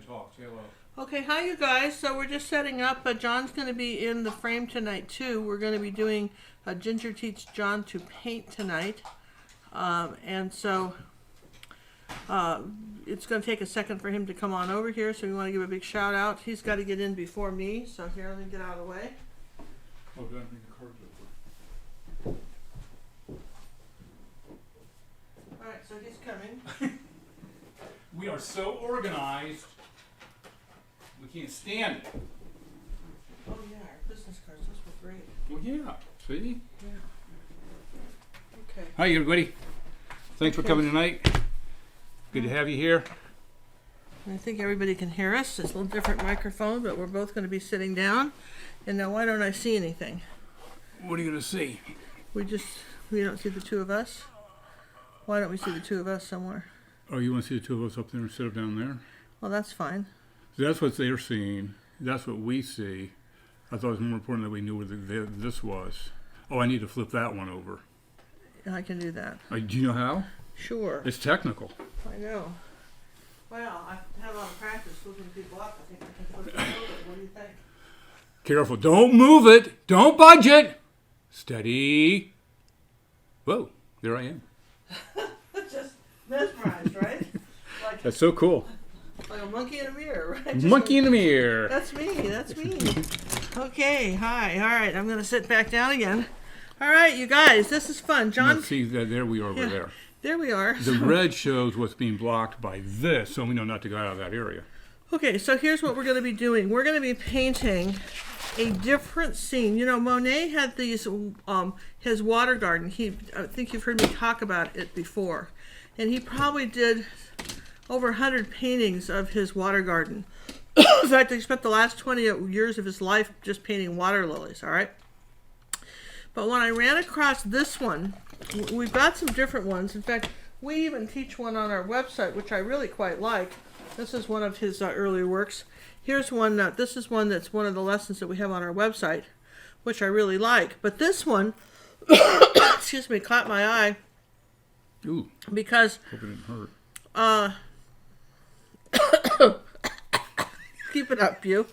talk. Say hello. Okay, hi you guys. So we're just setting up. John's going to be in the frame tonight too. We're going to be doing Ginger teach John to paint tonight, and so it's going to take a second for him to come on over here. So we want to give a big shout out. He's got to get in before me. So here, let me get out of the way. Oh, do I bring the cards over? All right, so he's coming. We are so organized. We can't stand it. Oh yeah, our business cards. Those were great. Well, yeah. See? Yeah. Okay. Hi, everybody. Thanks for coming tonight. Good to have you here. I think everybody can hear us. It's a little different microphone, but we're both going to be sitting down. And now, why don't I see anything? What are you going to see? We don't see the two of us. Why don't we see the two of us somewhere? Oh, you want to see the two of us up there instead of down there? Well, that's fine. So that's what they're seeing. That's what we see. I thought it was more important that we knew where this was. Oh, I need to flip that one over. I can do that. Do you know how? Sure. It's technical. I know. Well, I've had a lot of practice flipping people up. I think I can flip it over. What do you think? Careful. Don't move it. Don't budge it. Steady. Whoa. There I am. Just mesmerized, right? Like, That's so cool. like a monkey in a mirror, right? Monkey in the mirror. That's me. That's me. Okay. Hi. All right. I'm going to sit back down again. All right, you guys. This is fun. John. Let's see, there we are over there. There we are. The red shows what's being blocked by this, so we know not to go out of that area. Okay, so here's what we're going to be doing. We're going to be painting a different scene. You know, Monet had these, his water garden. I think you've heard me talk about it before. And he probably did over 100 paintings of his water garden. In fact, he spent the last 20 years of his life just painting water lilies, all right? But when I ran across this one, we've got some different ones. In fact, we even teach one on our website, which I really quite like. This is one of his earlier works. Here's one, this is one that's one of the lessons that we have on our website, which I really like. But this one, excuse me, caught my eye. Ooh. Because, Hope it didn't hurt. keep it up, you.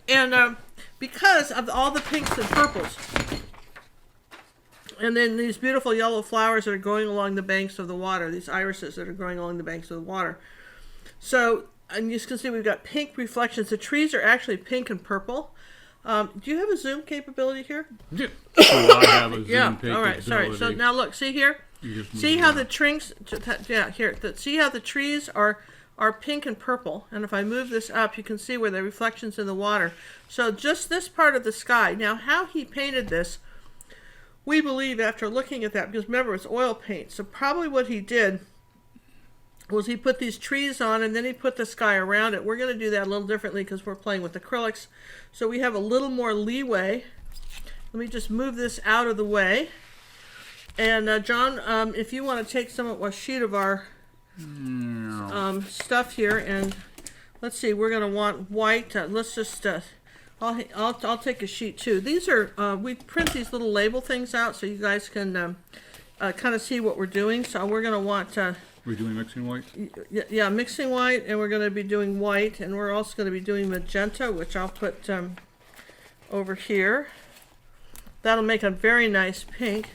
And because of all the pinks and purples. And then these beautiful yellow flowers that are going along the banks of the water, these irises that are going along the banks of the water. So, and you can see we've got pink reflections. The trees are actually pink and purple. Do you have a zoom capability here? Yeah. So I have a zoom Yeah, all right, sorry. So now look, see here? See how the trees, yeah, here. See how the trees are pink and purple. And if I move this up, you can see where the reflections in the water. So just this part of the sky. Now, how he painted this, we believe after looking at that, because remember, it's oil paint. So probably what he did was he put these trees on and then he put the sky around it. We're going to do that a little differently because we're playing with acrylics. So we have a little more leeway. Let me just move this out of the way. And John, if you want to take a sheet of our stuff here, and let's see, we're going to want white. Let's just, I'll take a sheet too. These are, we print these little label things out so you guys can kind of see what we're doing. So we're going to want we're doing mixing white? Yeah, mixing white, and we're going to be doing white, and we're also going to be doing magenta, which I'll put over here. That'll make a very nice pink.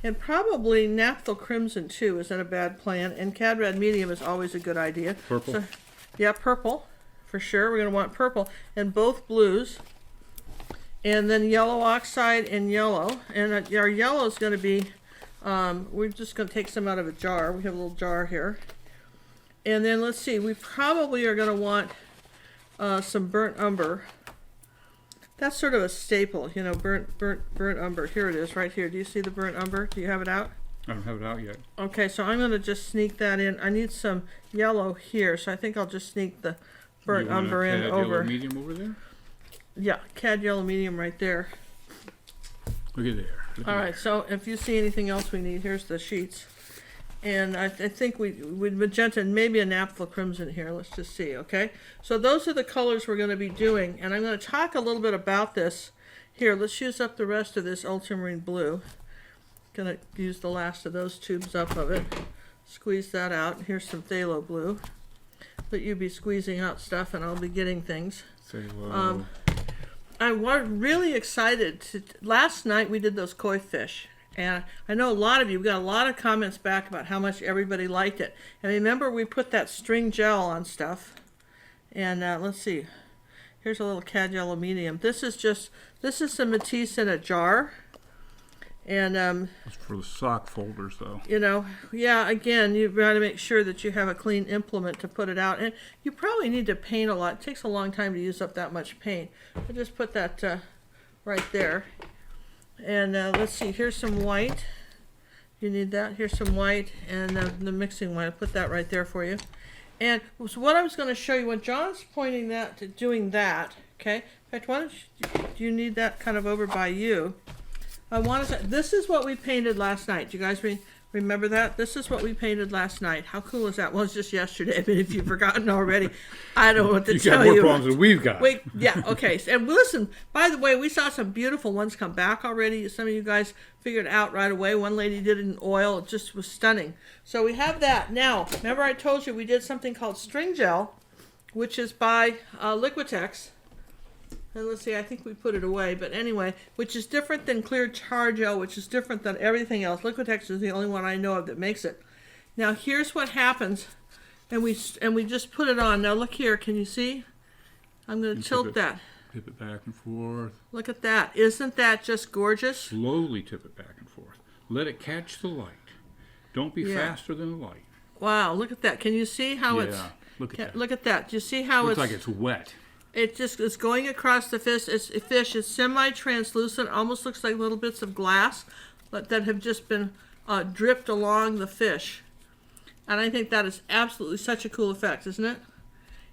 And probably naphtha crimson too isn't a bad plan, and cad red medium is always a good idea. Purple? So, yeah, purple, for sure. We're going to want purple, and both blues. And then yellow oxide and yellow. And our yellow is going to be, we're just going to take some out of a jar. We have a little jar here. And then let's see, we probably are going to want some burnt umber. That's sort of a staple, you know, burnt umber. Here it is, right here. Do you see the burnt umber? Do you have it out? I don't have it out yet. Okay, so I'm going to just sneak that in. I need some yellow here, so I think I'll just sneak the burnt umber in over. Yellow medium over there? Yeah, cad yellow medium right there. Look at there. All right, so if you see anything else we need, here's the sheets. And I think with magenta and maybe a naphtha crimson here. Let's just see, okay? So those are the colors we're going to be doing. And I'm going to talk a little bit about this. Here, let's use up the rest of this ultramarine blue. Going to use the last of those tubes up of it. Squeeze that out. Here's some phthalo blue. But you'd be squeezing out stuff and I'll be getting things. Say hello. I was really excited. Last night we did those koi fish. And I know a lot of you, we got a lot of comments back about how much everybody liked it. And remember, we put that string gel on stuff. And let's see. Here's a little cad yellow medium. This is some Matisse in a jar. And That's for the sock folders, though. you know, yeah, again, you've got to make sure that you have a clean implement to put it out. And you probably need to paint a lot. It takes a long time to use up that much paint. I'll just put that right there. And let's see, here's some white. You need that. Here's some white and the mixing white. I'll put that right there for you. And so what I was going to show you, when John's pointing that to doing that, okay? In fact, why don't do you need that kind of over by you? I want to. This is what we painted last night. Do you guys remember that? This is what we painted last night. How cool is that? Well, it's just yesterday. I mean, if you've forgotten already, I don't know what to tell you. You got more problems than we've got. Wait, yeah, okay. And listen, by the way, we saw some beautiful ones come back already. Some of you guys figured it out right away. One lady did it in oil. It just was stunning. So we have that. Now, remember I told you we did something called string gel, which is by Liquitex. And let's see, I think we put it away, but anyway, which is different than clear char gel, which is different than everything else. Liquitex is the only one I know of that makes it. Now here's what happens, and we just put it on. Now look here, can you see? I'm going to tilt that. Tip it back and forth. Look at that. Isn't that just gorgeous? Slowly tip it back and forth. Let it catch the light. Don't be faster than the light. Wow, look at that. Can you see how it's... Look at that. Look at that. Do you see how Looks like it's wet. It just is going across the fish. It's semi-translucent. Almost looks like little bits of glass that have just been dripped along the fish. And I think that is absolutely such a cool effect, isn't it?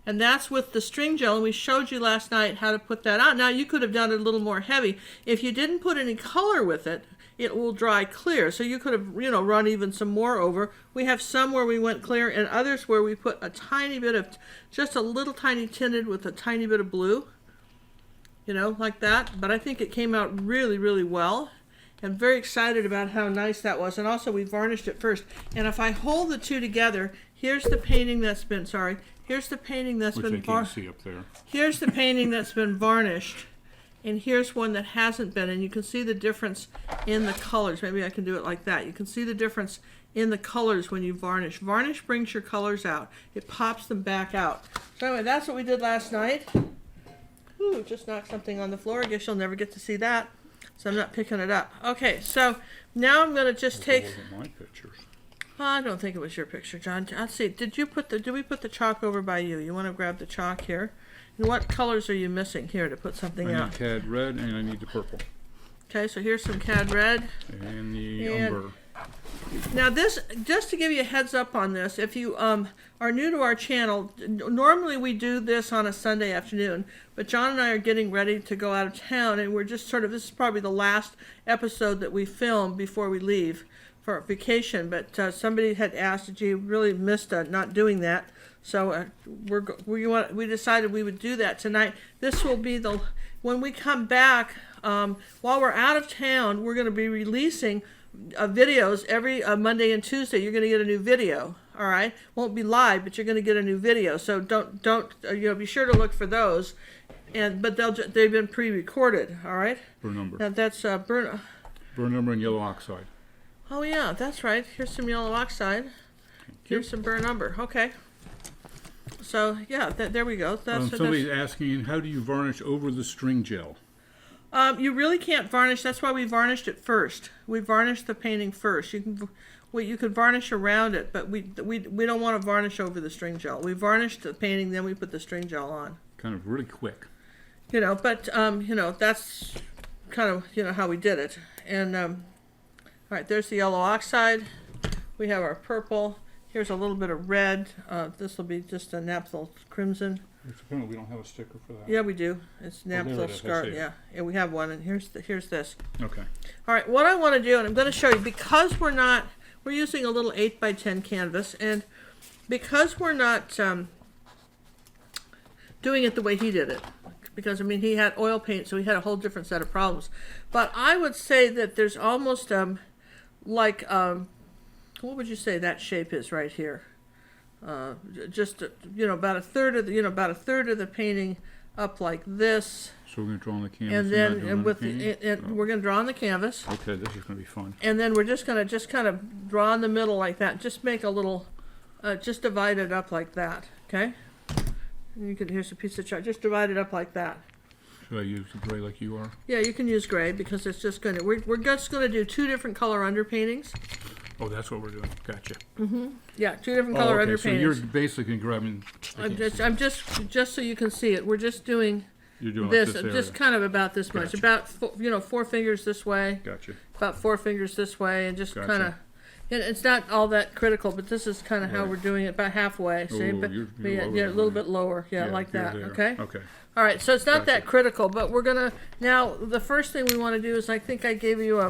And that's with the string gel. And we showed you last night how to put that on. Now, you could have done it a little more heavy. If you didn't put any color with it, it will dry clear. So you could have, run even some more over. We have some where we went clear and others where we put a tiny bit of, just a little tiny tinted with a tiny bit of blue, like that. But I think it came out really, really well. I'm very excited about how nice that was. And also we varnished it first. And if I hold the two together, here's the painting that's been, here's the painting that's been varnished. See up there. Here's the painting that's been varnished. And here's one that hasn't been, and you can see the difference in the colors. Maybe I can do it like that. You can see the difference in the colors when you varnish. Varnish brings your colors out. It pops them back out. So anyway, that's what we did last night. Ooh, just knocked something on the floor. I guess you'll never get to see that, so I'm not picking it up. Okay, so now I'm going to just take... It wasn't my pictures. I don't think it was your picture, John. Let's see. Did we put the chalk over by you? You want to grab the chalk here? And what colors are you missing here to put something I out? need cad red and I need the purple. Okay, so here's some cad red. And the umber. Now this, just to give you a heads up on this, if you are new to our channel, normally we do this on a Sunday afternoon, but John and I are getting ready to go out of town, and we're just this is probably the last episode that we film before we leave for vacation, but somebody had asked, did you really missed not doing that? So we decided we would do that tonight. This will be when we come back, while we're out of town, we're going to be releasing videos every Monday and Tuesday. You're going to get a new video, all right? Won't be live, but you're going to get a new video. So don't be sure to look for those. But they've been pre-recorded, all right? Burn umber. Now that's burn umber and yellow oxide. Oh yeah, that's right. Here's some yellow oxide. Here's some burn umber. Okay. So yeah, there we go. Somebody's asking, how do you varnish over the string gel? You really can't varnish. That's why we varnished it first. We varnished the painting first. You could varnish around it, but we don't want to varnish over the string gel. We varnished the painting, then we put the string gel on. Kind of really quick. But that's kind of how we did it. And all right, there's the yellow oxide. We have our purple. Here's a little bit of red. This will be just a naphtha crimson. We don't have a sticker for that. Yeah, we do. It's naphtha scarlet. Yeah, we have one. And here's this. Okay. All right, what I want to do, and I'm going to show you, because we're using a little 8x10 canvas, and because we're not doing it the way he did it, because he had oil paint, so he had a whole different set of problems. But I would say that there's almost what would you say that shape is right here? just about a third of the painting up like this, So we're going to draw on the canvas. and not then doing and with underpainting? the, we're going to draw on the canvas, Okay, this is going to be fun. and then we're just going to kind of draw in the middle like that. Just make a little, just divide it up like that. Okay. And you can here's a piece of chart. Just divide it up like that. Should I use the gray like you are? Yeah, you can use gray because it's just going to. We're just going to do two different color underpaintings. Oh, that's what we're doing. Gotcha. Yeah, two different color okay, underpaintings. so you're basically grabbing. I'm just so you can see it. We're just doing You're doing this, like this area. just kind of about this much, Gotcha. about 4 fingers this way, Gotcha. about 4 fingers this way, and just Gotcha. kind of. It's not all that critical, but this is kind of how Right. we're doing it, about halfway. See, Ooh, but you're yeah, lower yeah, a than little mine. bit lower, yeah, like you're that. there. Okay. Okay. All right, so it's not Gotcha. that critical, but we're gonna now. The first thing we want to do is, I think I gave you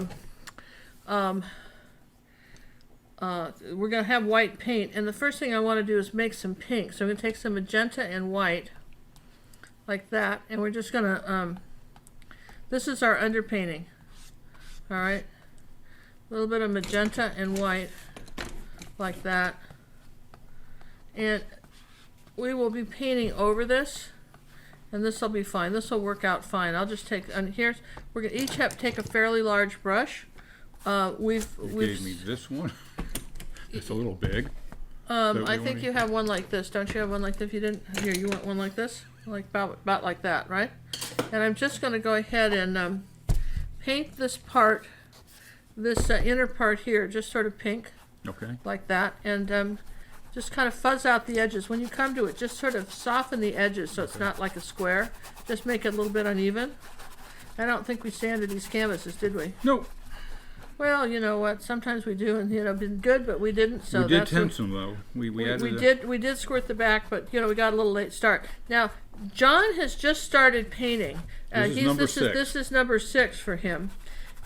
we're gonna have white paint, and the first thing I want to do is make some pink. So I'm gonna take some magenta and white, like that, and we're just gonna. This is our underpainting. All right, a little bit of magenta and white, like that, and we will be painting over this. And this will be fine. This will work out fine. I'll just take, and here's, we're gonna each have to take a fairly large brush. You gave me this one. It's a little big. I think you have one like this. Don't you have one like this? If you didn't, here, you want one like this? Like about like that, right? And I'm just gonna go ahead and paint this part, this inner part here, just sort of pink, Okay. like that, and just kind of fuzz out the edges. When you come to it, just sort of soften the edges so it's not like a square. Just make it a little bit uneven. I don't think we sanded these canvases, did we? No. Well, you know what? Sometimes we do, and been good, but we didn't. So we did that's what- tense them though. We we did squirt the back, but we got a little late start. Now, John has just started painting. This is number 6. This is number 6 for him,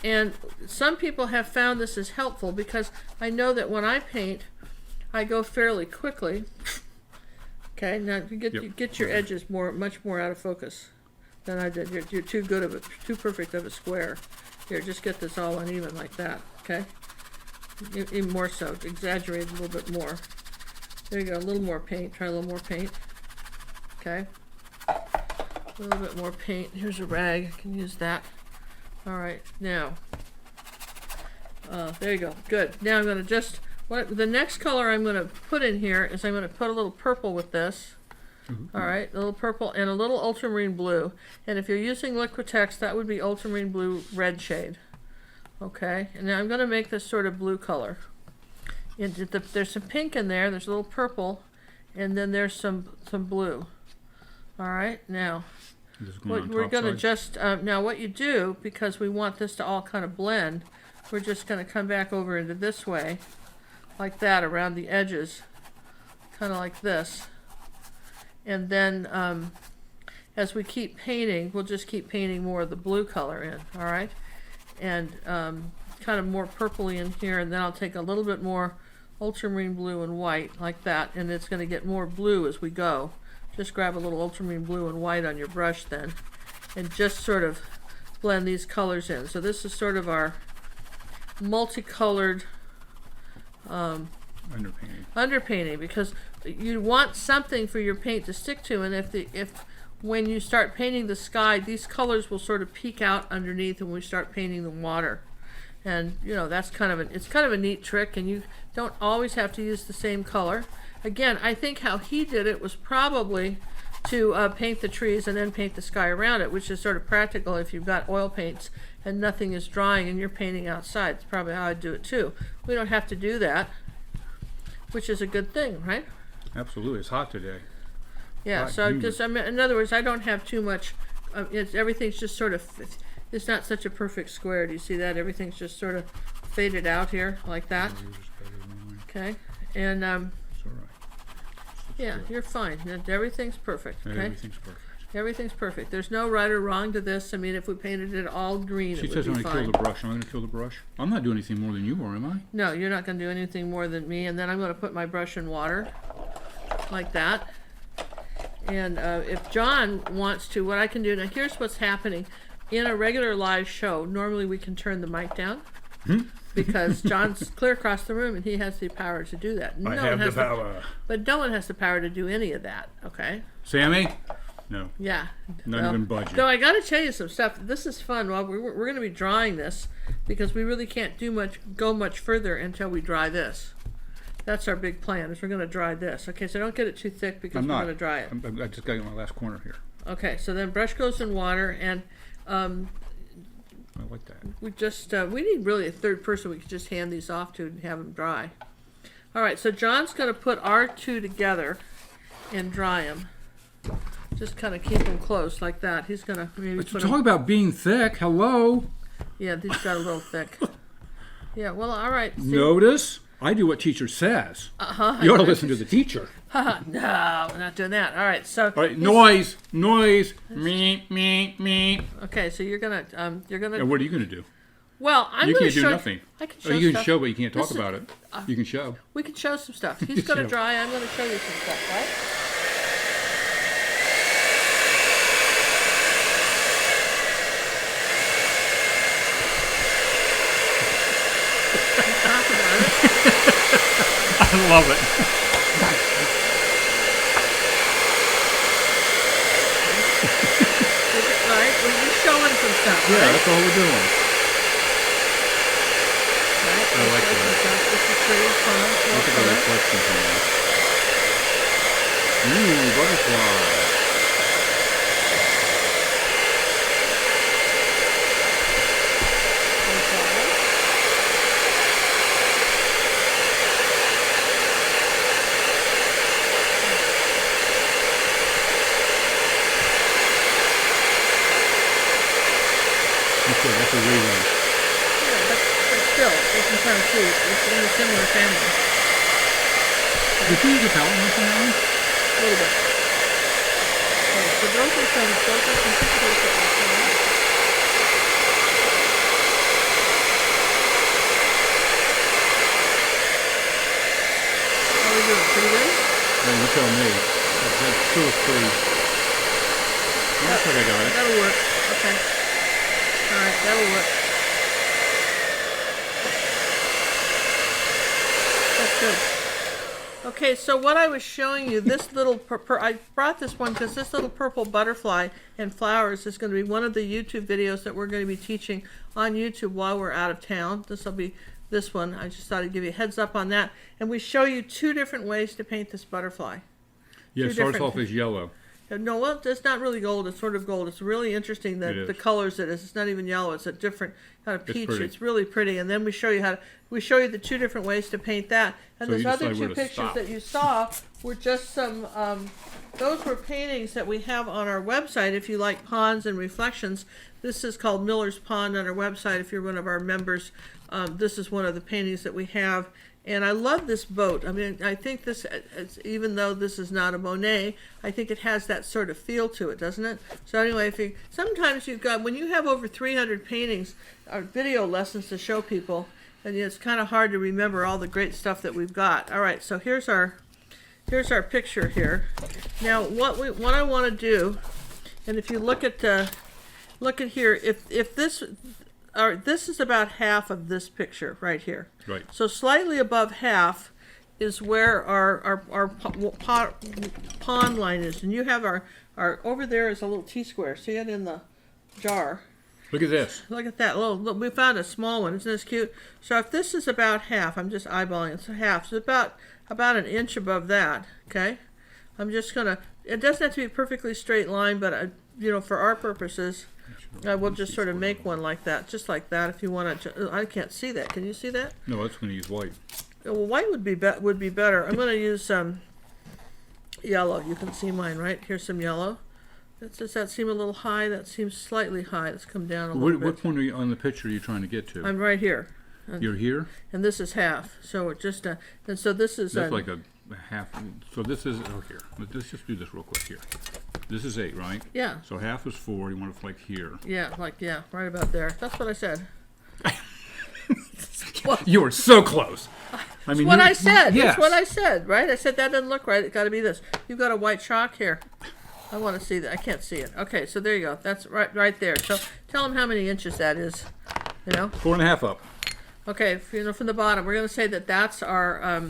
and some people have found this is helpful because I know that when I paint, I go fairly quickly. Okay, now you get your edges much more out of focus than I did. You're too good of too perfect of a square. Here, just get this all uneven like that. Okay, even more so. Exaggerate a little bit more. There you go. A little more paint. Try a little more paint. Okay, a little bit more paint. Here's a rag. I can use that. All right, now. There you go. Good. Now I'm going to just. The next color I'm going to put in here is I'm going to put a little purple with this. All right, a little purple and a little ultramarine blue. And if you're using Liquitex, that would be ultramarine blue red shade. Okay, and now I'm going to make this sort of blue color. There's some pink in there, there's a little purple, and then there's some blue. All right, now we're going to just, now what you do, because we want this to all kind of blend, we're just going to come back over into this way. Like that, around the edges, kind of like this. And then as we keep painting, we'll just keep painting more of the blue color in, all right? And kind of more purpley in here, and then I'll take a little bit more ultramarine blue and white, like that, and it's going to get more blue as we go. Just grab a little ultramarine blue and white on your brush then, and just sort of blend these colors in. So this is sort of our multicolored underpainting, because you want something for your paint to stick to, and if when you start painting the sky, these colors will sort of peek out underneath when we start painting the water. And that's it's kind of a neat trick, and you don't always have to use the same color. Again, I think how he did it was probably to paint the trees and then paint the sky around it, which is sort of practical if you've got oil paints and nothing is drying and you're painting outside. It's probably how I'd do it too. We don't have to do that, which is a good thing, right? Absolutely, it's hot today. Yeah, Hot, so humid. in other words, I don't have too much. Everything's just sort of. It's not such a perfect square. Do you see that? Everything's just sort of faded out here like that. Yours is better than mine. Okay, and It's all right. yeah, you're fine. Everything's perfect. Okay, Everything's perfect. everything's perfect. There's no right or wrong to this. I mean, if we painted it all green, She it would says I'm be going to fine. kill the brush. I'm going to kill the brush. I'm not doing anything more than you are, am I? No, you're not going to do anything more than me. And then I'm going to put my brush in water, like that. And if John wants to, what I can do, now here's what's happening. In a regular live show, normally we can turn the mic down because John's clear across the room and he has the power to do that. I have the power. But no one has the power to do any of that, okay? Sammy? No. Yeah. Not even budget. So I got to tell you some stuff. This is fun. Well, we're going to be drawing this because we really can't go much further until we dry this. That's our big plan, is we're going to dry this. Okay, so don't get it too thick because we're going to dry it. I just got my last corner here. Okay, so then brush goes in water, and I like that. we just, we need really a third person we can just hand these off to and have them dry. All right, so John's going to put our two together and dry them. Just kind of keep them close like that. He's going to maybe Let's put talk them. about being thick. Hello. Yeah, these got a little thick. Yeah, well, all right. See? Notice, I do what teacher says. Uh-huh. You ought to listen to the teacher. No, we're not doing that. All right, so. All right, noise. Me. Okay, so you're gonna. And what are you going to do? Well, I'm You gonna can't do show. nothing. I can show. Oh, you can stuff. show, but you can't talk This is- about it. You can show. We can show some stuff. He's gonna Show. dry. I'm gonna show you some stuff, right? Talk about it. I love it. Right? We're just showing some stuff. Yeah, Right? that's all we're doing. Right? I like Show some that. stuff. This is pretty fun. Look at the reflection from that. Ooh, butterfly. Okay, that's a rerun. Yeah, but still, you can kind of see it's in a similar family. Did you use a palette knife on that one? A little bit. Okay, so those are some pictures that we're showing. How are we doing? Pretty good? Well, you tell me. That's still pretty. Looks like I got it. That'll work. Okay. All right, that'll work. That's good. Okay, so what I was showing you, this little, I brought this one because this little purple butterfly and flowers is going to be one of the YouTube videos that we're going to be teaching on YouTube while we're out of town. This will be this one. I just thought I'd give you a heads up on that. And we show you two different ways to paint this butterfly. Yeah, Two it starts different- off as yellow. No, well, it's not really gold. It's sort of gold. It's really interesting that It is. the colors it is. It's not even yellow. It's a different kind of It's peach. pretty. It's really pretty. And then we show you the two different ways to paint that. And So those you other decide where two to pictures stop. that you saw were just some. Those were paintings that we have on our website. If you like ponds and reflections, this is called Miller's Pond on our website. If you're one of our members, this is one of the paintings that we have. And I love this boat. I mean, I think this, even though this is not a Monet, I think it has that sort of feel to it, doesn't it? So anyway, sometimes you've got, when you have over 300 paintings or video lessons to show people, and it's kind of hard to remember all the great stuff that we've got. All right, so here's our picture here. Now, what I want to do, and if you look at here, if this. All right, this is about half of this picture right here. Right. So slightly above half is where our pond line is, and you have our over there is a little T-square. See it in the jar. Look at this. Look at that little. Look, we found a small one. Isn't this cute? So if this is about half, I'm just eyeballing. It's half. So about an inch above that. Okay. I'm just gonna. It doesn't have to be a perfectly straight line, but for our purposes. I will just sort of make one like that, just like that. If you want to, I can't see that. Can you see that? No, that's going to use white. Well, white would be better. I'm going to use some yellow. You can see mine, right? Here's some yellow. Does that seem a little high? That seems slightly high. Let's come down a little bit. What point are you on the picture are you trying to get to? I'm right here, You're here? and this is half. So it just and so this is That's like a half. So this is, here. Let's just do this real quick here. This is 8, right? yeah. So half is 4. You want to like here. Yeah, right about there. That's what I said. You were so close. I mean, What I said. Yes. That's what I said, right? I said that doesn't look right. It's got to be this. You've got a white chalk here. I want to see that. I can't see it. Okay, so there you go. That's right there. So tell them how many inches that is. 4.5 up. Okay, from the bottom, we're gonna say that that's our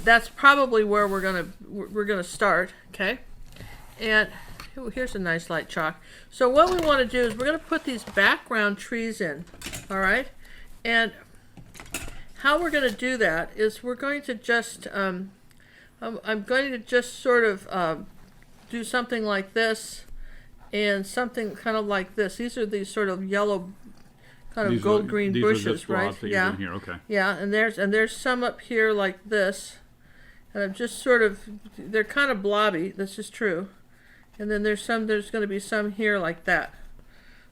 that's probably where we're gonna start. Okay, and here's a nice light chalk. So what we want to do is we're gonna put these background trees in. All right, and how we're gonna do that is we're going to just I'm going to just sort of do something like this and something kind of like this. These are these sort of yellow, kind of gold green bushes, right? Yeah. Here. Okay. Yeah, and there's some up here like this, and I'm just sort of, they're kind of blobby. This is true, and then there's going to be some here like that.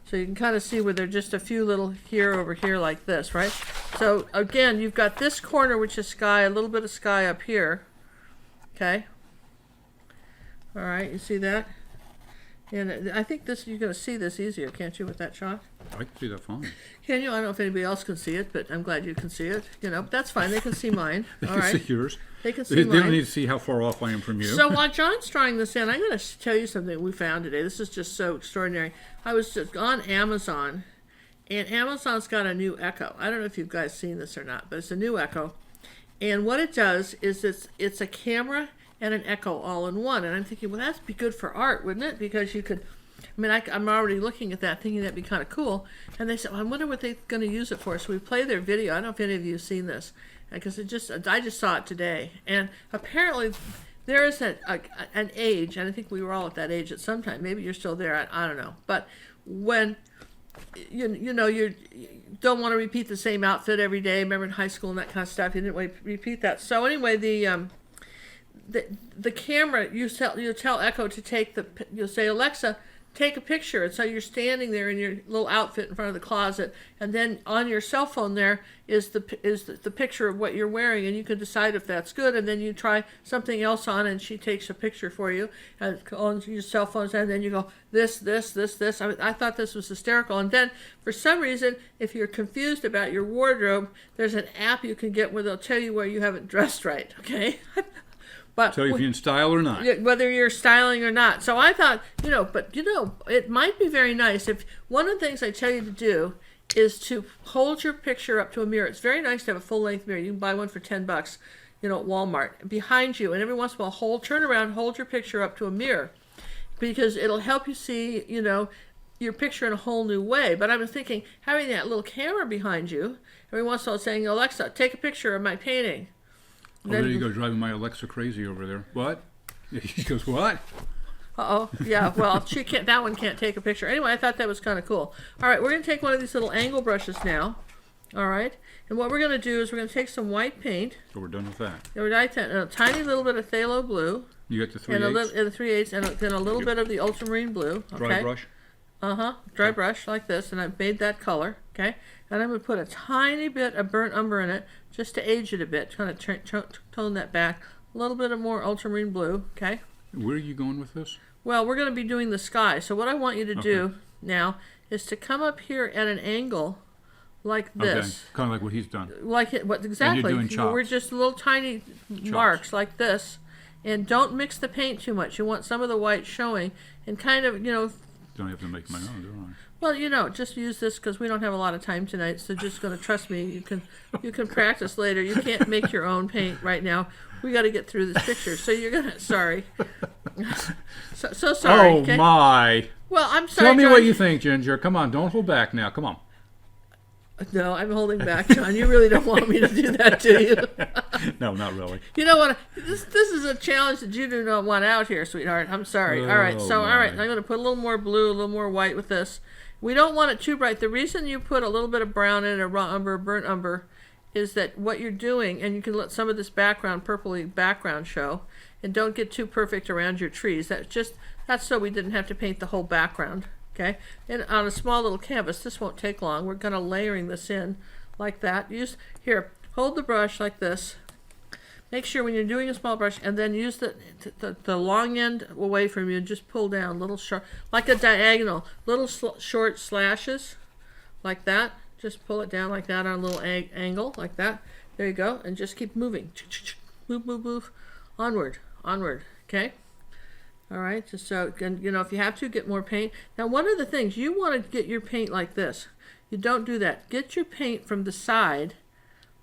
So you can kind of see where there's just a few little here over here like this, right? So again, you've got this corner which is sky, a little bit of sky up here. Okay. All right, you see that? And I think this, you're going to see this easier, can't you, with that chalk? I can see that fine. Can you? I don't know if anybody else can see it, but I'm glad you can see it. You know, that's fine. They can see mine. They All can right. see yours. They can see They mine. don't need to see how far off I am from you. So while John's drawing this in, I'm going to tell you something we found today. This is just so extraordinary. I was just on Amazon, and Amazon's got a new Echo. I don't know if you guys seen this or not, but it's a new Echo. And what it does is it's a camera and an Echo all in one. And I'm thinking, well, that'd be good for art, wouldn't it? Because you could, I mean, I'm already looking at that, thinking that'd be kind of cool. And they said, well, I wonder what they're going to use it for. So we play their video. I don't know if any of you have seen this, because I just saw it today. And apparently there is an age, and I think we were all at that age at some time. Maybe you're still there. I don't know. But when you don't want to repeat the same outfit every day. Remember in high school and that kind of stuff, you didn't repeat that. So anyway, the camera, you tell Echo to you'll say, Alexa, take a picture. And so you're standing there in your little outfit in front of the closet, and then on your cell phone there is the picture of what you're wearing, and you can decide if that's good, and then you try something else on, and she takes a picture for you and on your cell phone, and then you go, this. I thought this was hysterical. And then for some reason, if you're confused about your wardrobe, there's an app you can get where they'll tell you where you haven't dressed right, okay? But tell you if you're in style or not. Whether you're styling or not. So I thought, it might be very nice if one of the things I tell you to do is to hold your picture up to a mirror. It's very nice to have a full-length mirror. You can buy one for $10, at Walmart, behind you. And every once in a while, turn around, hold your picture up to a mirror, because it'll help you see, your picture in a whole new way. But I was thinking, having that little camera behind you, every once in a while saying, Alexa, take a picture of my painting. Oh, there you go, driving my Alexa crazy over there. What? She goes, what? Uh-oh. Yeah, well, that one can't take a picture. Anyway, I thought that was kind of cool. All right, we're going to take one of these little angle brushes now. All right? And what we're going to do is we're going to take some white paint. So we're done with that. And a tiny little bit of phthalo blue. You got the 3/8? And the 3/8, and then a little bit of the ultramarine blue. Okay? Dry brush? Dry brush like this, and I've made that color, okay? And I'm going to put a tiny bit of burnt umber in it just to age it a bit, kind of tone that back. A little bit of more ultramarine blue, okay? Where are you going with this? Well, we're going to be doing the sky. So what I want you to do now is to come up here at an angle like this. Okay, kind of like what he's done. Exactly. And you're doing chops. We're just little tiny marks like this. And don't mix the paint too much. You want some of the white showing, and kind of, Don't have to make my own, do I? Well, just use this because we don't have a lot of time tonight. So just going to trust me. You can practice later. You can't make your own paint right now. We got to get through this picture. So you're gonna. Sorry. so sorry. Oh okay? my! Well, I'm sorry. Tell me John. what you think, Ginger. Come on, don't hold back now. Come on. No, I'm holding back, John. You really don't want me to do that, do you? No, not really. You know what? This is a challenge that you do not want out here, sweetheart. I'm sorry. All right. So, all right. I'm going to put a little more blue, a little more white with this. We don't want it too bright. The reason you put a little bit of brown in it, or raw umber, burnt umber, is that what you're doing, and you can let some of this purpley background show, and don't get too perfect around your trees. That's so we didn't have to paint the whole background. Okay, and on a small little canvas, this won't take long. We're going to layering this in like that. Hold the brush like this. Make sure when you're doing a small brush, and then use the long end away from you, and just pull down little short, like a diagonal, little short slashes, like that. Just pull it down like that on a little angle, like that. There you go, and just keep moving. Move, onward, okay? All right, just so, and if you have to, get more paint. Now, one of the things, you want to get your paint like this. You don't do that. Get your paint from the side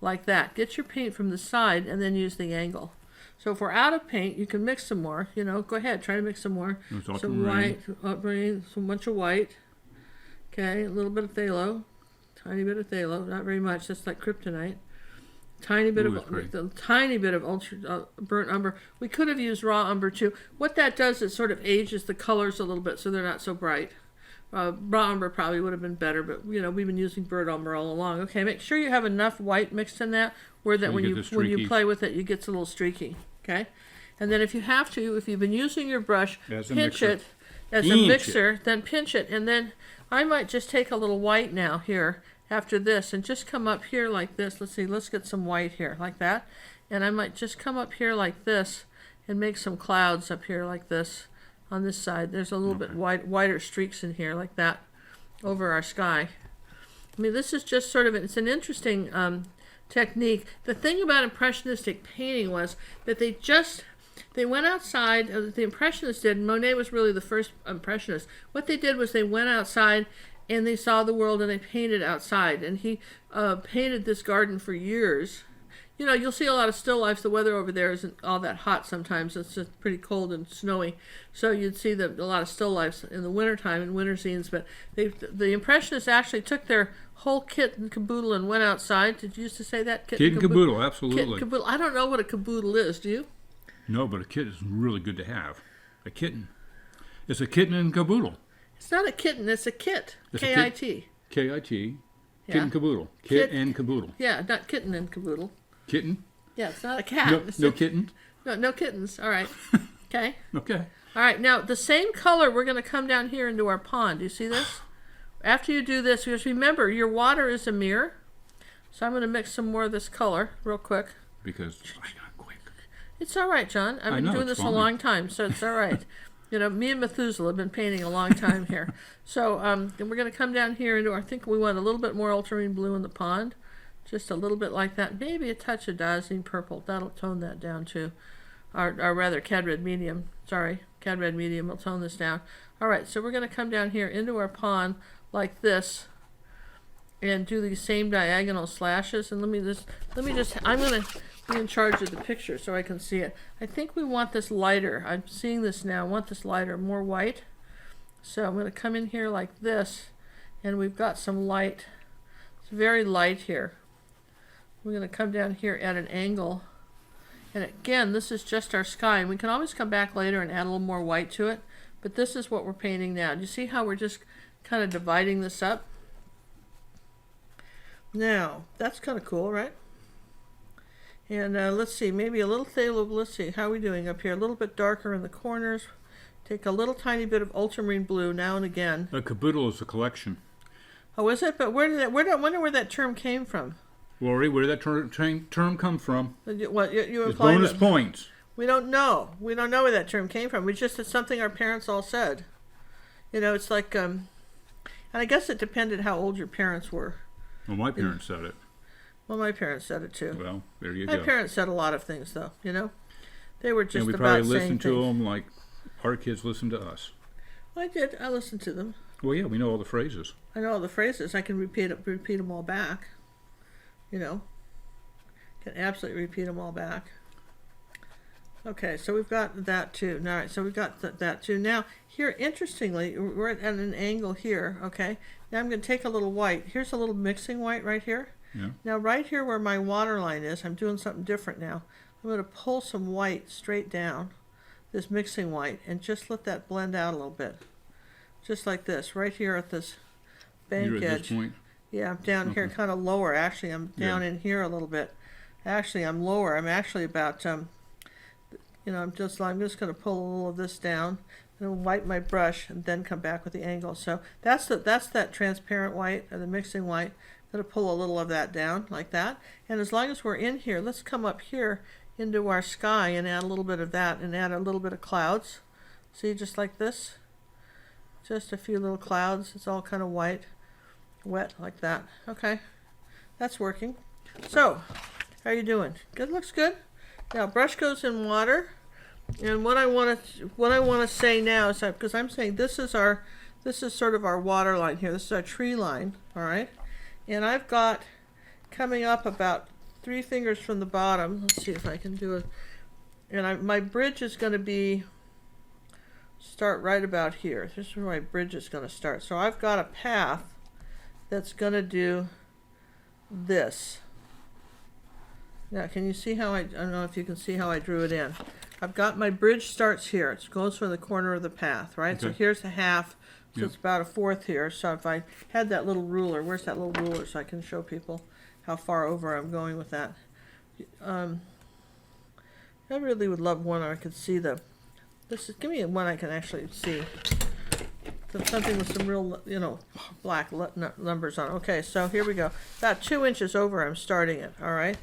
like that. Get your paint from the side and then use the angle. So if we're out of paint, you can mix some more. You know, go ahead, try to mix some more. Some white, some bunch of white. Okay, a little bit of phthalo, tiny bit of phthalo, not very much. That's like kryptonite. Tiny bit of ultra burnt umber. We could have used raw umber too. What that does is sort of ages the colors a little bit, so they're not so bright. Raw umber probably would have been better, but you know we've been using burnt umber all along. Okay, make sure you have enough white mixed in that, where that when you play with it, you get a little streaky. Okay, and then if you have to, if you've been using your brush, pinch it as a mixer, then pinch it, and then I might just take a little white now here after this and just come up here like this. Let's see, let's get some white here like that, and I might just come up here like this and make some clouds up here like this on this side. There's a little bit whiter streaks in here like that over our sky. I mean, this is just sort of, it's an interesting technique. The thing about Impressionistic painting was that they went outside, the Impressionists did, and Monet was really the first Impressionist. What they did was they went outside and they saw the world and they painted outside. And he painted this garden for years. You know, you'll see a lot of still lifes. The weather over there isn't all that hot sometimes. It's just pretty cold and snowy. So you'd see a lot of still lifes in the wintertime, in winter scenes. But the Impressionists actually took their whole kit and caboodle and went outside. Did you used to say that? Kit and caboodle, absolutely. Kit and caboodle. I don't know what a caboodle is. Do you? No, but a kit is really good to have. A kitten. It's a kitten and caboodle. It's not a kitten. It's a kit. K-I-T. K-I-T. Yeah. Kit and caboodle. Kit and caboodle. Yeah, not kitten and caboodle. Kitten? Yeah, it's not a cat. No kittens? No kittens. All right. Okay. Okay. All right. Now, the same color, we're going to come down here into our pond. Do you see this? After you do this, just remember, your water is a mirror. So I'm going to mix some more of this color real quick. Because I got quick. It's all right, John. I've been doing this a long time, so it's all right. You know, me and Methuselah have been painting a long time here. So we're going to come down here into, I think we want a little bit more ultramarine blue in the pond. Just a little bit like that. Maybe a touch of dazzling purple. That'll tone that down too. Or rather, cad red medium. Sorry, cad red medium will tone this down. All right, so we're going to come down here into our pond like this and do these same diagonal slashes. And let me just, I'm going to be in charge of the picture so I can see it. I think we want this lighter. I'm seeing this now. I want this lighter, more white. So I'm going to come in here like this, and we've got some light. It's very light here. We're going to come down here at an angle. And again, this is just our sky. And we can always come back later and add a little more white to it. But this is what we're painting now. Do you see how we're just kind of dividing this up? Now, that's kind of cool, right? And let's see, maybe a little phthalo. Let's see, how are we doing up here? A little bit darker in the corners. Take a little tiny bit of ultramarine blue now and again. A caboodle is a collection. Oh, is it? But I wonder where that term came from. Lori, where did that term come from? What you it's bonus points. We don't know. We don't know where that term came from. It's something our parents all said. You know, it's like, and I guess it depended how old your parents were. Well, my parents said it. Well, my parents said it too. Well, there you go. My parents said a lot of things, though. You know, they were just and we about probably saying listened to things. them like our kids listen to us. I did. I listened to them. Well, yeah, we know all the phrases. I know all the phrases. I can repeat them all back. You know, can absolutely repeat them all back. Okay, so we've got that too. All right, so we've got that too. Now, here, interestingly, we're at an angle here, okay? Now I'm going to take a little white. Here's a little mixing white right here. Yeah. Now, right here where my water line is, I'm doing something different now. I'm going to pull some white straight down, this mixing white, and just let that blend out a little bit. Just like this, right here at this bank You're edge. at this point? Yeah, I'm down here kind of lower. Actually, I'm down in here a little bit. Actually, I'm lower. I'm actually about, you know, I'm just going to pull a little of this down and wipe my brush and then come back with the angle. So that's that transparent white or the mixing white. I'm going to pull a little of that down like that. And as long as we're in here, let's come up here into our sky and add a little bit of that and add a little bit of clouds. See, just like this. Just a few little clouds. It's all kind of white, wet like that. Okay, that's working. So, how are you doing? Good, looks good. Now, brush goes in water, and what I want to say now is that, because I'm saying this is our this is sort of our water line here. This is our tree line, all right? And I've got coming up about 3 fingers from the bottom. Let's see if I can do it. And my bridge is going to start right about here. This is where my bridge is going to start. So I've got a path that's going to do this. Now, can you see how I don't know if you can see how I drew it in. I've got my bridge starts here. It goes from the corner of the path, right? Okay. So here's the half. So Yep. it's about a fourth here. So if I had that little ruler, where's that little ruler so I can show people how far over I'm going with that? I really would love one where I could see give me one I can actually see. Something with some real, black numbers on it. Okay, so here we go. About 2 inches over I'm starting it, all right?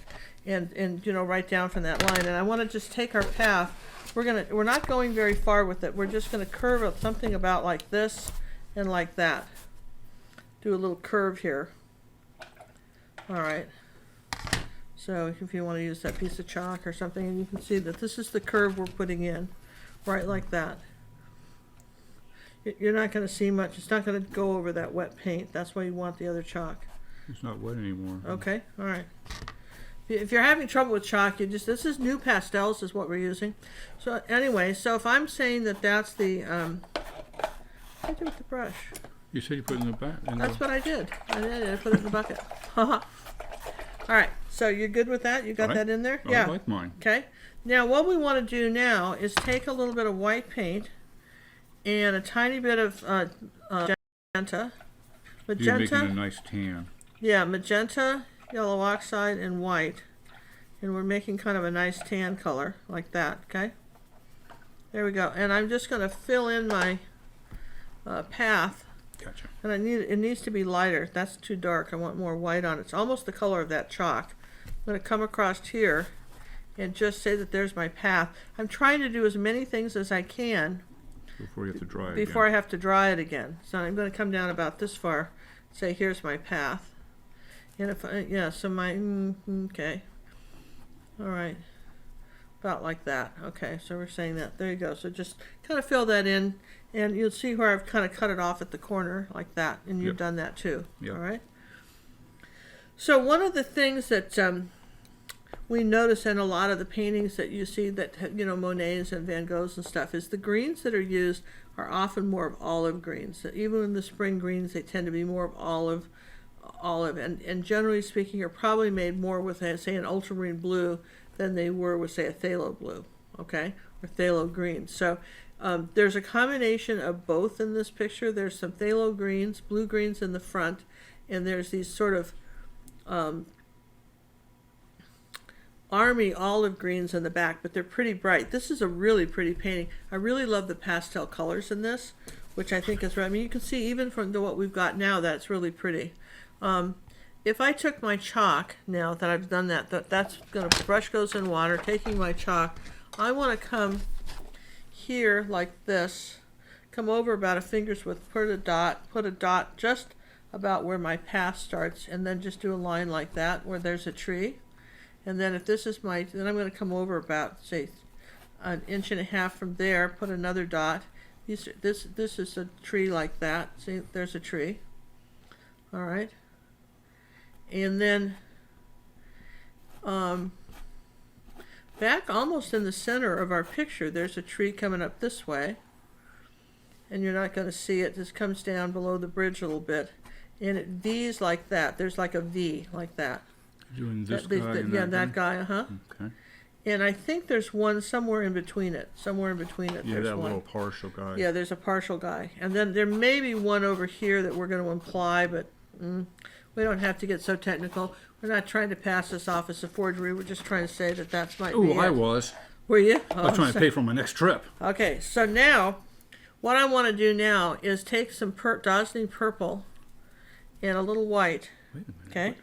And right down from that line. And I want to just take our path. We're not going very far with it. We're just going to curve up something about like this and like that. Do a little curve here. All right. So if you want to use that piece of chalk or something, and you can see that this is the curve we're putting in, right like that. You're not going to see much. It's not going to go over that wet paint. That's why you want the other chalk. It's not wet anymore. Okay, all right. If you're having trouble with chalk, this is new pastels is what we're using. So anyway, so if I'm saying that that's the, what did I do with the brush? You said you put it in the back. That's what I did. I put it in the bucket. All right, so you're good with that? You got Right. that in there? I Yeah. like mine. Okay. Now what we want to do now is take a little bit of white paint and a tiny bit of magenta. You're making a nice tan. Yeah, magenta, yellow oxide, and white. And we're making kind of a nice tan color, like that, okay? There we go. And I'm just going to fill in my path. Gotcha. And it needs to be lighter. That's too dark. I want more white on it. It's almost the color of that chalk. I'm going to come across here and just say that there's my path. I'm trying to do as many things as I can Before you have to dry it before again. I have to dry it again. So I'm going to come down about this far, say here's my path. And so my, okay. All right. About like that. Okay, so we're saying that. There you go. So just kind of fill that in, and you'll see where I've kind of cut it off at the corner like that, and you've Yep. done that too. Yep. All right. So one of the things that we notice in a lot of the paintings that you see that, Monets and Van Goghs and stuff, is the greens that are used are often more of olive greens. Even in the spring greens, they tend to be more of olive, and generally speaking, are probably made more with, say, an ultramarine blue than they were with, say, a phthalo blue, okay, or phthalo green. So there's a combination of both in this picture. There's some phthalo greens, blue greens in the front, and there's these sort of army olive greens in the back, but they're pretty bright. This is a really pretty painting. I really love the pastel colors in this, which I think is right. I mean, you can see even from what we've got now, that's really pretty. If I took my chalk, now that I've done that's going to, brush goes in water, taking my chalk, I want to come here like this, come over about a finger's width, put a dot just about where my path starts, and then just do a line like that where there's a tree. And then if this is then I'm going to come over about, say, 1.5 inches from there, put another dot. This is a tree like that. See, there's a tree. All right. And then back almost in the center of our picture, there's a tree coming up this way. And you're not going to see it. This comes down below the bridge a little bit. And it V's like that. There's like a V like that. Doing this guy and yeah, that guy, Okay. And I think there's one somewhere in between it. Yeah, There's that one. little partial guy. Yeah, there's a partial guy. And then there may be one over here that we're going to imply, but we don't have to get so technical. We're not trying to pass this off as a forgery. We're just trying to say that might be Oh, it. I was. Were you? I was trying to pay for my next trip. Okay, so now, what I want to do now is take some dazzling purple and a little white. Wait a minute. Okay?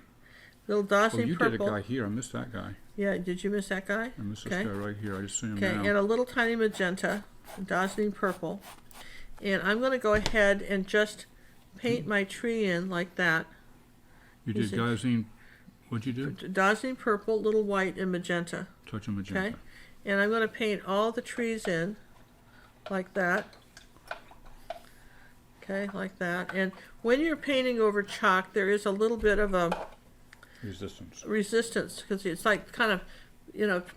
Little Oh, dazzling you purple. did a guy here. I missed that guy. Yeah, did you miss that guy? I missed Okay. this guy right here. I just see him Okay, now. and a little tiny magenta, dazzling purple. And I'm going to go ahead and just paint my tree in like that. You did Gazine. What'd you do? Dazzling purple, little white, and magenta. Touch of magenta. Okay? And I'm going to paint all the trees in like that. Okay, like that. And when you're painting over chalk, there is a little bit of a resistance because it's like kind of,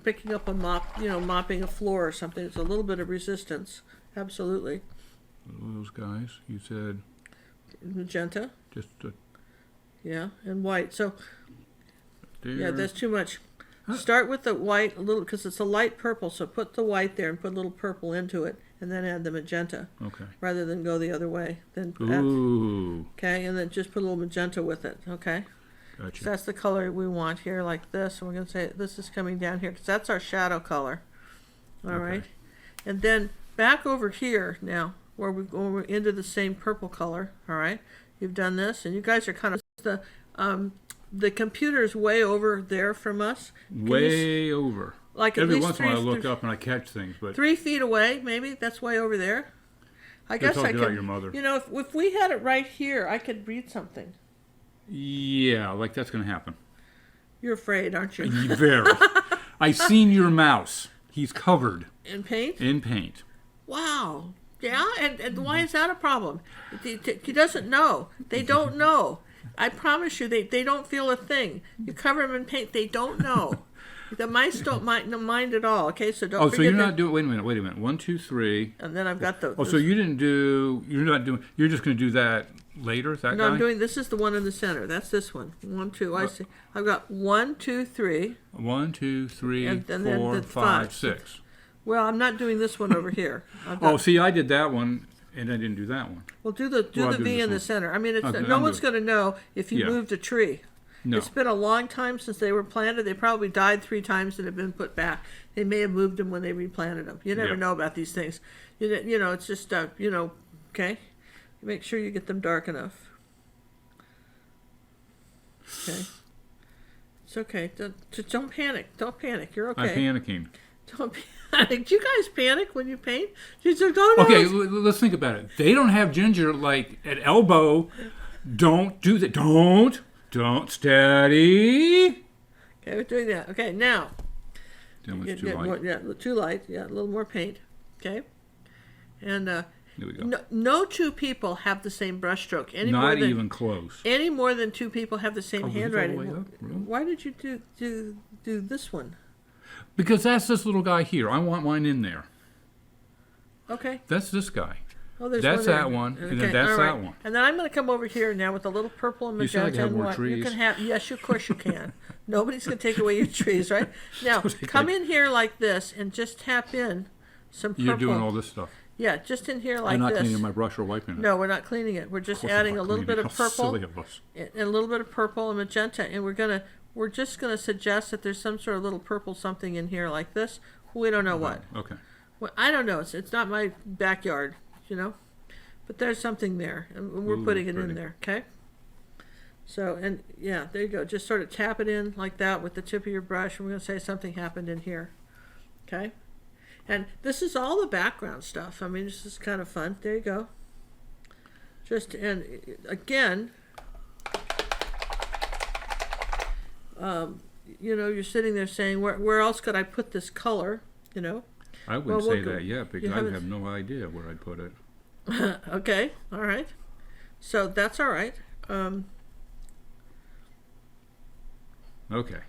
picking up a mop, mopping a floor or something. It's a little bit of resistance. Absolutely. Those guys, you said Magenta. just Yeah, and white. So, there. yeah, that's too much. Start with the white a little because it's a light purple. So put the white there and put a little purple into it, and then add the magenta. Okay. Rather than go the other way. Then Ooh. okay, and then just put a little magenta with it. Okay. Gotcha. So that's the color we want here, like this. And we're going to say this is coming down here because that's our shadow color. All right. And then back over here now, where we're into the same purple color. All right. You've done this, and you guys are kind of the computer's way over there from us. Way over. Like at every least once in a while I look up and I catch things, but 3 feet away, maybe that's way over there. I guess I could. Your mother. If we had it right here, I could read something. Yeah, like that's going to happen. You're afraid, aren't you? Very. I seen your mouse. He's covered In paint? in paint. Wow. Yeah, and why is that a problem? He doesn't know. They don't know. I promise you, they don't feel a thing. You cover them in paint, they don't know. The mice don't mind at all. Okay, so don't. Oh, so you're not doing. Wait a minute. 1, 2, 3. And then I've got the. Oh, so you didn't do. You're not doing. You're just going to do that later. That No, guy. I'm doing. This is the one in the center. That's this one. 1, 2. I see. I've got 1, 2, 3. 1, 2, 3, And then 4, the 5, 6. Well, I'm not doing this one over here. Oh, see, I did that one, and I didn't do that one. Well, do the I'll do V this in the one. center. I mean, it's, Okay, no I'll one's do it. going to know if you Yeah. moved a tree. No. It's been a long time since they were planted. They probably died 3 times and have been put back. They may have moved them when they replanted them. You never Yeah. know about these things. It's just, okay? Make sure you get them dark enough. Okay. It's okay. Don't panic. Don't panic. You're okay. I'm panicking. Don't panic. Do you guys panic when you paint? You just don't know. Okay, let's think about it. They don't have ginger like at elbow. Don't do that. Don't. Steady. Okay, we're doing that. Okay, now. Damn, it's Get too more, light. yeah, too light. Yeah, a little more paint. Okay. And There we go. no 2 people have the same brush stroke. Not even close. Any more than 2 people have the same Oh, these all the handwriting. way up? Really? Why did you do this one? Because that's this little guy here. I want mine in there. Okay. That's this guy. Oh, there's That's there. that one, and then Okay, that's all that right. one. And then I'm going to come over here now with a little purple and You said I magenta could have and more white. You trees. can have, yes, of course you can. Nobody's going to take away your trees, right? Now, Don't take come away- in here like this and just tap in some purple. You're doing all this stuff. Yeah, just in here like I'm not this. cleaning my brush or wiping it. No, we're not cleaning it. We're just Of course I'm adding not a little cleaning bit it. of How purple silly of us. and a little bit of purple and magenta, and we're just gonna suggest that there's some sort of little purple something in here like this. We don't know what. Okay. Well, I don't know. It's not my backyard, but there's something there, and we're Ooh, putting it pretty. in there. Okay. So and yeah, there you go. Just sort of tap it in like that with the tip of your brush, and we're gonna say something happened in here. Okay. And this is all the background stuff. I mean, this is kind of fun. There you go. And again, you're sitting there saying, where else could I put this color? I wouldn't Well, say we'll that yet because you I haven't- have no idea where I'd put it. Okay, all right. So that's all right. Okay.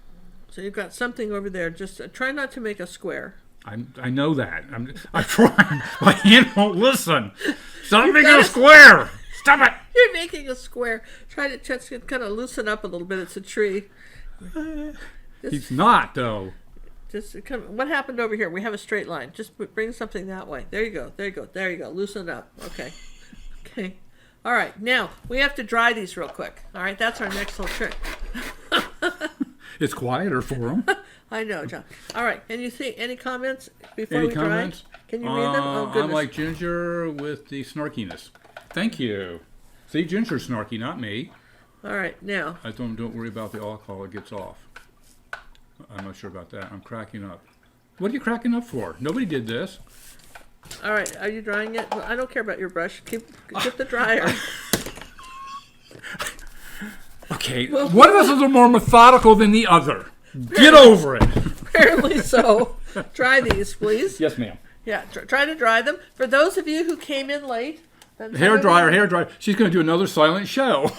So you've got something over there. Just try not to make a square. I know that. I'm trying. My hand won't listen. Stop making a square. Stop it. You're making a square. Try to just kind of loosen up a little bit. It's a tree. He's not though. What happened over here? We have a straight line. Just bring something that way. There you go. There you go. There you go. Loosen it up. Okay. Okay. All right. Now we have to dry these real quick. All right. That's our next little trick. It's quieter for him. I know, John. All right. And you see any comments before Any we comments? dry? Can you read them? Oh goodness. I'm like Ginger with the snarkiness. Thank you. See, Ginger's snarky, not me. All right. Now. I don't worry about the alcohol. It gets off. I'm not sure about that. I'm cracking up. What are you cracking up for? Nobody did this. All right. Are you drying it? Well, I don't care about your brush. Get the dryer. Okay. One of us is a little more methodical than the other. Get over it. Apparently so. Dry these, please. Yes, ma'am. Yeah. Try to dry them. For those of you who came in late, Hair dryer. She's going to do another silent show.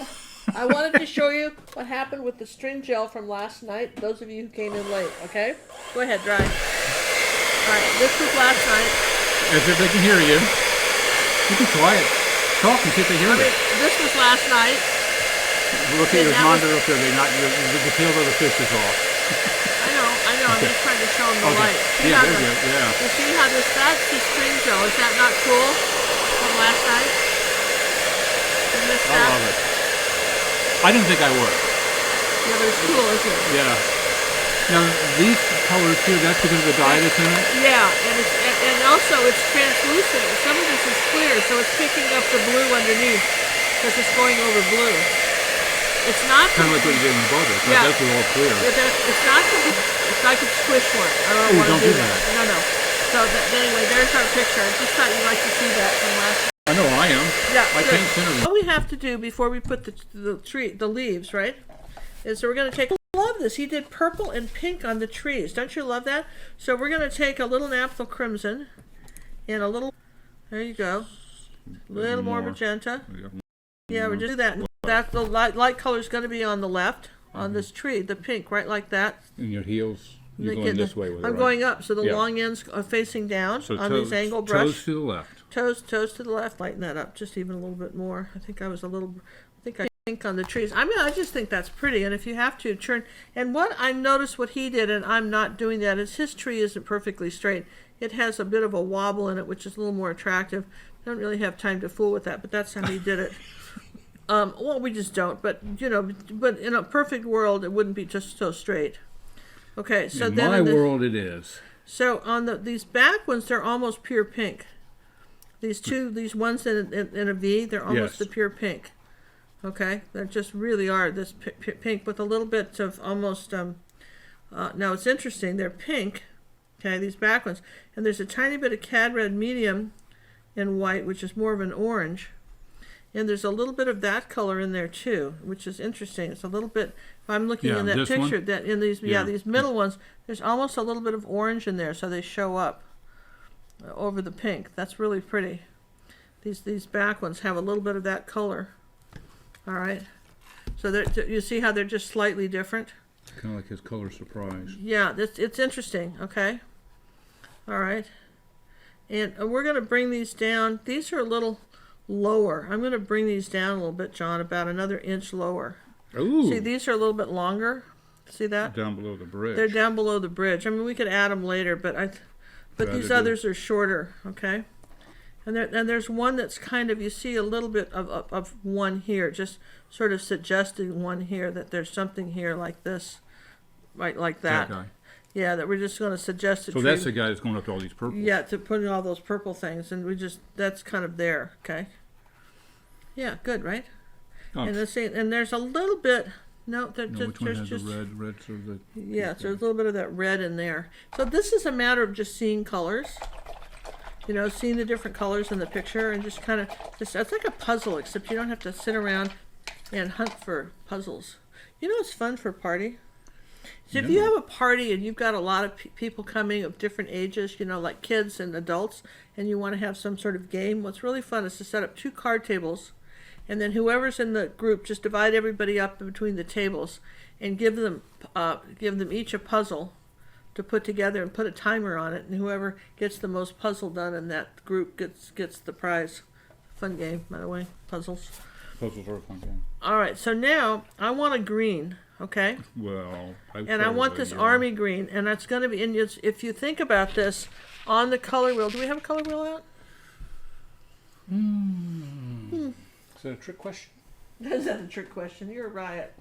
I wanted to show you what happened with the string gel from last night. Those of you who came in late, okay? Go ahead, dry. All right, this was last night. As if they can hear you. You can try it. Talk and see if they hear it. This was last night. Look at your monitor up there. The tail of the fish is off. I know. I'm just trying to show them the light. See Yeah, there you go. Yeah. You see how that's the string gel. Is that not cool from last night? You missed that? I love it. I didn't think I would. Yeah, but it's cool, isn't it? Yeah. Now, these colors here, that's because of the dye that's in it? Yeah, and also it's translucent. Some of this is clear, so it's picking up the blue underneath because it's going over blue. It's not kind of like what you did in butter. Yeah. That's all clear. It's not to be, if I could squish one. I don't want to do that. No. So anyway, there's our picture. I just thought you'd like to see that from last night. I know I am. Yeah. I paint cinnamon. What we have to do before we put the leaves, right, is so we're going to take. I love this. He did purple and pink on the trees. Don't you love that? So we're going to take a little naphtha crimson and a little. There you go. A little more magenta. Yeah, we're just do that. That the light color is going to be on the left on this tree, the pink, right like that. And your heels, you're going this way with it. I'm going up, so the long ends are facing down on these angle brush. Toes to the left. Toes to the left. Lighten that up just even a little bit more. I think I pink on the trees. I mean, I just think that's pretty. And if you have to turn, and what I noticed what he did, and I'm not doing that, is his tree isn't perfectly straight. It has a bit of a wobble in it, which is a little more attractive. I don't really have time to fool with that, but that's how he did it. Well, we just don't, but but in a perfect world, it wouldn't be just so straight. Okay, so in then my world, it is. So on these back ones, they're almost pure pink. These ones in a V, they're almost the pure pink. Okay, they just really are this pink with a little bit of almost. Now it's interesting. They're pink. Okay, these back ones, and there's a tiny bit of cad red medium in white, which is more of an orange. And there's a little bit of that color in there too, which is interesting. It's a little bit. If I'm looking in that picture, that in these these middle ones, there's almost a little bit of orange in there, so they show up over the pink. That's really pretty. These back ones have a little bit of that color. All right. So you see how they're just slightly different. Kind of like his color surprise. Yeah, it's interesting. Okay. All right. And we're going to bring these down. These are a little lower. I'm going to bring these down a little bit, John, about another inch lower. Ooh. See, these are a little bit longer. See that? Down below the bridge. They're down below the bridge. I mean, we could add them later, but these others are shorter. Okay. And there's one that's kind of, you see a little bit of one here, just sort of suggesting one here, that there's something here like this, right, like that. That guy. Yeah, that we're just going to suggest. So that's the guy that's going up to all these purples. Yeah, to put in all those purple things, and that's kind of there. Okay. Yeah, good, right? Oh. And there's a little bit. No, which one has the red sort of the. Yeah, so there's a little bit of that red in there. So this is a matter of just seeing colors. Seeing the different colors in the picture, and just kind of it's like a puzzle, except you don't have to sit around and hunt for puzzles. It's fun for a party. So if you have a party and you've got a lot of people coming of different ages, like kids and adults, and you want to have some sort of game, what's really fun is to set up 2 card tables, and then whoever's in the group, just divide everybody up between the tables and give them each a puzzle to put together and put a timer on it, and whoever gets the most puzzle done in that group gets the prize. Fun game, by the way, puzzles. Puzzles are a fun game. All right, so now I want a green, okay? Well, I want this army green, and that's going to be, and if you think about this, on the color wheel, do we have a color wheel out? Is that a trick question? Is that a trick question? You're a riot.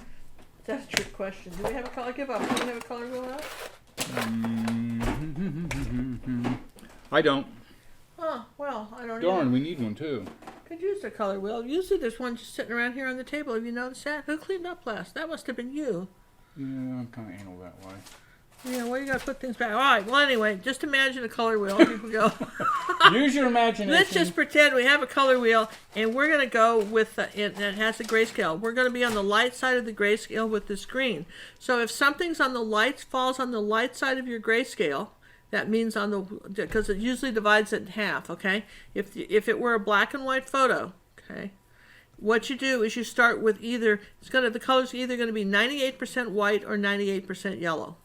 That's a trick question. Do we have a color? Give up. Do we have a color wheel out? I don't. Oh, well, I don't Darn, either. we need one too. Could use a color wheel. Usually there's one just sitting around here on the table. Have you noticed that? Who cleaned up last? That must have been you. Yeah, I'm kind of anal that way. Yeah, well, you got to put things back. All right, well, anyway, just imagine a color wheel. Here we go. Use your imagination. Let's just pretend we have a color wheel, and we're going to go with, it has a grayscale. We're going to be on the light side of the grayscale with this green. So if something's on the light, falls on the light side of your grayscale, that means on the, because it usually divides it in half, okay? If it were a black and white photo, okay, what you do is you start with either, the color's either going to be 98% white or 98% yellow.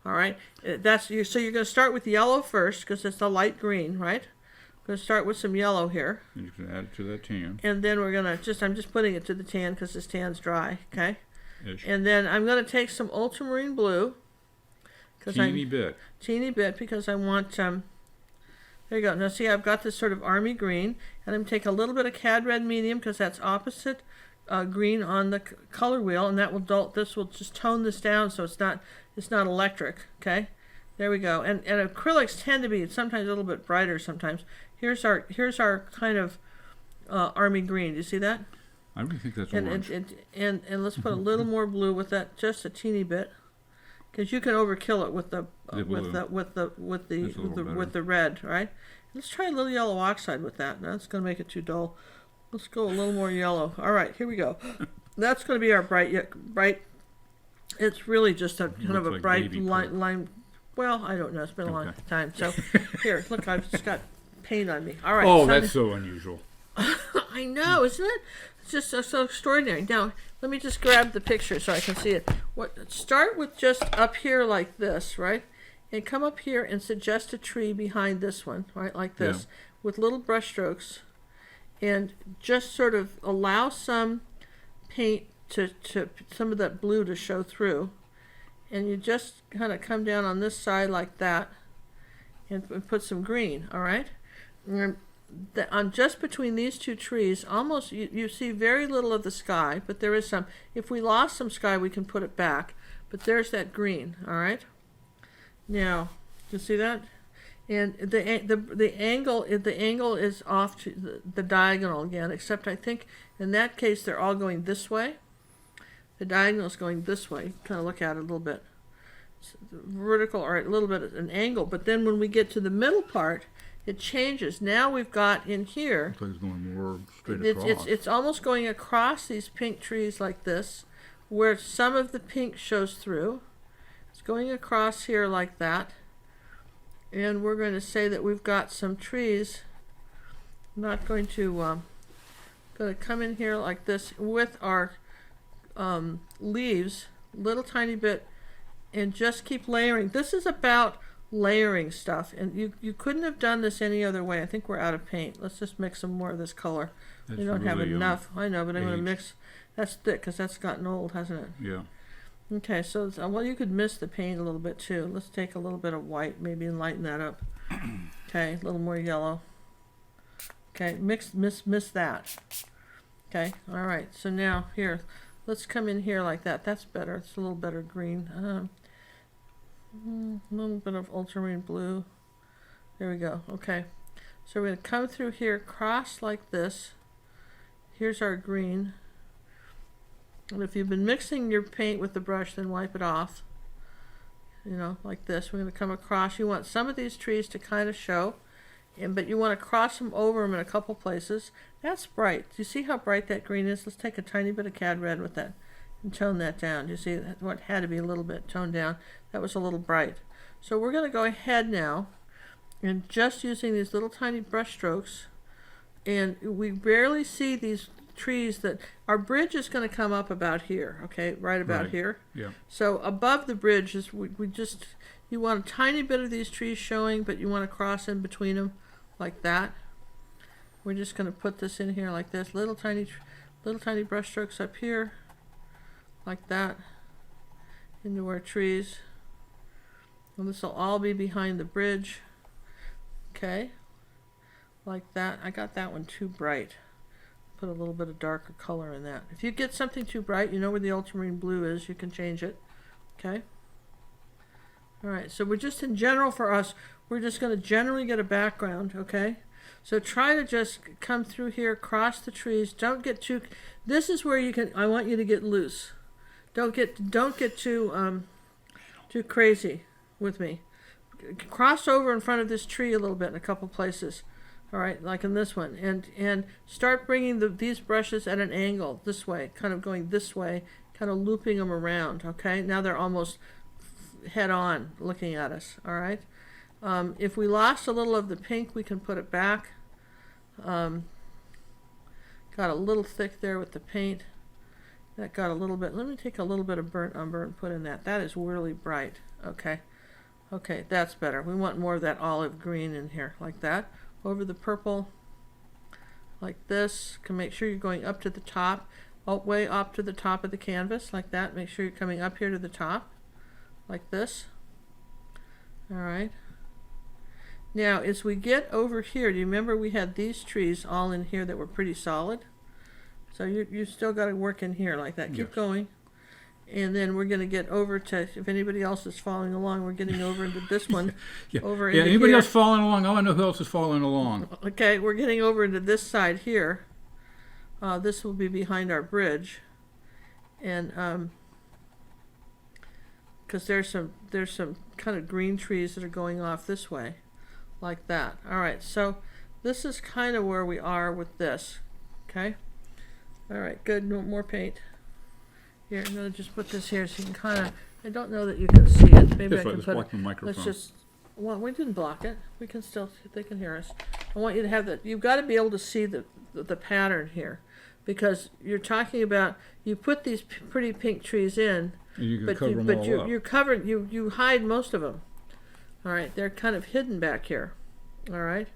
All right, so you're going to start with yellow first because it's the light green, right? I'm going to start with some yellow here. And you can add it to that tan. And then we're going to I'm just putting it to the tan because this tan's dry, okay? Ish. And then I'm going to take some ultramarine blue. Teeny bit Because I want, there you go. Now see, I've got this sort of army green, and I'm going to take a little bit of cad red medium because that's opposite green on the color wheel, and this will just tone this down so it's not electric, okay? There we go. And acrylics tend to be sometimes a little bit brighter sometimes. Here's our kind of army green. Do you see that? I really think that's orange. And let's put a little more blue with that, just a teeny bit, because you can overkill it with the red, right? Let's try a little yellow oxide with that. That's going to make it too dull. Let's go a little more yellow. All right, here we go. That's going to be our bright. It's really just a kind of a like bright baby lime. Well, I don't know. It's been a long time. So here, look, I've just got paint on me. All right. Oh, that's so unusual. I know, isn't it? It's just so extraordinary. Now, let me just grab the picture so I can see it. Start with just up here like this, right? And come up here and suggest a tree behind this one, right? Like this, with little brush strokes. And just sort of allow some paint to some of that blue to show through. And you just kind of come down on this side like that and put some green, all right? On just between these two trees, almost you see very little of the sky, but there is some. If we lost some sky, we can put it back. But there's that green, all right? Now, you see that? And the angle is off to the diagonal again, except I think in that case they're all going this way. The diagonal is going this way. Kind of look at it a little bit. It's vertical or a little bit at an angle, but then when we get to the middle part, it changes. Now we've got in here. It's going more straight across. It's almost going across these pink trees like this, where some of the pink shows through. It's going across here like that. And we're going to say that we've got some trees. I'm not going to come in here like this with our leaves, little tiny bit, and just keep layering. This is about layering stuff, and you couldn't have done this any other way. I think we're out of paint. Let's just mix some more of this color. We don't have enough. I know, but I'm going to mix. That's thick because that's gotten old, hasn't it? Yeah. Okay, so well, you could miss the paint a little bit too. Let's take a little bit of white, maybe, and lighten that up. Okay, a little more yellow. Okay, miss that. Okay, all right. So now here, let's come in here like that. That's better. It's a little better green. A little bit of ultramarine blue. There we go. Okay, so we're going to come through here, cross like this. Here's our green. And if you've been mixing your paint with the brush, then wipe it off. You know, like this. We're going to come across. You want some of these trees to kind of show, but you want to cross them over them in a couple places. That's bright. Do you see how bright that green is? Let's take a tiny bit of cad red with that and tone that down. You see what had to be a little bit toned down. That was a little bright. So we're going to go ahead now and just using these little tiny brush strokes, and we barely see these trees. That our bridge is going to come up about here, okay, right about here. Yeah. So above the bridge is you want a tiny bit of these trees showing, but you want to cross in between them like that. We're just going to put this in here like this, little tiny brush strokes up here like that into our trees. And this will all be behind the bridge. Okay, like that. I got that one too bright. Put a little bit of darker color in that. If you get something too bright, you know where the ultramarine blue is, you can change it. Okay. All right, so we're just in general for us, we're just going to generally get a background, okay? So try to just come through here, cross the trees. Don't get too, this is where you can, I want you to get loose. Don't get too crazy with me. Cross over in front of this tree a little bit in a couple places. All right, like in this one, and start bringing these brushes at an angle this way, kind of going this way, kind of looping them around. Okay, now they're almost head on looking at us. All right, If we lost a little of the pink, we can put it back. Got a little thick there with the paint. That got a little bit. Let me take a little bit of burnt umber and put in that. That is really bright. Okay. Okay, that's better. We want more of that olive green in here, like that. Over the purple, like this. Can make sure you're going up to the top, way up to the top of the canvas, like that. Make sure you're coming up here to the top, like this. All right. Now, as we get over here, do you remember we had these trees all in here that were pretty solid? So you still got to work in here like that. Keep Yes. going. And then we're going to get over to, if anybody else is following along, we're getting over into this one. Over into Anybody here. else following along? I want to know who else is following along. Okay, we're getting over into this side here. This will be behind our bridge. And because there's some kind of green trees that are going off this way, like that. All right, so this is kind of where we are with this. Okay. All right, good. No more paint. Here, I'm gonna just put this here so you can kind of. I don't know that you can see it. Maybe That's I right, can it's put blocking the it. microphone. Let's just. Well, we didn't block it. We can still. They can hear us. I want you to have that. You've got to be able to see the pattern here, because you're talking about you put these pretty pink trees in, And you can but cover them all up. you're covered. You hide most of them. All right, they're kind of hidden back here. All right,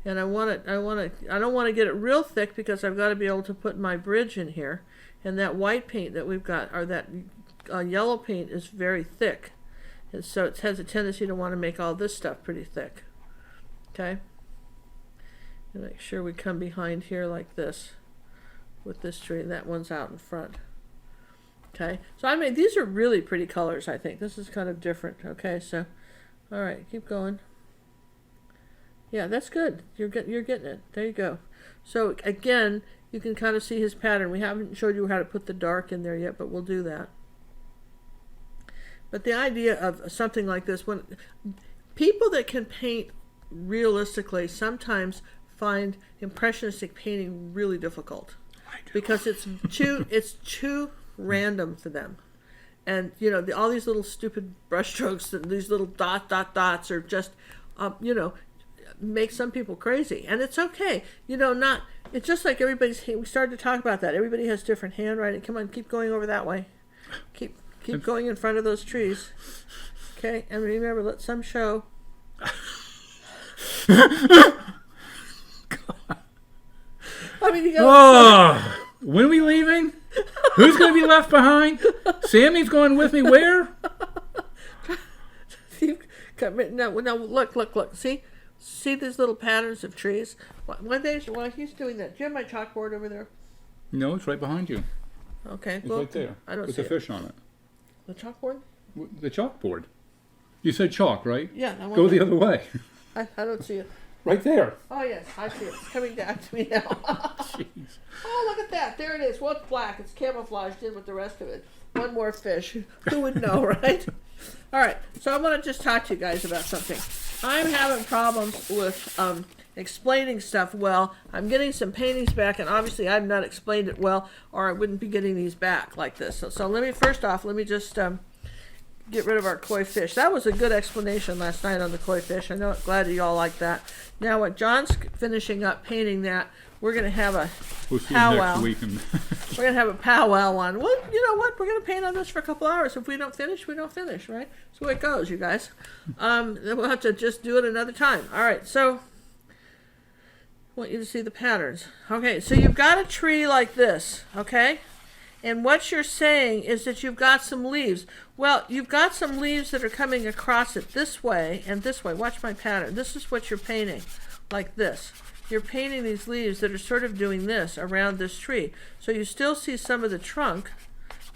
and I don't want to get it real thick because I've got to be able to put my bridge in here, and that white paint that we've got, or that yellow paint, is very thick, and so it has a tendency to want to make all this stuff pretty thick. Okay, and make sure we come behind here like this with this tree, and that one's out in front. Okay, so I mean, these are really pretty colors. I think this is kind of different. Okay, so all right, keep going. Yeah, that's good. You're getting it. There you go. So again, you can kind of see his pattern. We haven't showed you how to put the dark in there yet, but we'll do that. But the idea of something like this, when people that can paint realistically sometimes find impressionistic painting really difficult, because it's too random for them. And you know, all these little stupid brush strokes and these little dots are just you know, make some people crazy, and it's okay. You know, it's just like everybody's. We started to talk about that. Everybody has different handwriting. Come on, keep going over that way. Keep going in front of those trees. Okay, and remember, let some show. I mean, you got. When are we leaving? Who's going to be left behind? Sammy's going with me where? No, look. See these little patterns of trees? While he's doing that, do you have my chalkboard over there? No, it's right behind you. Okay, It's well, right there. I don't With see a it. fish on it. The chalkboard? The chalkboard. You said chalk, right? Yeah. Go the other way. I don't see it. Right there. Oh yes, I see it. It's coming down to me now. Jeez. Oh, look at that. There it is. Well, it's black. It's camouflaged in with the rest of it. One more fish. Who would know, right? All right. So I want to just talk to you guys about something. I'm having problems with explaining stuff well. I'm getting some paintings back, and obviously I've not explained it well, or I wouldn't be getting these back like this. So let me just get rid of our koi fish. That was a good explanation last night on the koi fish. I know, glad you all like that. Now, when John's finishing up painting that, we're going to have a We'll see powwow. you next week. We're going to have a powwow on. Well, you know what? We're going to paint on this for a couple hours. If we don't finish, we don't finish, right? That's the way it goes, you guys. Then we'll have to just do it another time. All right, so I want you to see the patterns. Okay, so you've got a tree like this, okay? And what you're saying is that you've got some leaves. Well, you've got some leaves that are coming across it this way and this way. Watch my pattern. This is what you're painting, like this. You're painting these leaves that are sort of doing this around this tree. So you still see some of the trunk,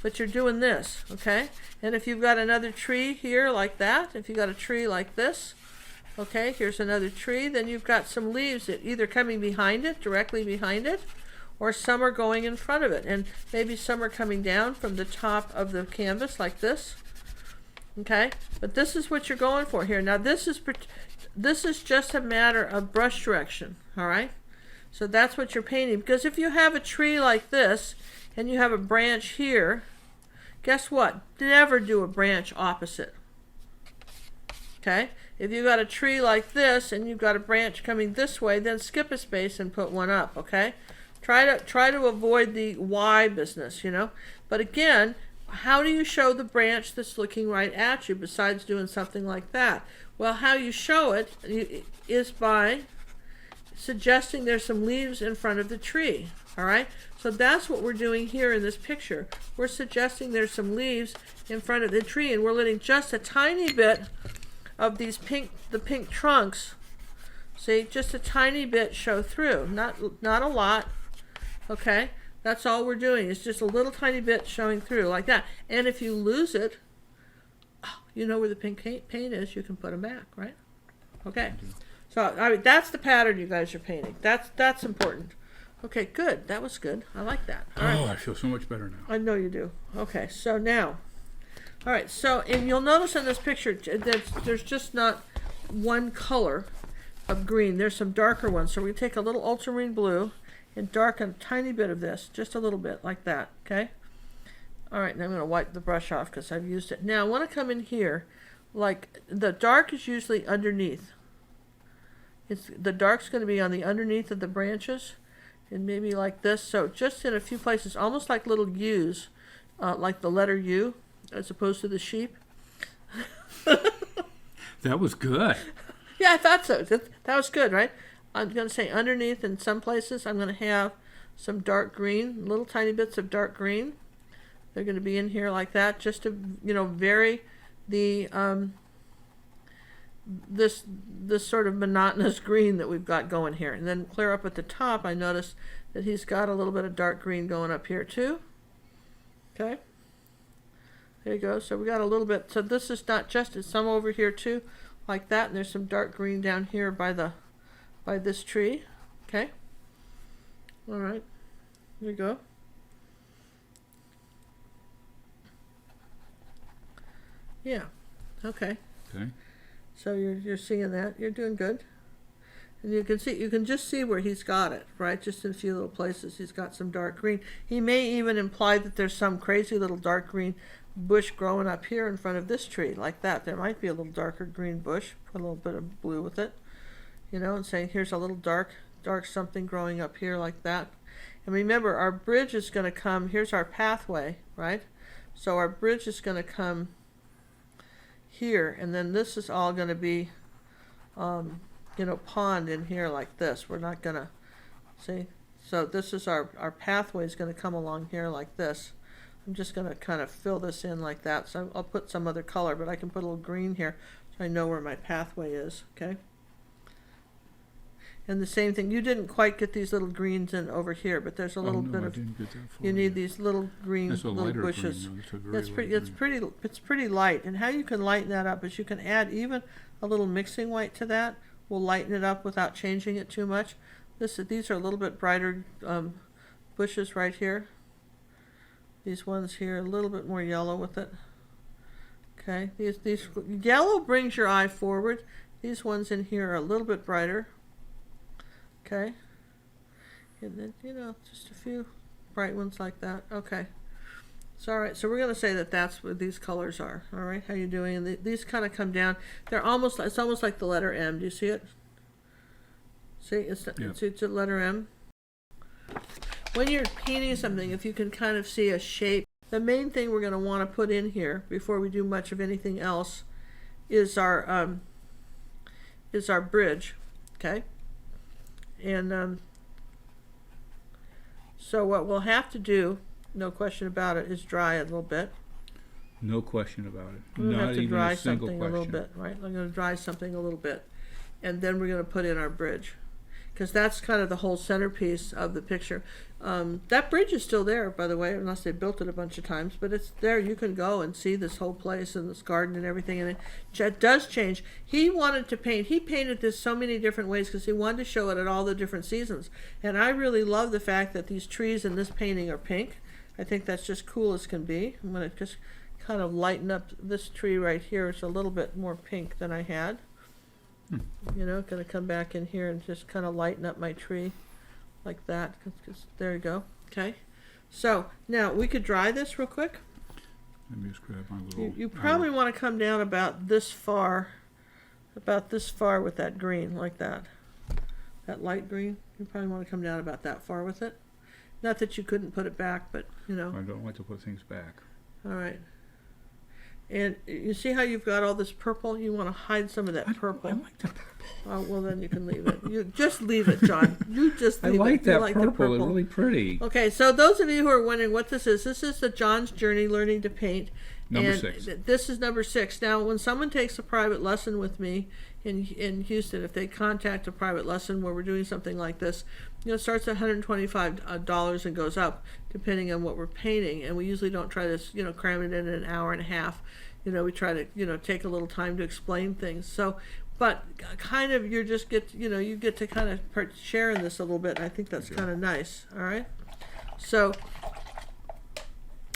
but you're doing this, okay? And if you've got another tree here like that, if you've got a tree like this, okay, here's another tree, then you've got some leaves that either coming behind it, directly behind it, or some are going in front of it, and maybe some are coming down from the top of the canvas like this. Okay, but this is what you're going for here. Now this is just a matter of brush direction. All right, so that's what you're painting, because if you have a tree like this and you have a branch here, guess what? Never do a branch opposite. Okay, If you've got a tree like this and you've got a branch coming this way, then skip a space and put one up, okay? Try to avoid the Y business, you know? But again, how do you show the branch that's looking right at you besides doing something like that? Well, how you show it is by suggesting there's some leaves in front of the tree, all right? So that's what we're doing here in this picture. We're suggesting there's some leaves in front of the tree, and we're letting just a tiny bit of the pink trunks, see, just a tiny bit show through, not a lot, okay? That's all we're doing, is just a little tiny bit showing through like that. And if you lose it, you know where the pink paint is, you can put them back, right? Okay. So I mean, that's the pattern you guys are painting. That's important. Okay, good. That was good. I like that. All right. I feel so much better now. I know you do. Okay, so now, all right, so, and you'll notice in this picture that there's just not one color of green. There's some darker ones. So we're going to take a little ultramarine blue and darken a tiny bit of this, just a little bit, like that, okay? All right, now I'm going to wipe the brush off because I've used it. Now I want to come in here, like the dark is usually underneath. The dark's going to be on the underneath of the branches, and maybe like this. So just in a few places, almost like little U's, like the letter U, as opposed to the sheep. That was good. Yeah, I thought so. That was good, right? I'm going to say underneath in some places, I'm going to have some dark green, little tiny bits of dark green. They're going to be in here like that, just to, you know, vary the this sort of monotonous green that we've got going here. And then clear up at the top, I noticed that he's got a little bit of dark green going up here too. Okay. There you go. So we got a little bit. So this is not just, it's some over here too, like that. And there's some dark green down here by this tree. Okay. All right. There you go. Yeah. Okay. Okay. So you're seeing that. You're doing good. And you can just see where he's got it, right? Just in a few little places he's got some dark green. He may even imply that there's some crazy little dark green bush growing up here in front of this tree, like that. There might be a little darker green bush. Put a little bit of blue with it, you know, and say here's a little dark something growing up here like that. And remember, our bridge is going to come, here's our pathway, right? So our bridge is going to come here, and then this is all going to be, you know, pond in here like this. We're not going to, see? So this is our pathway is going to come along here like this. I'm just going to kind of fill this in like that. So I'll put some other color, but I can put a little green here so I know where my pathway is, okay? And the same thing, you didn't quite get these little greens in over here, but there's a little bit of, you need these little green little bushes. It's pretty light. And how you can lighten that up is you can add even a little mixing white to that. We'll lighten it up without changing it too much. These are a little bit brighter bushes right here. These ones here, a little bit more yellow with it. Okay, these yellow brings your eye forward. These ones in here are a little bit brighter. Okay, and then, you know, just a few bright ones like that. Okay, so all right, so we're going to say that that's what these colors are. All right, how you doing? And these kind of come down. They're almost, it's almost like the letter M. Do you see it? See, it's a letter M. When you're painting something, if you can kind of see a shape, the main thing we're going to want to put in here before we do much of anything else is our bridge. Okay. And so what we'll have to do, no question about it, is dry a little bit. No question about it. We're going to have to dry a single something question. a little bit, right? I'm going to dry something a little bit. And then we're going to put in our bridge, because that's kind of the whole centerpiece of the picture. That bridge is still there, by the way, unless they built it a bunch of times, but it's there. You can go and see this whole place and this garden and everything, and it does change. He wanted to paint, he painted this so many different ways because he wanted to show it at all the different seasons. And I really love the fact that these trees in this painting are pink. I think that's just cool as can be. I'm going to just kind of lighten up this tree right here. It's a little bit more pink than I had. You know, going to come back in here and just kind of lighten up my tree like that. Cause there you go. Okay. So now we could dry this real quick. Let me just grab my little. You probably want to come down about this far about this far with that green, like that. That light green. You probably want to come down about that far with it. Not that you couldn't put it back, but you know. I don't like to put things back. All right. And you see how you've got all this purple? You want to hide some of that purple. I like that purple. Oh, well, then you can leave it. You just leave it, John. You just leave it. I like You that like the purple. It's really pretty. Okay, so those of you who are wondering what this is the John's Journey Learning to Paint. Number and 6. This is number 6. Now, when someone takes a private lesson with me in Houston, if they contact a private lesson where we're doing something like this, you know, it starts at $125 and goes up depending on what we're painting. And we usually don't try to, you know, cram it in an hour and a half. You know, we try to, you know, take a little time to explain things. So, but kind of you just get, you know, you get to kind of share in this a little bit. And I think that's kind of nice. All right. So,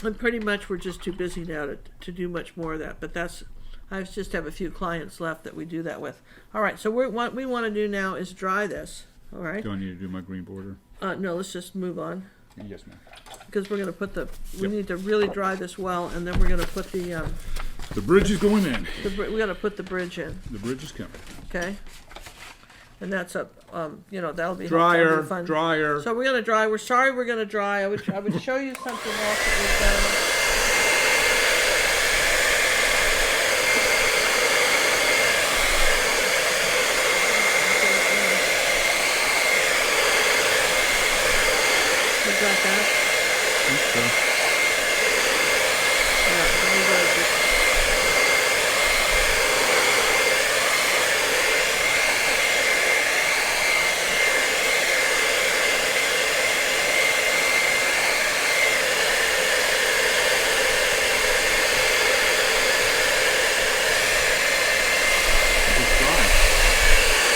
and pretty much we're just too busy now to do much more of that. But that's, I just have a few clients left that we do that with. All right. So what we want to do now is dry this. All right. Do I need to do my green border? No, let's just move on. Yes, ma'am. Because we're going to put we Yep. need to really dry this well, and then we're going to put the bridge is going in. we got to put the bridge in. The bridge is coming. Okay. And that's a, you know, that'll be Dryer, fun. dryer. So we're going to dry. We're sorry we're going to dry. I would show you something else that we've done. You got that? Okay. Yeah, then we gotta just- It's dry.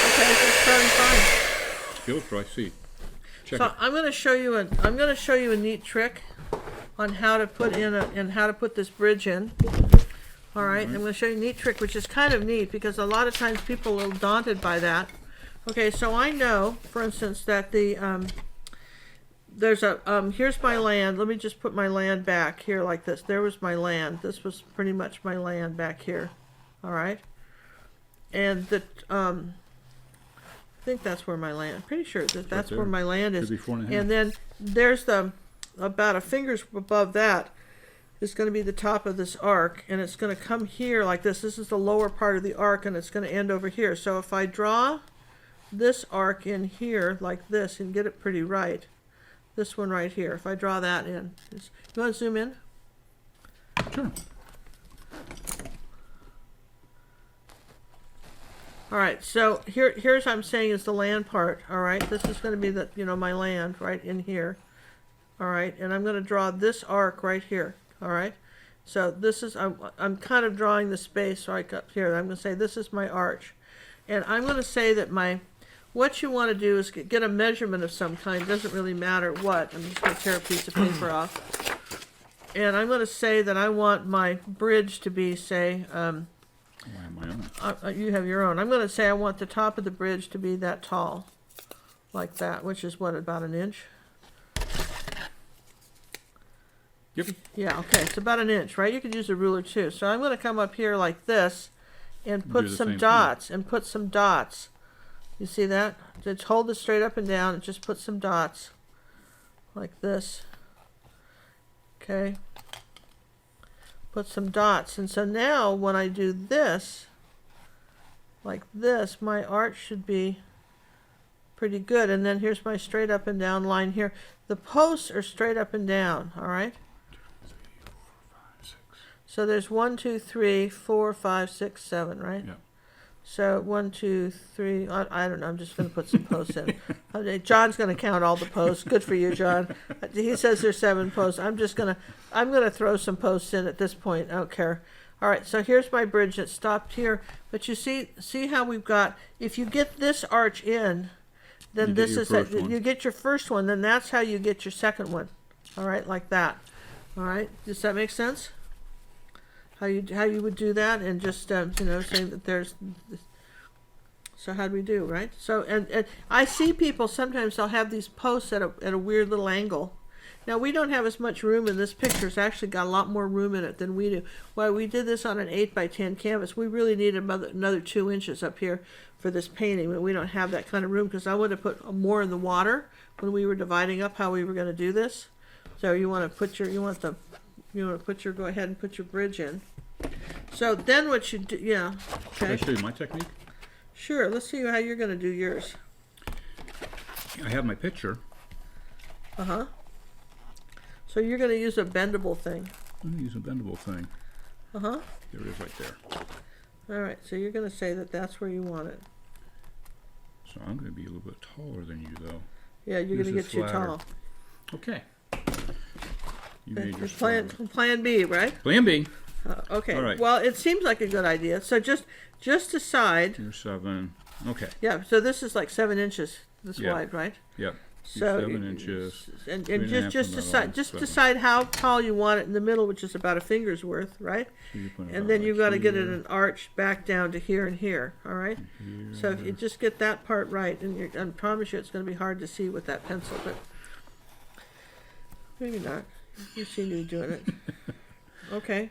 Okay, it's starting fine. Feels dry. See. Check So it. I'm going to show you a neat trick on how to put this bridge in. All right, I'm going to show you a neat trick, which is kind of neat because a lot of times people are daunted by that. Okay, so I know, for instance, that there's a here's my land. Let me just put my land back here like this. There was my land. This was pretty much my land back here. All right, and I think that's where my land. Pretty sure that's there. where my land is. Could be 4.5. And then there's about a finger's above that is going to be the top of this arc, and it's going to come here like this. This is the lower part of the arc, and it's going to end over here. So if I draw this arc in here like this and get it pretty right, this one right here, if I draw that in, you want to zoom in? Sure. All right, so here's what I'm saying is the land part. All right, this is going to be the, you know, my land right in here. All right, and I'm going to draw this arc right here. All right, so this is I'm kind of drawing the space right up here. I'm going to say this is my arch, and I'm going to say that what you want to do is get a measurement of some kind. It doesn't really matter what. I'm just going to tear a piece of paper off, and I'm going to say that I want my bridge to be, say. Why am I on it? You have your own. I'm going to say I want the top of the bridge to be that tall, like that, which is what, about an inch? Yep. Yeah, okay, it's about an inch, right? You could use a ruler too. So I'm going to come up here like this and put Do the some same dots, You see that? Just hold it straight up and down and just put some dots like this. Okay. Put some dots. And so now when I do this, like this, my arch should be pretty good. And then here's my straight up and down line here. The posts are straight up and down, all right? So there's 1, 2, 3, 4, 5, 6, 7, right? Yeah. So 1, 2, 3. I don't know. I'm just going to put some posts in. Okay, John's going to count all the posts. Good for you, John. He says there's 7 posts. I'm going to throw some posts in at this point. I don't care. All right. So here's my bridge that stopped here. But you see how we've got. If you get this arch in, then You get this your is first one. you get your first one. Then that's how you get your second one. All right, like that. All right. Does that make sense? How you would do that, and just you know, saying that there's. So how do we do, right? So and I see people sometimes they'll have these posts at a weird little angle, Now we don't have as much room in this picture. It's actually got a lot more room in it than we do. While we did this on an 8x10 canvas, we really needed another 2 inches up here for this painting, but we don't have that kind of room because I would have put more in the water when we were dividing up how we were going to do this. So you want to put your go ahead and put your bridge in. So then what you do, yeah. Can I Okay. show you my technique? Sure. Let's see how you're going to do yours. I have my picture. Uh-huh. So you're going to use a bendable thing. I'm going to use a bendable thing. Uh-huh. There it is right there. All right. So you're going to say that that's where you want it. So I'm going to be a little bit taller than you, though. Yeah, you're going to This get is too flatter. tall. Okay. You made your Plan B, right? Plan B. Okay. All right. Well, it seems like a good idea. So just decide. You're 7. Okay. Yeah. So this is like 7 inches this Yeah. wide, right? Yep. So 7 inches. and 3.5 just from the decide line, 7. decide how tall you want it in the middle, which is about a finger's worth, right? So you put it And about then like you've got to get it here, an arch back down to here and here. All right. here. So if you just get that part right, and I promise you, it's going to be hard to see with that pencil, but maybe not. You've seen me doing it. Okay.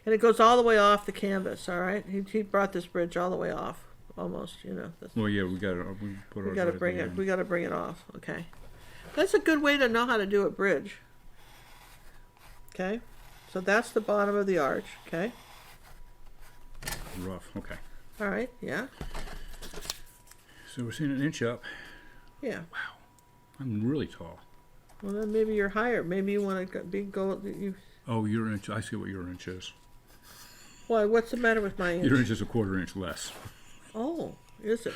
And it goes all the way off the canvas. All right. He brought this bridge all the way off, almost. You know. Well, yeah, we got to put We ours got to right bring there. it. We got to bring it off. Okay. That's a good way to know how to do a bridge. Okay. So that's the bottom of the arch. Okay. Rough. Okay. All right. Yeah. So we're seeing an inch up. Yeah. I'm really tall. Well, then maybe you're higher. Maybe you want to go. You. Oh, your inch. I see what your inch is. Why? What's the matter with my inch? Your inch is a 1/4 inch less. Oh, is it?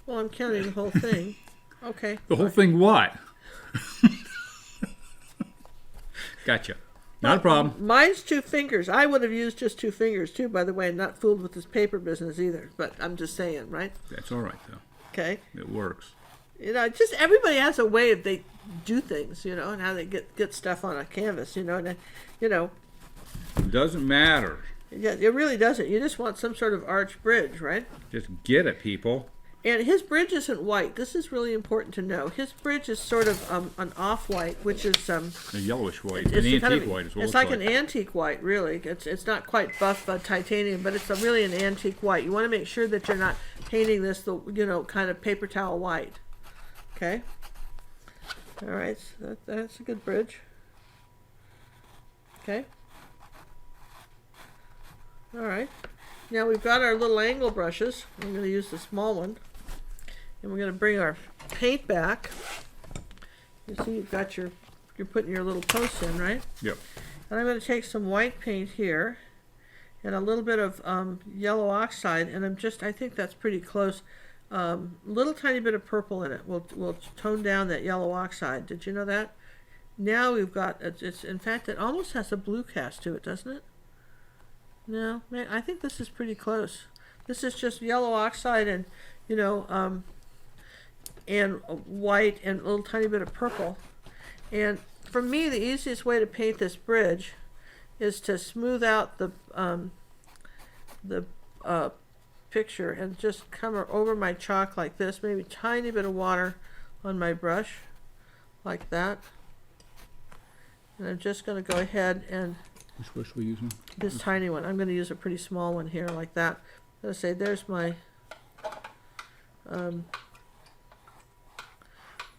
Well, I'm counting the whole thing. Okay. The whole thing what? Gotcha. Not a problem. Mine's 2 fingers. I would have used just 2 fingers too, by the way, and not fooled with this paper business either. But I'm just saying, right? That's all right, though. Okay. It works. You know, just everybody has a way of they do things, you know, and how they get stuff on a canvas, you know, and you know, It doesn't matter. yeah, it really doesn't. You just want some sort of arch bridge, right? Just get it, people. And his bridge isn't white. This is really important to know. His bridge is sort of an off-white, which is A yellowish white. it's An kind antique of, white is what it's like an antique white, really. It's not quite buff titanium, but it's really an antique white. You want to make sure that you're not painting this, kind of paper towel white. Okay. All right. So that's a good bridge. Okay. All right. Now we've got our little angle brushes. I'm going to use the small one. And we're going to bring our paint back. You see you've got you're putting your little posts in, right? Yep. And I'm going to take some white paint here and a little bit of yellow oxide, and I think that's pretty close. Little tiny bit of purple in it. We'll tone down that yellow oxide. Did you know that? Now we've got, it's in fact, it almost has a blue cast to it, doesn't it? No, man, I think this is pretty close. This is just yellow oxide and, and white and a little tiny bit of purple. And for me, the easiest way to paint this bridge is to smooth out the picture and just come over my chalk like this, maybe a tiny bit of water on my brush, like that. And I'm just going to go ahead and Which brush are we using? this tiny one. I'm going to use a pretty small one here, like that. I'm going to say, there's my.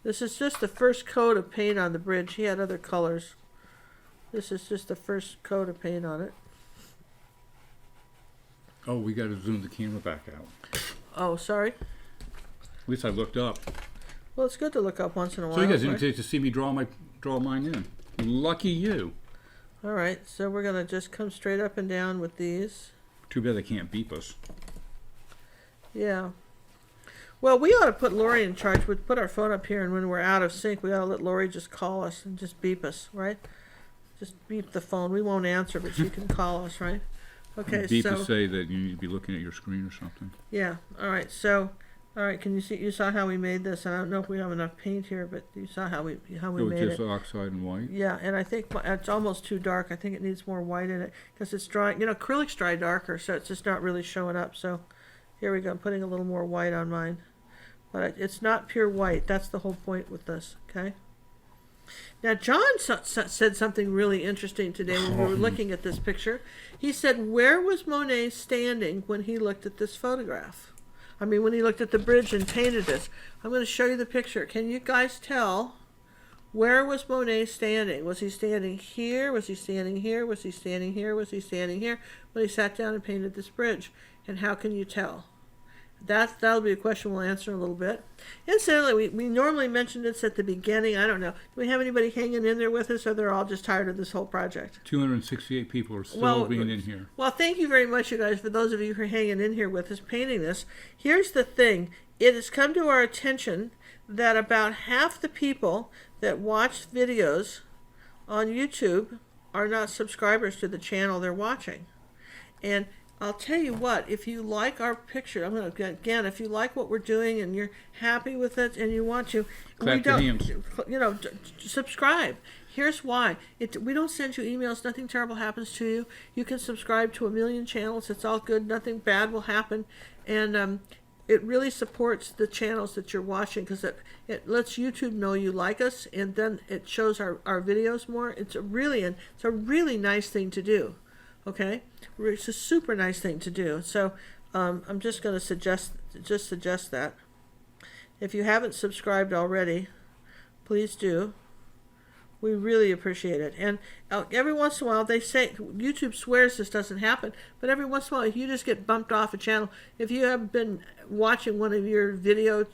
This is just the first coat of paint on the bridge. He had other colors. This is just the first coat of paint on it. Oh, we got to zoom the camera back out. Oh, sorry. At least I looked up. Well, it's good to look up once in a while. So you guys didn't right? get to see me draw mine in. Lucky you. All right, so we're going to just come straight up and down with these. Too bad they can't beep us. Yeah. Well, we ought to put Lori in charge. We'd put our phone up here, and when we're out of sync, we ought to let Lori just call us and just beep us, right? Just beep the phone. We won't answer, but she can call us, right? Okay, Beep so to say that you need to be looking at your screen or something. yeah. All right. So, all right. Can you see? You saw how we made this. I don't know if we have enough paint here, but you saw how we made Just it. oxide and white. Yeah, and I think it's almost too dark. I think it needs more white in it because it's dry. Acrylics dry darker, so it's just not really showing up. So, here we go. I'm putting a little more white on mine, but it's not pure white. That's the whole point with this. Okay. Now, John said something really interesting today when we were looking at this picture. He said, where was Monet standing when he looked at this photograph? I mean, when he looked at the bridge and painted this. I'm going to show you the picture. Can you guys tell, where was Monet standing? Was he standing here? Was he standing here? Was he standing here? Was he standing here when he sat down and painted this bridge? And how can you tell? That'll be a question we'll answer in a little bit. Incidentally, we normally mention this at the beginning. I don't know. Do we have anybody hanging in there with us, or they're all just tired of this whole project? 268 people are still being in here. Well, thank you very much, you guys, for those of you who are hanging in here with us painting this. Here's the thing. It has come to our attention that about half the people that watch videos on YouTube are not subscribers to the channel they're watching. And I'll tell you what, if you like our picture, if you like what we're doing and you're happy with it and you want to, subscribe. Here's why. We don't send you emails. Nothing terrible happens to you. You can subscribe to 1 million channels. It's all good. Nothing bad will happen. And it really supports the channels that you're watching, because it lets YouTube know you like us, and then it shows our videos more. It's a really nice thing to do. Okay, it's a super nice thing to do. So I'm just going to suggest that. If you haven't subscribed already, please do. We really appreciate it. And every once in a while, they say, YouTube swears this doesn't happen, but every once in a while, if you just get bumped off a channel, if you have been watching one of your YouTube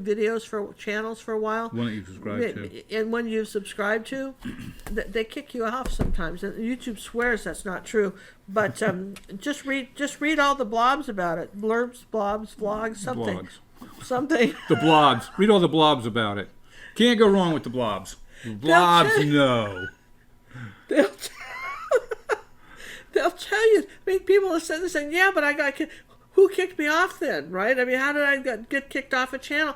videos for channels for a while, one that you subscribe to, and when you've subscribed to, they kick you off sometimes. And YouTube swears that's not true, but just read all the blobs about it, blurbs, blobs, vlogs, something. Something. The blobs. Read all the blobs about it. Can't go wrong with the blobs. Blobs, no. They'll tell you. I mean, people are saying, yeah, but I got kicked. Who kicked me off then, right? I mean, how did I get kicked off a channel?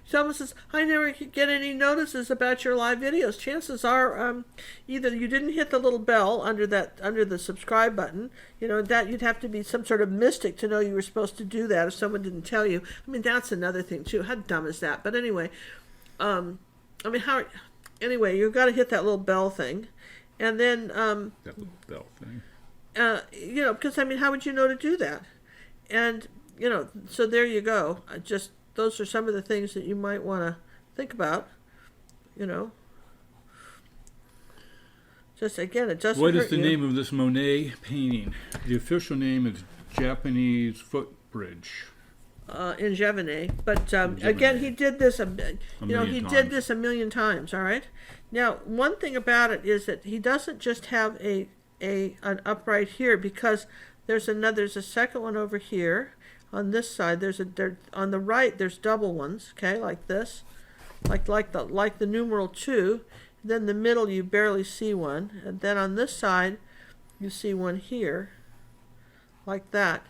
Someone says, I never get any notices about your live videos. Chances are either you didn't hit the little bell under the subscribe button, that you'd have to be some sort of mystic to know you were supposed to do that if someone didn't tell you. I mean, that's another thing, too. How dumb is that? But anyway, Anyway, you've got to hit that little bell thing, and then that little bell thing. Because how would you know to do that? And so there you go. Those are some of the things that you might want to think about. Just again, it doesn't. What is the name of this Monet painting? The official name is Japanese Footbridge. In Javanais, but again, he did this. Did this 1 million times. All right. Now, one thing about it is that he doesn't just have an upright here, because there's a second one over here on this side. On the right. There's double ones. Okay, like this, like the numeral 2. Then the middle you barely see one, and then on this side you see one here, like that.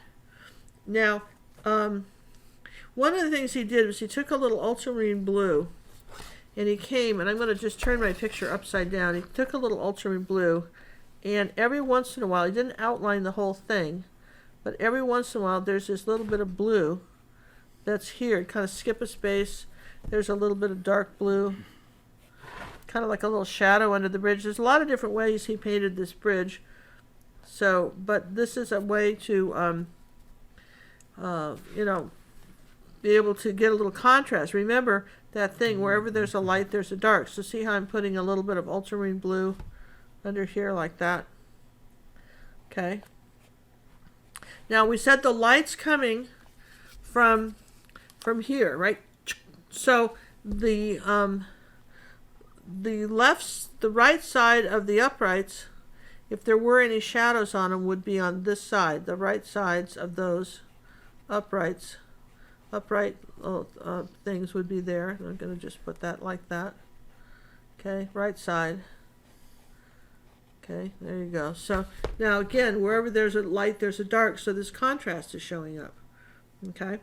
Now. One of the things he did was he took a little ultramarine blue, and he came, and I'm going to just turn my picture upside down. He took a little ultramarine blue, and every once in a while, he didn't outline the whole thing, but every once in a while there's this little bit of blue that's here. Kind of skip a space. There's a little bit of dark blue, kind of like a little shadow under the bridge. There's a lot of different ways he painted this bridge. So, but this is a way to, be able to get a little contrast. Remember that thing, wherever there's a light, there's a dark. So see how I'm putting a little bit of ultramarine blue under here like that? Okay. Now we said the light's coming from here, right? So the right side of the uprights, if there were any shadows on them, would be on this side. The right sides of those upright things would be there. I'm going to just put that like that. Okay, right side. Okay, there you go. So now again, wherever there's a light, there's a dark, so this contrast is showing up. Okay.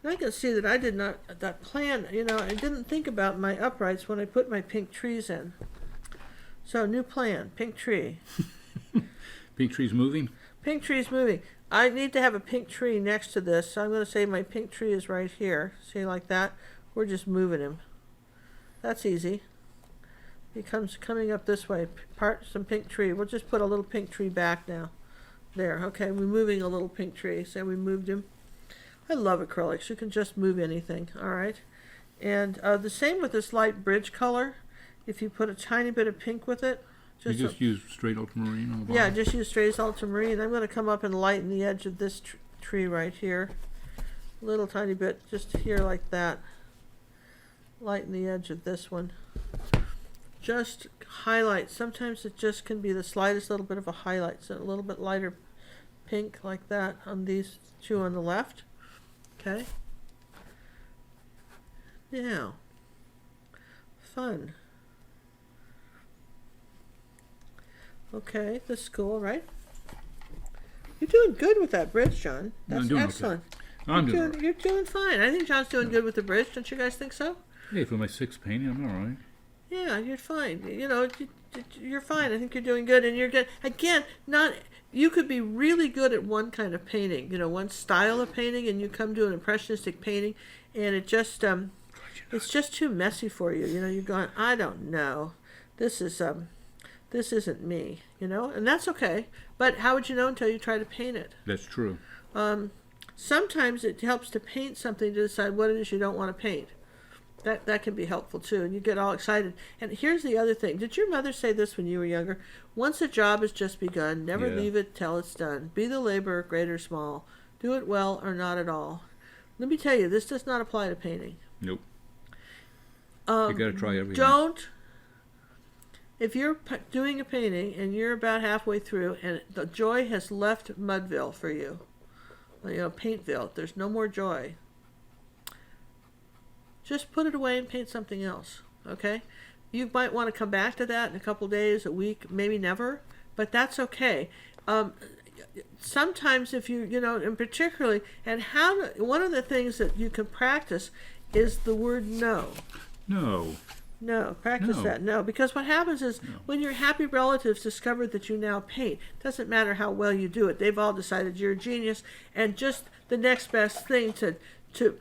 And I can see that I did not, that plan, I didn't think about my uprights when I put my pink trees in. So new plan, pink tree. Pink tree's moving? Pink tree's moving. I need to have a pink tree next to this, so I'm going to say my pink tree is right here. See, like that? We're just moving him. That's easy. He comes coming up this way. Some pink tree. We'll just put a little pink tree back now. There. Okay, we're moving a little pink tree. So we moved him. I love acrylics. You can just move anything. All right. And the same with this light bridge color. If you put a tiny bit of pink with it. You just use straight ultramarine on the bottom? Yeah, just use straight ultramarine. I'm going to come up and lighten the edge of this tree right here. A little tiny bit, just here like that. Lighten the edge of this one. Just highlight. Sometimes it just can be the slightest little bit of a highlight. So a little bit lighter pink like that on these two on the left. Okay. Now, fun. Okay, this is cool, right? You're doing good with that bridge, John. That's excellent. Okay. You're doing fine. I think John's doing good with the bridge. Don't you guys think so? Hey, for my sixth painting, I'm all right. Yeah, you're fine. You know, you're fine. I think you're doing good, and you're good. Again, you could be really good at one kind of painting, you know, one style of painting, and you come to an impressionistic painting, and it just it's just too messy for you. You know, you're going, I don't know. This isn't me, you know, and that's okay. But how would you know until you try to paint it? That's true. Sometimes it helps to paint something to decide what it is you don't want to paint. That can be helpful too, and you get all excited. And here's the other thing. Did your mother say this when you were younger? Once a job has just begun, never leave it till it's done. Be the laborer, great or small. Do it well or not at all. Let me tell you, this does not apply to painting. Nope. You got to try everything. If you're doing a painting and you're about halfway through and the joy has left Mudville for you, you know, Paintville, there's no more joy. Just put it away and paint something else, okay? You might want to come back to that in a couple days, a week, maybe never, but that's okay. Sometimes if you know, and particularly, and one of the things that you can practice is the word no. No, practice that. No, because what happens is when your happy relatives discover that you now paint, doesn't matter how well you do it, they've all decided you're a genius, and just the next best thing to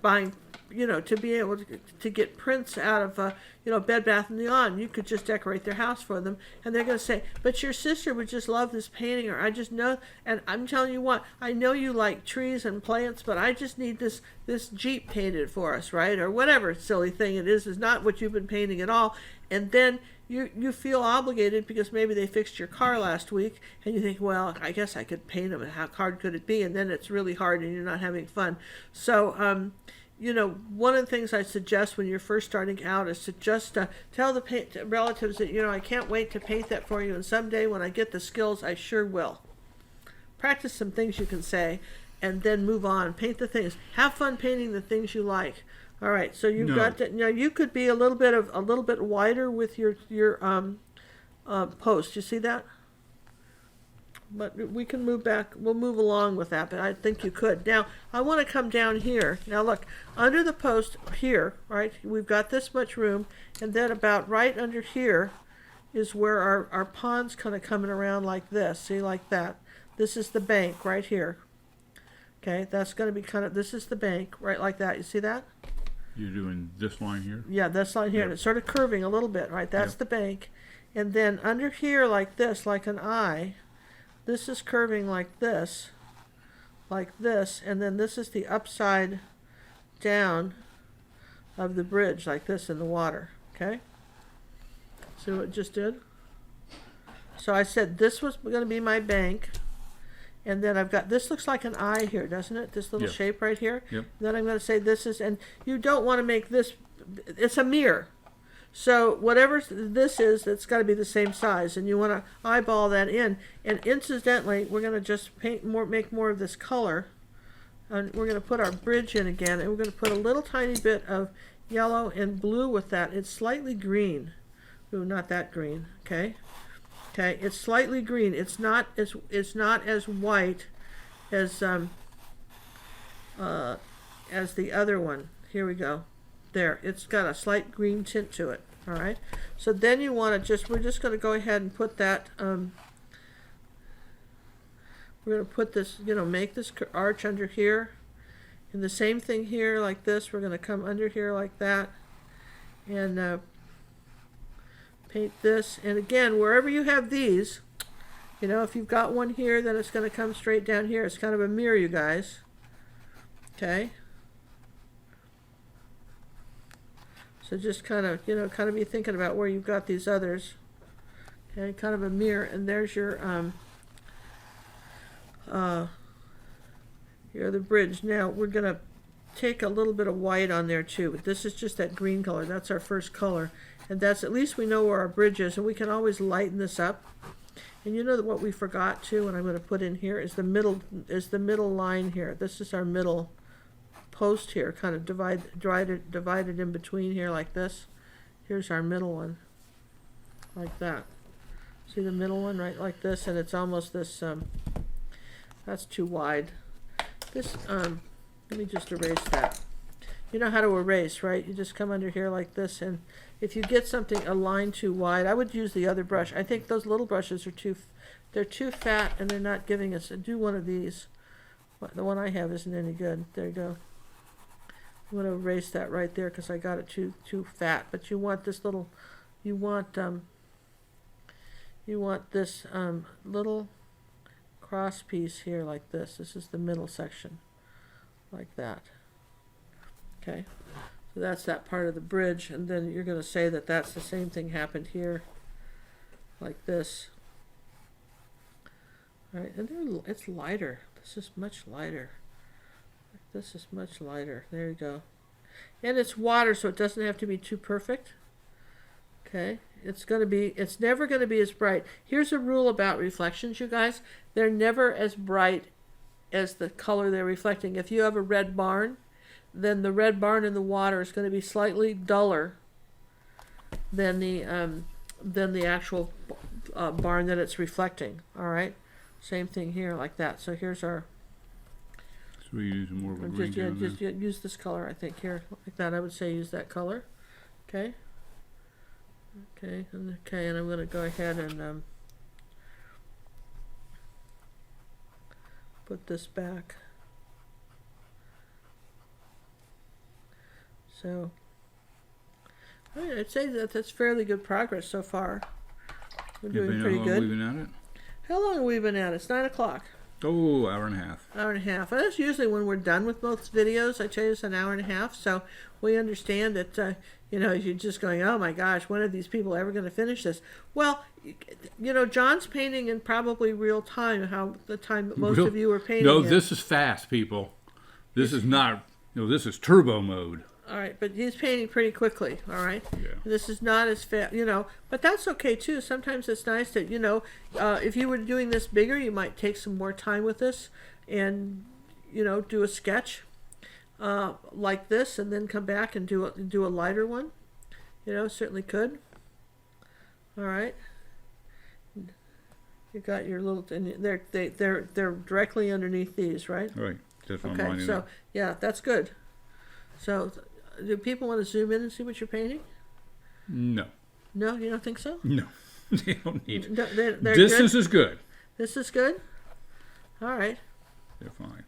buying, you know, to be able to get prints out of, you know, Bed Bath & Beyond, you could just decorate their house for them, and they're going to say, but your sister would just love this painting, or I just know, and I'm telling you what, I know you like trees and plants, but I just need this Jeep painted for us, right? Or whatever silly thing it is not what you've been painting at all, and then you feel obligated because maybe they fixed your car last week, and you think, well, I guess I could paint them, and how hard could it be? And then it's really hard, and you're not having fun. So, you know, one of the things I suggest when you're first starting out is to just tell the relatives that, you know, I can't wait to paint that for you, and someday when I get the skills, I sure will. Practice some things you can say, and then move on. Paint the things. Have fun painting the things you like. All right, so you've got that. Now you could be a little bit wider with your post. You see that? But we can move back. We'll move along with that, but I think you could. Now, I want to come down here. Now, look, under the post here, right, we've got this much room, and then about right under here is where our pond's kind of coming around like this. See, like that. This is the bank right here. Okay, that's going to be this is the bank, right like that. You see that? You're doing this line here? Yeah, this line here. Yep. And it's sort of curving a little bit, right? That's the bank. And then under here like this, like an eye, this is curving like this, and then this is the upside down of the bridge, like this in the water, okay? See what it just did? So I said this was going to be my bank, and then I've got, this looks like an eye here, doesn't it? This little shape right here. Yep. Then I'm going to say this is, and you don't want to make this, it's a mirror. So whatever this is, it's got to be the same size, and you want to eyeball that in. And incidentally, we're going to just make more of this color, and we're going to put our bridge in again, and we're going to put a little tiny bit of yellow and blue with that. It's slightly green. Ooh, not that green. Okay. Okay. It's slightly green. It's not as white as the other one. Here we go. There, it's got a slight green tint to it. All right. So then you want to we're just going to go ahead and put that. We're going to put this, you know, make this arch under here, And the same thing here, like this. We're going to come under here like that. And paint this. And again, wherever you have these, you know, if you've got one here, then it's going to come straight down here. It's kind of a mirror, you guys. Okay. So just kind of, you know, kind of be thinking about where you've got these others. Okay, kind of a mirror. And there's your the bridge. Now we're going to take a little bit of white on there too. But this is just that green color. That's our first color. And that's, at least we know where our bridge is. And we can always lighten this up. And you know that what we forgot too, and I'm going to put in here, is the middle line here. This is our middle post here, kind of divided in between here like this. Here's our middle one, like that. See the middle one, right, like this, and it's almost this. That's too wide. This. Let me just erase that. You know how to erase, right? You just come under here like this, and if you get something a line too wide, I would use the other brush. I think those little brushes are they're too fat, and they're not giving us. Do one of these. The one I have isn't any good. There you go. I'm going to erase that right there because I got it too fat. But you want this little. You want this little cross piece here like this. This is the middle section, like that. Okay. So that's that part of the bridge, and then you're going to say that that's the same thing happened here, like this. All right, and it's lighter. This is much lighter. This is much lighter. There you go. And it's water, so it doesn't have to be too perfect. Okay. It's never going to be as bright. Here's a rule about reflections, you guys. They're never as bright as the color they're reflecting. If you have a red barn, then the red barn in the water is going to be slightly duller than the actual barn that it's reflecting. All right, same thing here, like that. So here's our. So we use more of a green down there. Just use this color, I think, here, like that. I would say use that color. Okay. Okay, and I'm going to go ahead and put this back. So, I'd say that's fairly good progress so far. We're doing pretty good. How long have we been at it? How long have we been at it? It's 9 o'clock. Oh, hour and a half. Hour and a half. And that's usually when we're done with most videos. I tell you it's an hour and a half. So we understand that, you're just going, oh my gosh, when are these people ever going to finish this? Well, John's painting in probably real time, how the time that most of you are painting. No, this is fast, people. This is not, this is turbo mode. All right, but he's painting pretty quickly, all right? Yeah. This is not as fast, but that's okay too. Sometimes it's nice to, if you were doing this bigger, you might take some more time with this and, do a sketch like this and then come back and do a lighter one. Certainly could. All right. You got your little, and they're directly underneath these, right? Right. That's what I'm Okay, lining so, up. yeah, that's good. So, do people want to zoom in and see what you're painting? No. No, you don't think so? No. They don't need it. No, they're Distance good? is good. This is good? All right. They're fine.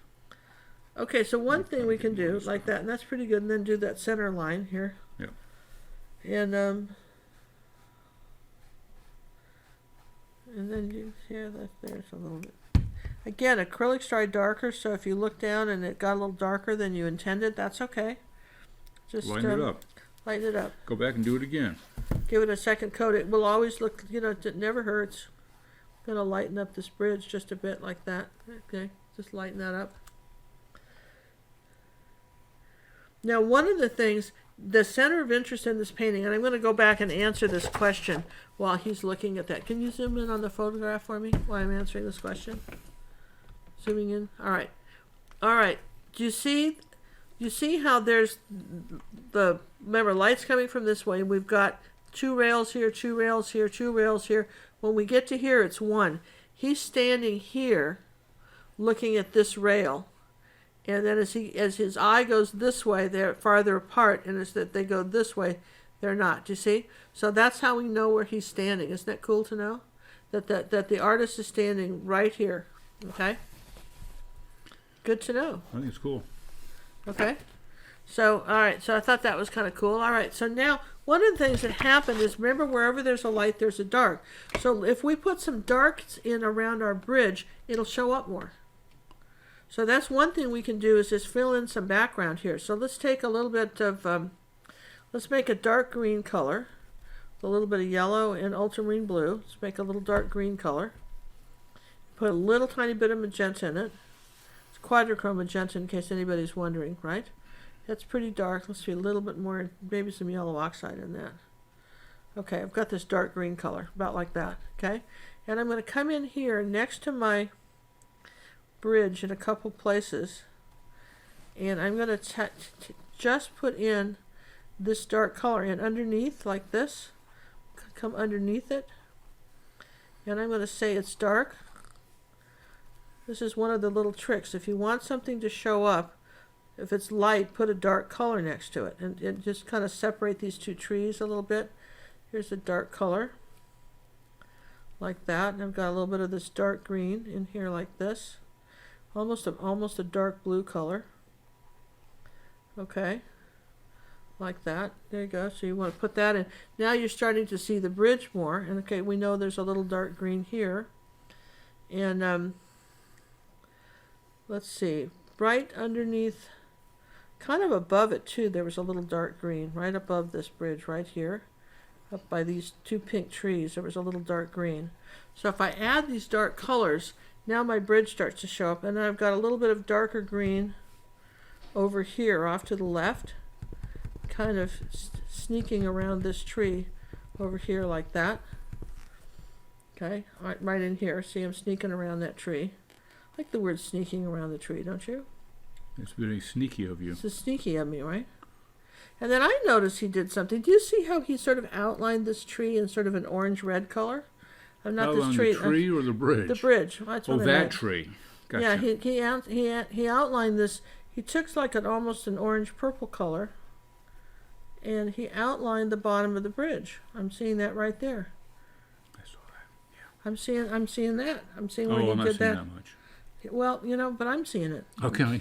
Okay, so one thing we can do like that, and that's pretty good, and then do that center line here. Yep. And then there's a little bit. Again, acrylics dry darker, so if you look down and it got a little darker than you intended, that's okay. Just Lighten it up. Lighten it up. Go back and do it again. Give it a second coat. It will always look, it never hurts. I'm going to lighten up this bridge just a bit like that. Okay, just lighten that up. Now, one of the things, the center of interest in this painting, and I'm going to go back and answer this question while he's looking at that. Can you zoom in on the photograph for me while I'm answering this question? Zooming in. All right. All right. Do you see how there's remember, light's coming from this way, and we've got 2 rails here, 2 rails here, 2 rails here. When we get to here, it's 1. He's standing here looking at this rail. And then as his eye goes this way, they're farther apart, and as that they go this way, they're not. Do you see? So that's how we know where he's standing. Isn't that cool to know? That the artist is standing right here. Okay? Good to know. I think it's cool. Okay. So, all right. So I thought that was kind of cool. All right. So now one of the things that happened is, remember, wherever there's a light, there's a dark. So if we put some darks in around our bridge, it'll show up more. So that's one thing we can do, is just fill in some background here. So let's take a little bit of, let's make a dark green color, a little bit of yellow and ultramarine blue. Let's make a little dark green color. Put a little tiny bit of magenta in it. It's quadrichrome magenta, in case anybody's wondering, right? That's pretty dark. Let's see, a little bit more, maybe some yellow oxide in that. Okay, I've got this dark green color, about like that, okay? And I'm going to come in here next to my bridge in a couple places, and I'm going to just put in this dark color in underneath, like this. Come underneath it, and I'm going to say it's dark. This is one of the little tricks. If you want something to show up, if it's light, put a dark color next to it, and just kind of separate these two trees a little bit. Here's a dark color, like that, and I've got a little bit of this dark green in here, like this, almost a dark blue color. Okay, like that. There you go. So you want to put that in. Now you're starting to see the bridge more, and okay, we know there's a little dark green here, and let's see, right underneath, kind of above it too, there was a little dark green right above this bridge right here, up by these two pink trees. There was a little dark green. So if I add these dark colors, now my bridge starts to show up, and I've got a little bit of darker green over here off to the left, kind of sneaking around this tree over here, like that. Okay, right in here. See, I'm sneaking around that tree. I like the word sneaking around the tree, don't you? It's very sneaky of you. It's sneaky of me, right? And then I noticed he did something. Do you see how he sort of outlined this tree in sort of an orange-red color? Not this tree. The tree or the bridge? The bridge. That's what I that meant. tree. Gotcha. Yeah, he outlined this. He took like almost an orange-purple color, and he outlined the bottom of the bridge. I'm seeing that right there. I saw that. Yeah. I'm seeing that. I'm seeing where I'm he not did seeing that. that much. Well, but I'm seeing it. Okay.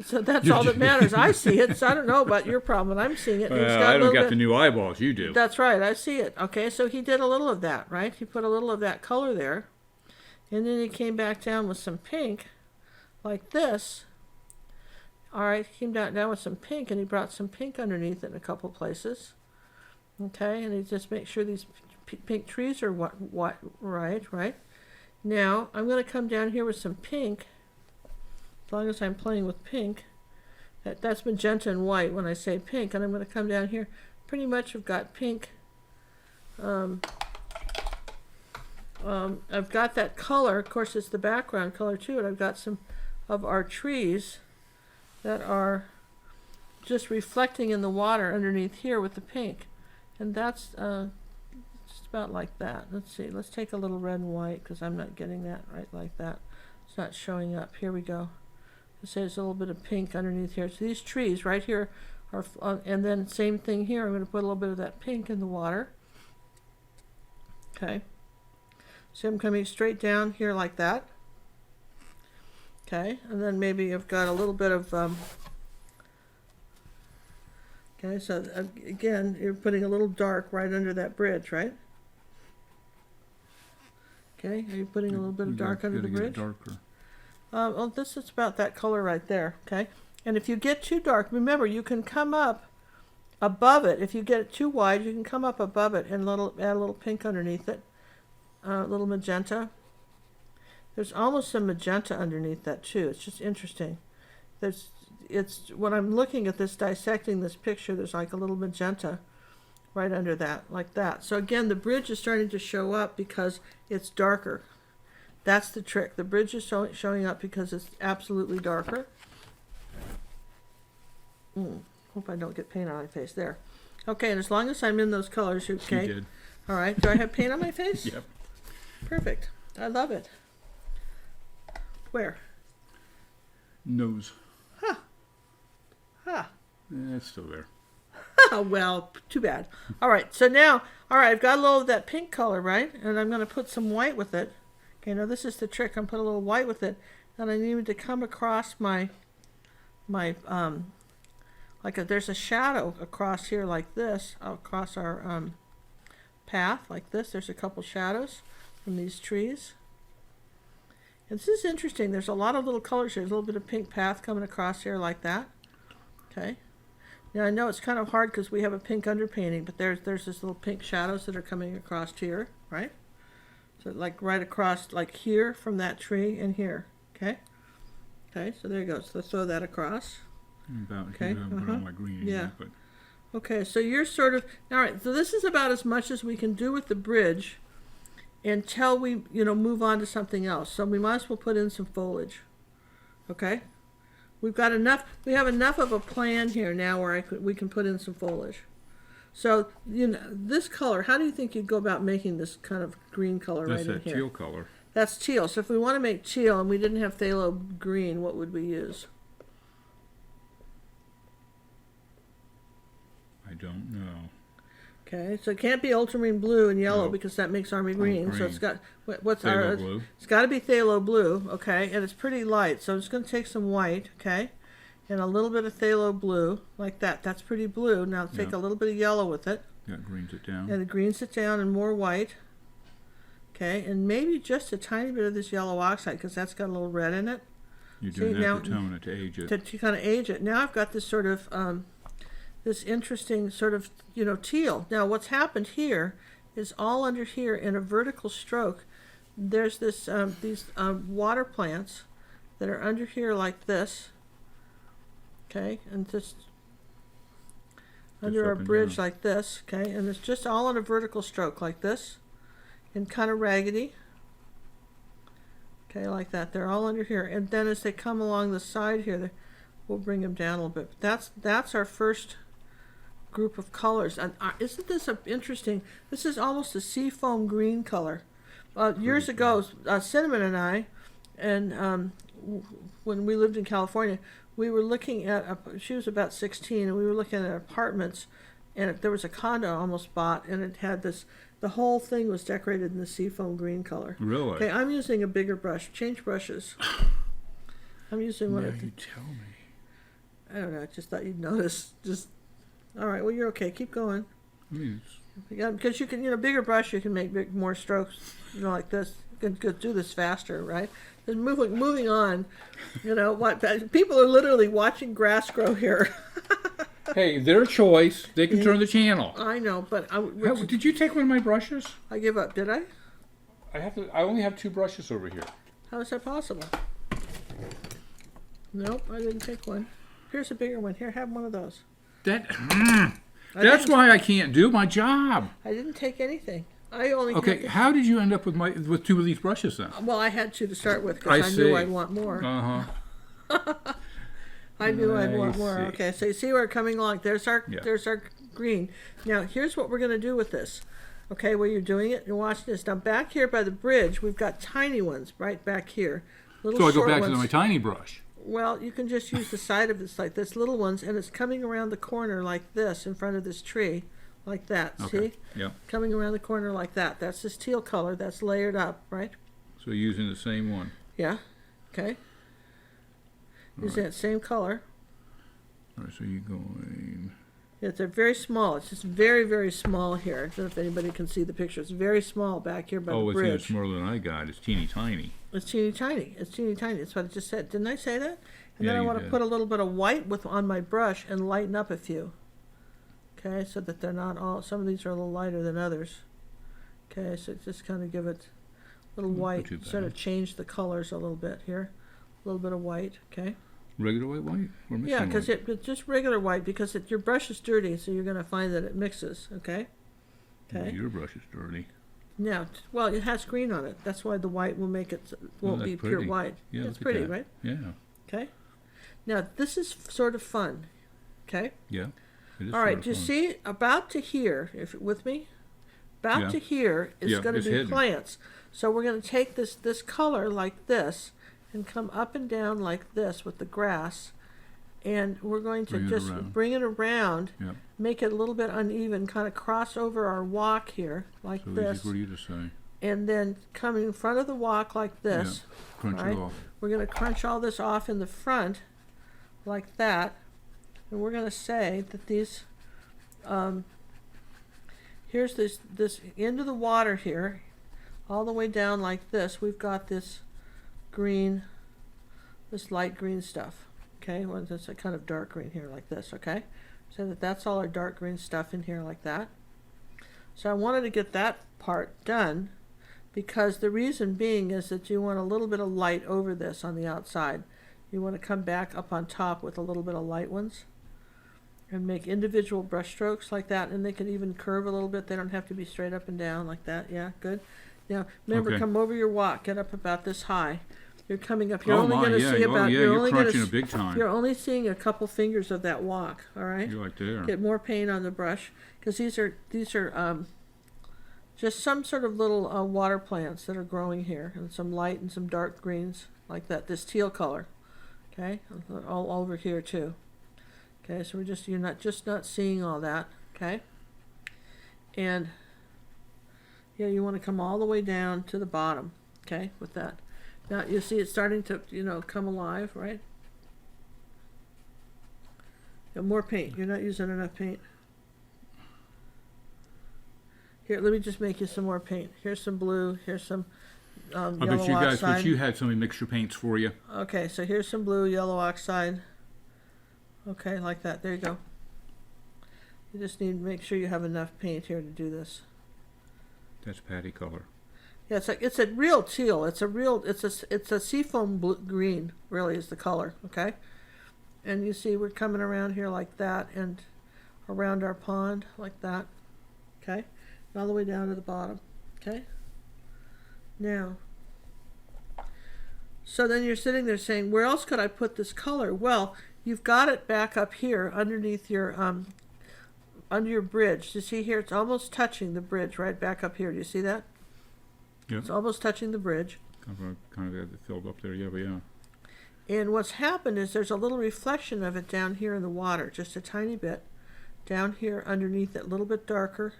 So that's all that matters. I see it. So I don't know about your problem, but I'm seeing it. I don't got the new eyeballs. You do. That's right. I see it. Okay, so he did a little of that, right? He put a little of that color there. And then he came back down with some pink, like this. All right, he came down with some pink, and he brought some pink underneath it in a couple places. Okay, and he just makes sure these pink trees are what right. Now, I'm going to come down here with some pink. As long as I'm playing with pink, that's magenta and white when I say pink, and I'm going to come down here. Pretty much I've got pink. I've got that color. Of course, it's the background color too, and I've got some of our trees that are just reflecting in the water underneath here with the pink, and that's just about like that. Let's see. Let's take a little red and white, because I'm not getting that right like that. It's not showing up. Here we go. Let's say there's a little bit of pink underneath here. So these trees right here are, and then same thing here. I'm going to put a little bit of that pink in the water. Okay. So I'm coming straight down here like that. Okay, and then maybe I've got a little bit of, okay, so again, you're putting a little dark right under that bridge, right? Okay, are you putting a little bit of dark under the bridge? Darker. Well, this is about that color right there, okay? And if you get too dark, remember, you can come up above it. If you get it too wide, you can come up above it and add a little pink underneath it, a little magenta. There's almost some magenta underneath that too. It's just interesting. When I'm looking at this, dissecting this picture, there's like a little magenta right under that, like that. So again, the bridge is starting to show up because it's darker. That's the trick. The bridge is showing up because it's absolutely darker. Hope I don't get paint on my face there. Okay, and as long as I'm in those colors, you're okay. You did. All right. Do I have paint on my face? Yep. Perfect. I love it. Where? Nose. Huh. It's still there. Well, too bad. All right. So now, all right, I've got a little of that pink color, right? And I'm going to put some white with it. Okay, now this is the trick. I'm putting a little white with it. And I need to come across my my there's a shadow across here like this, across our path like this. There's a couple shadows from these trees. And this is interesting. There's a lot of little colors here. There's a little bit of pink path coming across here like that. Okay. Now I know it's kind of hard because we have a pink underpainting, but there's this little pink shadows that are coming across here, right? So like right across, like here from that tree and here. Okay. Okay. So there you go. So let's throw that across. About Okay, here, I haven't put on my green yeah. yet, but Okay, so you're sort of, all right, so this is about as much as we can do with the bridge until we, move on to something else. So we might as well put in some foliage. Okay? We have enough of a plan here now where we can put in some foliage. So, this color, how do you think you'd go about making this kind of green color that's right in that here? teal color. That's teal. So if we want to make teal and we didn't have phthalo green, what would we use? I don't know. Okay, so it can't be ultramarine blue and yellow No. because that makes army green. So green. it's got what's Phthalo our? blue. It's got to be phthalo blue. Okay, and it's pretty light. So I'm just going to take some white. Okay, and a little bit of phthalo blue like that. That's pretty blue. Now take Yeah. a little bit of yellow with it, That greens it down. and it greens it down, and more white. Okay, and maybe just a tiny bit of this yellow oxide because that's got a little red in it. You're see, doing that now- to tone it, to age it. To kind of age it. Now I've got this sort of this interesting sort of teal. Now what's happened here is all under here in a vertical stroke. There's these water plants that are under here like this. Okay, and just under up our and bridge down. like this. Okay, and it's just all in a vertical stroke like this, and kind of raggedy. Okay, like that. They're all under here, and then as they come along the side here, we'll bring them down a little bit. That's our first group of colors. And isn't this interesting? This is almost a seafoam green color. Years ago, Cinnamon and I, and when we lived in California, we were looking at. She was about 16, and we were looking at apartments, and there was a condo almost bought, and it had this. The whole thing was decorated in the seafoam green color. Really? Okay, I'm using a bigger brush. Change brushes. I'm using one Now of the. you tell me. I don't know. I just thought you'd notice. All right. Well, you're okay. Keep going. I mean, Yeah, because you can, bigger brush. You can make more strokes. Like this. You can do this faster, right? And moving on. What people are literally watching grass grow here. hey, their choice. They can turn the channel. I know, but Did you take one of my brushes? I give up. Did I? I only have 2 brushes over here. How is that possible? Nope, I didn't take one. Here's a bigger one. Here, have one of those. That's why I can't do my job. I didn't take anything. I only Okay, had how did you end up with 2 of these brushes then? well, I had to start with I because I knew see. I'd want more. Uh-huh. I knew I'd I want more. see. Okay, so you see where we're coming along. There's our Yeah. green. Now here's what we're going to do with this. Okay, where you're doing it, you're watching this. Now back here by the bridge, we've got tiny ones right back here. Little So I go short back ones. to my tiny brush. Well, you can just use the side of this like this, little ones, and it's coming around the corner like this in front of this tree, like that. Okay. See? Yeah. Coming around the corner like that. That's this teal color. That's layered up, right? So using the same one. Yeah. Okay. Using that same color. All right, so you're going... Yeah, they're very small. It's just very, very small here. I don't know if anybody can see the picture. It's very small back here by the it's even bridge. smaller than I got. It's teeny tiny. It's teeny tiny. It's teeny tiny. That's what I just said. Didn't I say that? And Yeah, then I you want to did. put a little bit of white on my brush and lighten up a few. Okay, so that they're not all. Some of these are a little lighter than others. Okay, so just kind of give it a little white. too Sort of bad. change the colors a little bit here. A little bit of white. Okay. Regular white? Or mixing Yeah, because white? it's just regular white because your brush is dirty, so you're going to find that it mixes. Okay. Okay. Your brush is dirty. Now, well, it has green on it. That's why the white will make it won't that's be pure pretty. white. Yeah, It's look at pretty, that. right? Yeah. Okay. Now this is sort of fun. Okay. Yeah. It is All right. sort of Do you fun. see about to here? If with me, about Yeah. to here is Yeah, going to it's be hidden. plants. So we're going to take this color like this and come up and down like this with the grass, and we're going to Bring it just around. bring it around, Yeah. make it a little bit uneven, kind of cross over our walk here like So this, easy for you to say. and then come in front of the walk like this. Yeah. Crunch right? it off. We're going to crunch all this off in the front like that. And we're going to say that these, here's this into the water here, all the way down like this. We've got this green, this light green stuff. Okay, well, it's a kind of dark green here like this. Okay, so that's all our dark green stuff in here like that. So I wanted to get that part done because the reason being is that you want a little bit of light over this on the outside. You want to come back up on top with a little bit of light ones and make individual brush strokes like that, and they can even curve a little bit. They don't have to be straight up and down like that. Yeah, good. Now remember, Okay. come over your walk, get up about this high. You're coming up. You're Oh only my, going to yeah, see oh about. yeah, You're you're only crunching going it big time. You're only seeing a couple fingers of that walk. All right. You're like there. Get more paint on the brush because these are just some sort of little water plants that are growing here, and some light and some dark greens like that. This teal color, okay, all over here too. Okay, so you're not seeing all that. Okay, and yeah, you want to come all the way down to the bottom. Okay, with that. Now you see it's starting to come alive, right? Yeah, more paint. You're not using enough paint. Here, let me just make you some more paint. Here's some blue. Here's some I yellow bet you guys, oxide. but you had somebody mix your paints for you. Okay, so here's some blue, yellow oxide. Okay, like that. There you go. You just need to make sure you have enough paint here to do this. That's patty color. Yeah, it's a real teal. It's a seafoam blue, green. Really is the color. Okay, and you see we're coming around here like that, and around our pond like that. Okay, and all the way down to the bottom. Okay. Now, so then you're sitting there saying, where else could I put this color? Well, you've got it back up here underneath your under your bridge. You see here, it's almost touching the bridge right back up here. Do you see that? Yeah. It's almost touching the bridge. Kind of had it filled up there. Yeah, but yeah. And what's happened is there's a little reflection of it down here in the water, just a tiny bit. Down here underneath it, a little bit darker.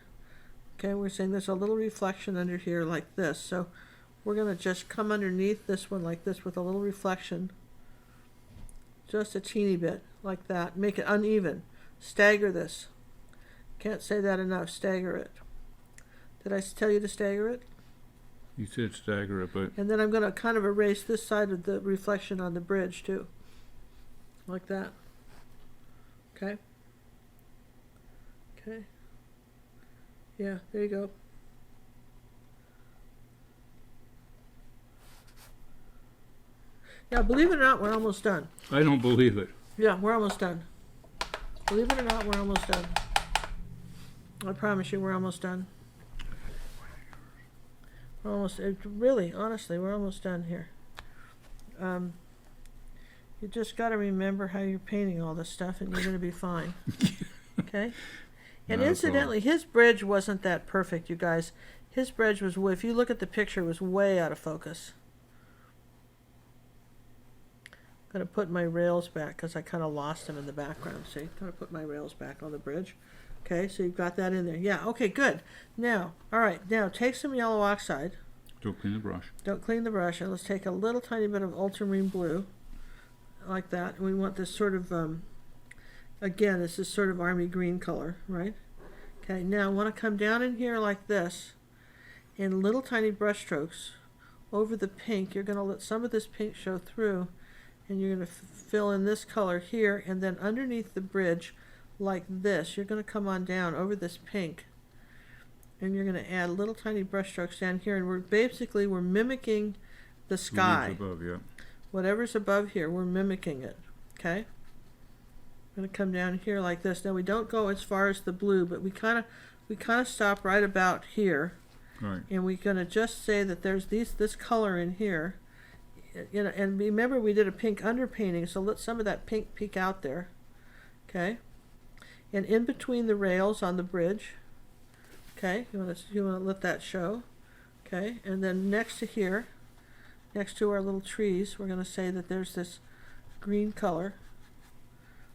Okay, we're saying there's a little reflection under here like this. So we're going to just come underneath this one like this with a little reflection. Just a teeny bit like that. Make it uneven. Stagger this. Can't say that enough. Stagger it. Did I tell you to stagger it? You said stagger it, but And then I'm going to kind of erase this side of the reflection on the bridge too. Like that. Okay. Okay. Yeah, there you go. Yeah, believe it or not, we're almost done. I don't believe it. Yeah, we're almost done. Believe it or not, we're almost done. I promise you, we're almost done. We're almost, really, honestly, we're almost done here. You just got to remember how you're painting all this stuff, and you're going to be fine. Okay? And Not a incidentally, his bridge wasn't that perfect, you guys. His bridge was, if you look at the picture, it was way out of focus. I'm going to put my rails back because I kind of lost them in the background. See, I'm going to put my rails back on the bridge. Okay, so you've got that in there. Yeah, okay, good. Now, all right, now take some yellow oxide. Don't clean the brush. Don't clean the brush, and let's take a little tiny bit of ultramarine blue, like that. And we want this sort of, again, this is sort of army green color, right? Okay, now I want to come down in here like this, in little tiny brush strokes over the pink. You're going to let some of this pink show through, and you're going to fill in this color here, and then underneath the bridge, like this, you're going to come on down over this pink, and you're going to add little tiny brush strokes down here, and we're mimicking the sky. Leaves above, yeah. Whatever's above here, we're mimicking it. Okay. I'm going to come down here like this. Now we don't go as far as the blue, but we kind of stop right about here, Right. and we're going to just say that there's this color in here. You know, and remember we did a pink underpainting, so let some of that pink peek out there. Okay. And in between the rails on the bridge, okay, you want to let that show, okay, and then next to here, next to our little trees, we're going to say that there's this green color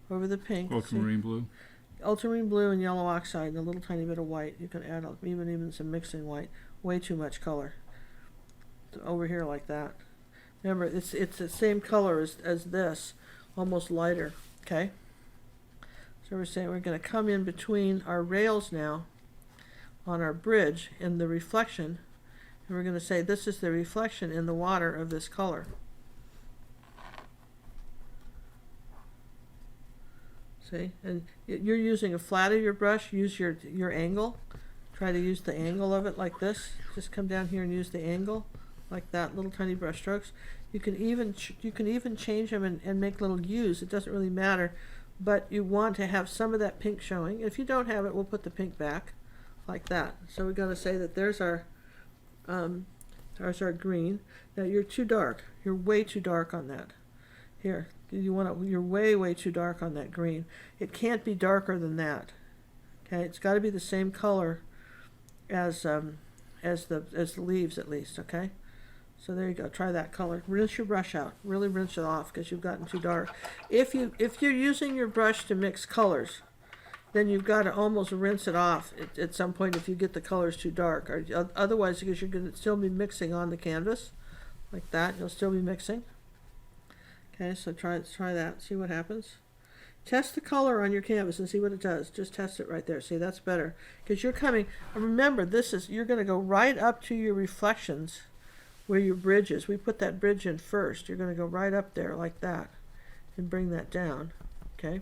over the pink. Ultramarine blue. Ultramarine blue and yellow oxide and a little tiny bit of white. You can add even some mixing white. Way too much color. Over here like that. Remember, it's the same color as this, almost lighter, okay? So we're saying we're going to come in between our rails now on our bridge in the reflection, and we're going to say this is the reflection in the water of this color. See, and you're using a flat of your brush, use your angle. Try to use the angle of it like this. Just come down here and use the angle like that, little tiny brush strokes. You can even change them and make little U's. It doesn't really matter, but you want to have some of that pink showing. If you don't have it, we'll put the pink back like that. So we're going to say that there's our green. Now you're too dark. You're way too dark on that. Here, you're way too dark on that green. It can't be darker than that. Okay, it's got to be the same color as the leaves at least. Okay, so there you go. Try that color. Rinse your brush out. Really rinse it off because you've gotten too dark. If you're using your brush to mix colors, then you've got to almost rinse it off at some point if you get the colors too dark. Or otherwise, because you're going to still be mixing on the canvas like that. You'll still be mixing. Okay, so try that. See what happens. Test the color on your canvas and see what it does. Just test it right there. See, that's better. Because you're coming, remember, you're going to go right up to your reflections where your bridge is. We put that bridge in first. You're going to go right up there like that and bring that down. Okay?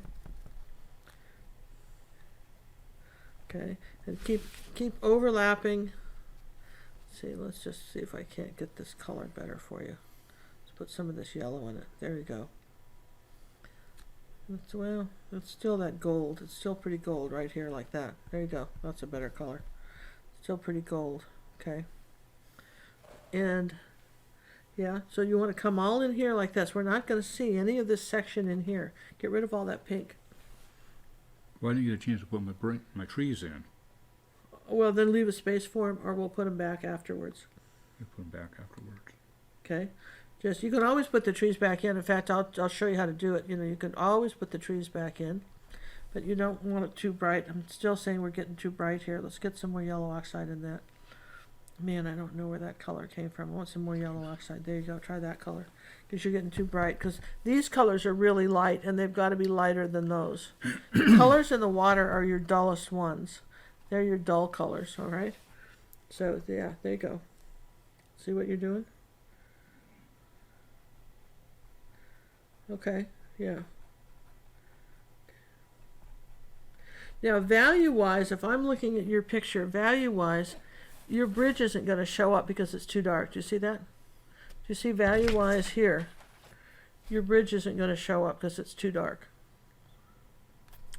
Okay, and keep overlapping. See, let's just see if I can't get this color better for you. Let's put some of this yellow in it. There you go. It's still that gold. It's still pretty gold right here like that. There you go. That's a better color. Still pretty gold. Okay. And yeah, so you want to come all in here like this. We're not going to see any of this section in here. Get rid of all that pink. Why didn't you get a chance to put my trees in? Well, then leave a space for them, or we'll put them back afterwards. You put them back afterwards. Okay. You can always put the trees back in. In fact, I'll show you how to do it. You can always put the trees back in, but you don't want it too bright. I'm still saying we're getting too bright here. Let's get some more yellow oxide in that. Man, I don't know where that color came from. I want some more yellow oxide. There you go. Try that color, because you're getting too bright. Because these colors are really light, and they've got to be lighter than those. The colors in the water are your dullest ones. They're your dull colors. All right. So yeah, there you go. See what you're doing? Okay, yeah. Now, value-wise, if I'm looking at your picture, value-wise, your bridge isn't going to show up because it's too dark. Do you see that? Do you see value-wise here? Your bridge isn't going to show up because it's too dark.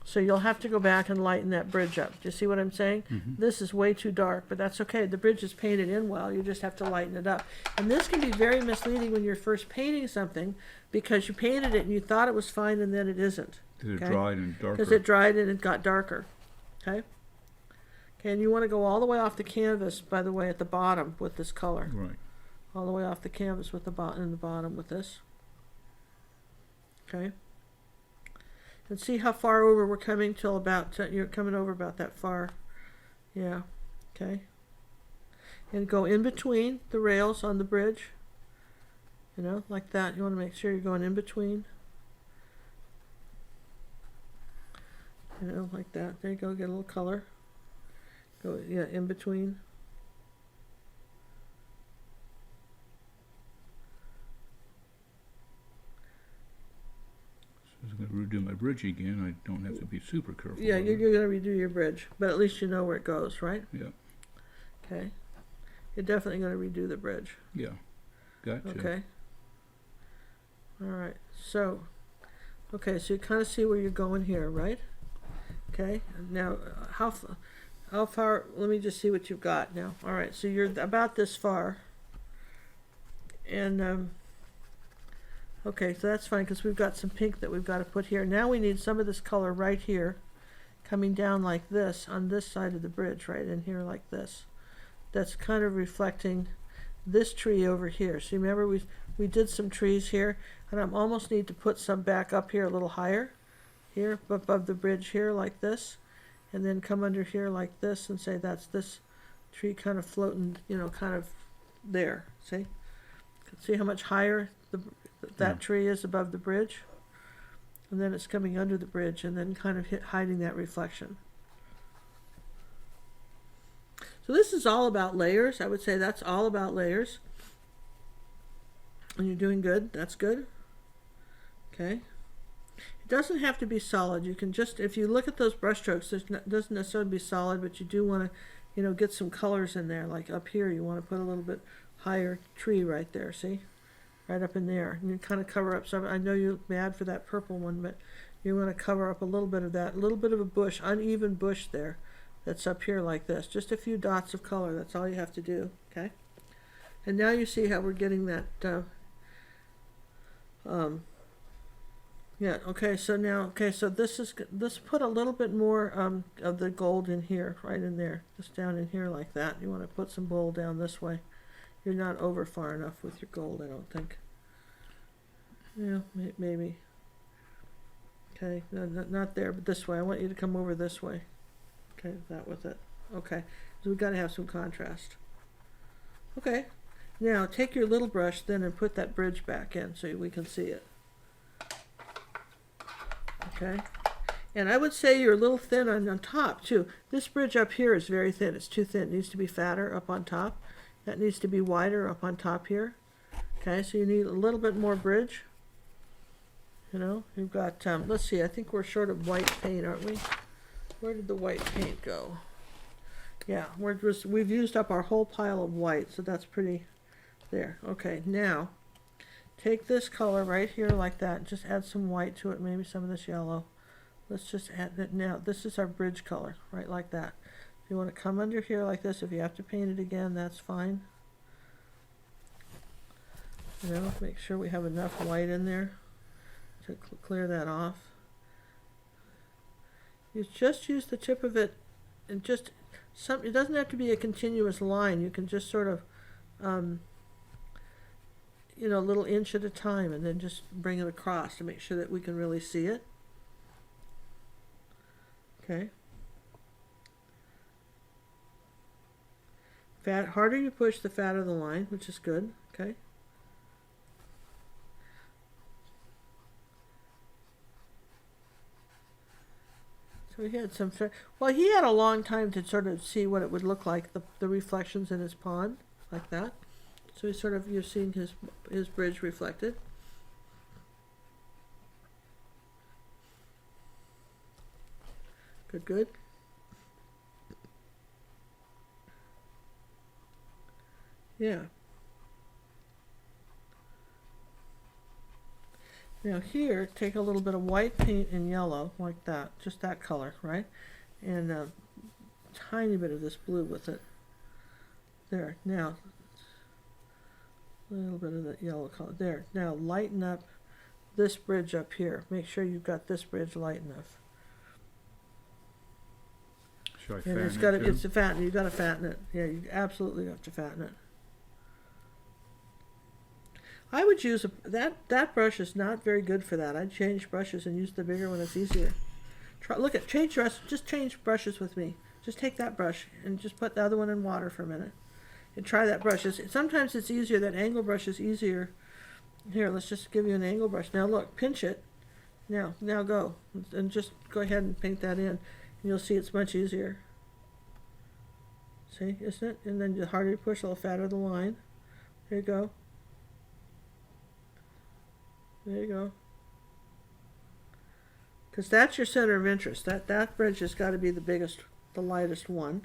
So you'll have to go back and lighten that bridge up. Do you see what I'm saying? Mm-hmm. This is way too dark, but that's okay. The bridge is painted in well. You just have to lighten it up. And this can be very misleading when you're first painting something because you painted it and you thought it was fine and then it isn't. Because it dried and darker. Because it dried and it got darker. Okay? Okay, and you want to go all the way off the canvas, by the way, at the bottom with this color. Right. All the way off the canvas with the bottom with this. Okay? And see how far over we're coming till about, you're coming over about that far. Yeah, okay. And go in between the rails on the bridge. Like that. You want to make sure you're going in between. Like that. There you go, get a little color. Go, yeah, in between. I'm going to redo my bridge again. I don't have to be super careful. Yeah, you're going to redo your bridge, but at least you know where it goes, right? Yeah. Okay. You're definitely going to redo the bridge. Yeah. Gotcha. Okay. All right. So you kind of see where you're going here, right? Okay. Now, how far? Let me just see what you've got now. All right. So you're about this far, and okay, so that's fine because we've got some pink that we've got to put here. Now we need some of this color right here, coming down like this on this side of the bridge, right in here like this. That's kind of reflecting this tree over here. So remember we did some trees here, and I almost need to put some back up here a little higher, here above the bridge here like this, and then come under here like this and say that's this tree kind of floating, kind of there. See how much higher that tree is above the bridge? and then it's coming under the bridge and then kind of hiding that reflection. So this is all about layers. I would say that's all about layers. And you're doing good. That's good. Okay. It doesn't have to be solid. You can just, if you look at those brush strokes, it doesn't necessarily be solid, but you do want to, you know, get some colors in there. Like up here, you want to put a little bit higher tree right there. See? Right up in there. And you kind of cover up some. I know you're mad for that purple one, but you want to cover up a little bit of that. A little bit of a bush, uneven bush there. That's up here like this. Just a few dots of color. That's all you have to do. Okay? And now you see how we're getting that. Yeah, okay, so now, okay, so this is, let's put a little bit more of the gold in here, right in there, just down in here like that. You want to put some gold down this way. You're not over far enough with your gold, I don't think. Yeah, maybe. Okay, no, not there, but this way. I want you to come over this way. Okay, that with it. Okay, so we've got to have some contrast. Okay, now take your little brush then and put that bridge back in so we can see it. Okay, and I would say you're a little thin on top too. This bridge up here is very thin. It's too thin. It needs to be fatter up on top. That needs to be wider up on top here. Okay, so you need a little bit more bridge. You know, you've got, let's see, I think we're short of white paint, aren't we? Where did the white paint go? Yeah, we've used up our whole pile of white, so that's pretty there. Okay, now take this color right here like that. Just add some white to it, maybe some of this yellow. Let's just add it now. This is our bridge color, right like that. If you want to come under here like this, if you have to paint it again, that's fine. You know, make sure we have enough white in there to clear that off. You just use the tip of it and just it doesn't have to be a continuous line. You can just sort of you know, a little inch at a time, and then just bring it across to make sure that we can really see it. Okay. Harder you push, the fatter the line, which is good. Okay. So he had some, well, he had a long time to sort of see what it would look like, the reflections in his pond, like that. So he's sort of, you're seeing his bridge reflected. Good, good. Yeah. Now here, take a little bit of white paint and yellow, like that, just that color, right? And a tiny bit of this blue with it. There, now, a little bit of that yellow color. There, now lighten up this bridge up here. Make sure you've got this bridge light enough. Should I And fatten it's got it to, too? it's a fatten. You got to fatten it. Yeah, you absolutely have to fatten it. I would use that brush is not very good for that. I'd change brushes and use the bigger one. It's easier. Just change brushes with me. Just take that brush and just put the other one in water for a minute. And try that brush. Sometimes it's easier. That angle brush is easier. Here, let's just give you an angle brush. Now look, pinch it. Now go. And just go ahead and paint that in. And you'll see it's much easier. See, isn't it? And then the harder you push, a little fatter the line. There you go. There you go. Because that's your center of interest. That bridge has got to be the biggest, the lightest one.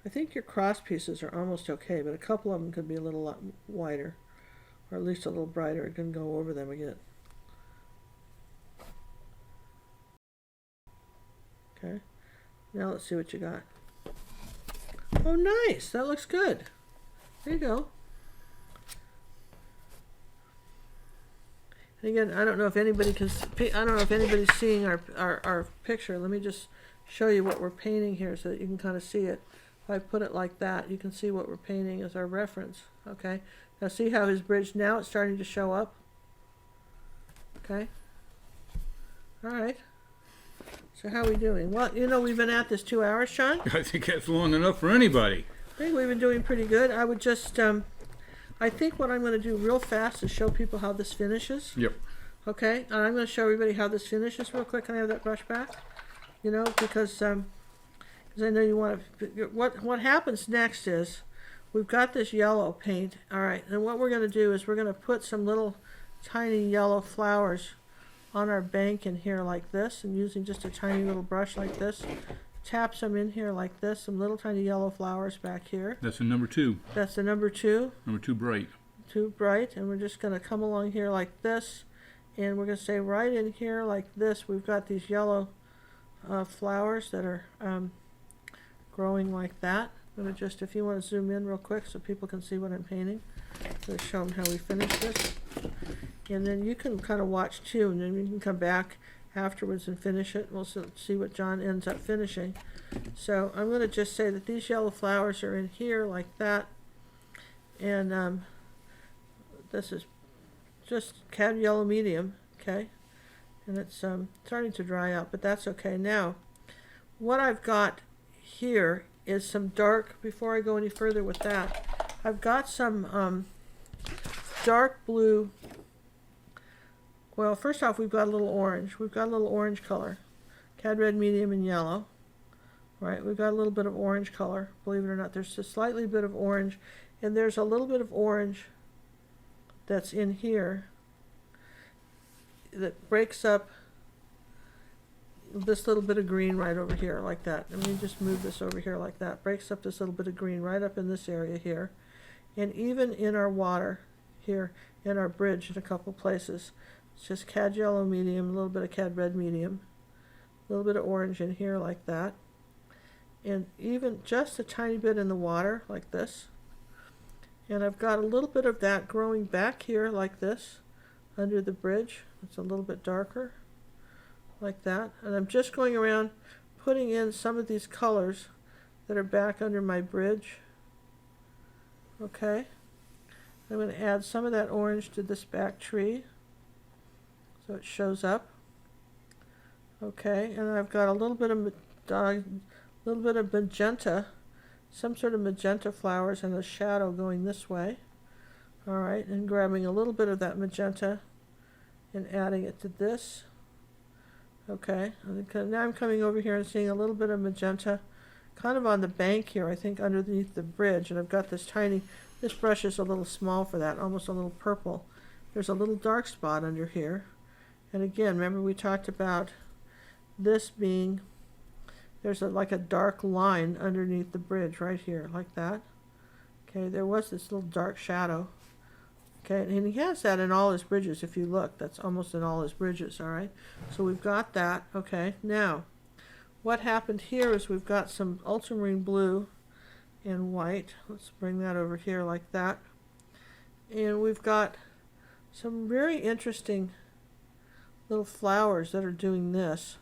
I think your cross pieces are almost okay, but a couple of them could be a little wider, or at least a little brighter. It can go over them again. Okay. Now let's see what you got. Oh, nice. That looks good. There you go. And again, I don't know if anybody can. I don't know if anybody's seeing our picture. Let me just show you what we're painting here, so that you can kind of see it. If I put it like that, you can see what we're painting as our reference. Okay. Now see how his bridge, now it's starting to show up. Okay. All right. So how are we doing? Well, you know, we've been at this 2 hours, Sean. I think that's long enough for anybody. think we've been doing pretty good. I would just, I think what I'm going to do real fast is show people how this finishes. Yep. Okay, and I'm going to show everybody how this finishes real quick. Can I have that brush back? You know, because I know you want to. What happens next is we've got this yellow paint. All right, and what we're going to do is we're going to put some little tiny yellow flowers on our bank in here like this, and using just a tiny little brush like this, tap some in here like this, some little tiny yellow flowers back here. That's the number 2. That's the number 2. Number 2 bright. Too bright, and we're just going to come along here like this, and we're going to say right in here like this we've got these yellow flowers that are growing like that. I'm going to just, if you want to zoom in real quick so people can see what I'm painting, to show them how we finish this, and then you can kind of watch too, and then you can come back afterwards and finish it. We'll see what John ends up finishing. So I'm going to just say that these yellow flowers are in here like that, and this is just cad yellow medium, okay, and it's starting to dry out, but that's okay. Now what I've got here is some dark, before I go any further with that, I've got some dark blue. Well, first off, we've got a little orange. We've got a little orange color, cad red medium and yellow. Right, we've got a little bit of orange color, believe it or not. There's a slightly bit of orange, and there's a little bit of orange that's in here that breaks up this little bit of green right over here like that. Let me just move this over here like that. Breaks up this little bit of green right up in this area here, and even in our water here, in our bridge in a couple places. It's just cad yellow medium, a little bit of cad red medium, a little bit of orange in here like that, and even just a tiny bit in the water like this. And I've got a little bit of that growing back here like this under the bridge. It's a little bit darker like that, and I'm just going around putting in some of these colors that are back under my bridge. Okay, I'm going to add some of that orange to this back tree so it shows up. Okay, and I've got a little bit of magenta, some sort of magenta flowers and a shadow going this way. All right, and grabbing a little bit of that magenta and adding it to this. Okay, now I'm coming over here and seeing a little bit of magenta kind of on the bank here, I think underneath the bridge, and I've got this tiny, this brush is a little small for that, almost a little purple. There's a little dark spot under here, and again, remember we talked about this being, there's like a dark line underneath the bridge right here, like that. Okay, there was this little dark shadow. Okay, and he has that in all his bridges if you look. That's almost in all his bridges, all right? So we've got that, okay? Now, what happened here is we've got some ultramarine blue and white. Let's bring that over here like that. And we've got some very interesting little flowers that are doing this,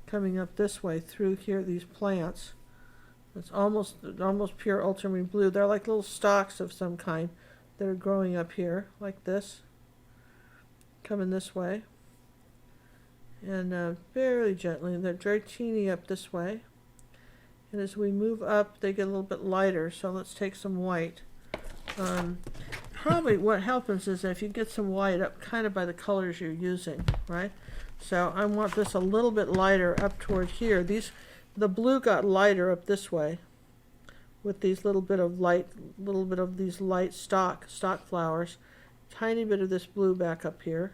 coming up this way through here, these plants. It's almost pure ultramarine blue. They're like little stalks of some kind that are growing up here like this, coming this way, and very gently, and they're very teeny up this way, and as we move up they get a little bit lighter. So let's take some white. Probably what happens is that if you get some white up kind of by the colors you're using, right? So I want this a little bit lighter up toward here. The blue got lighter up this way with these little bit of these light stock flowers. Tiny bit of this blue back up here.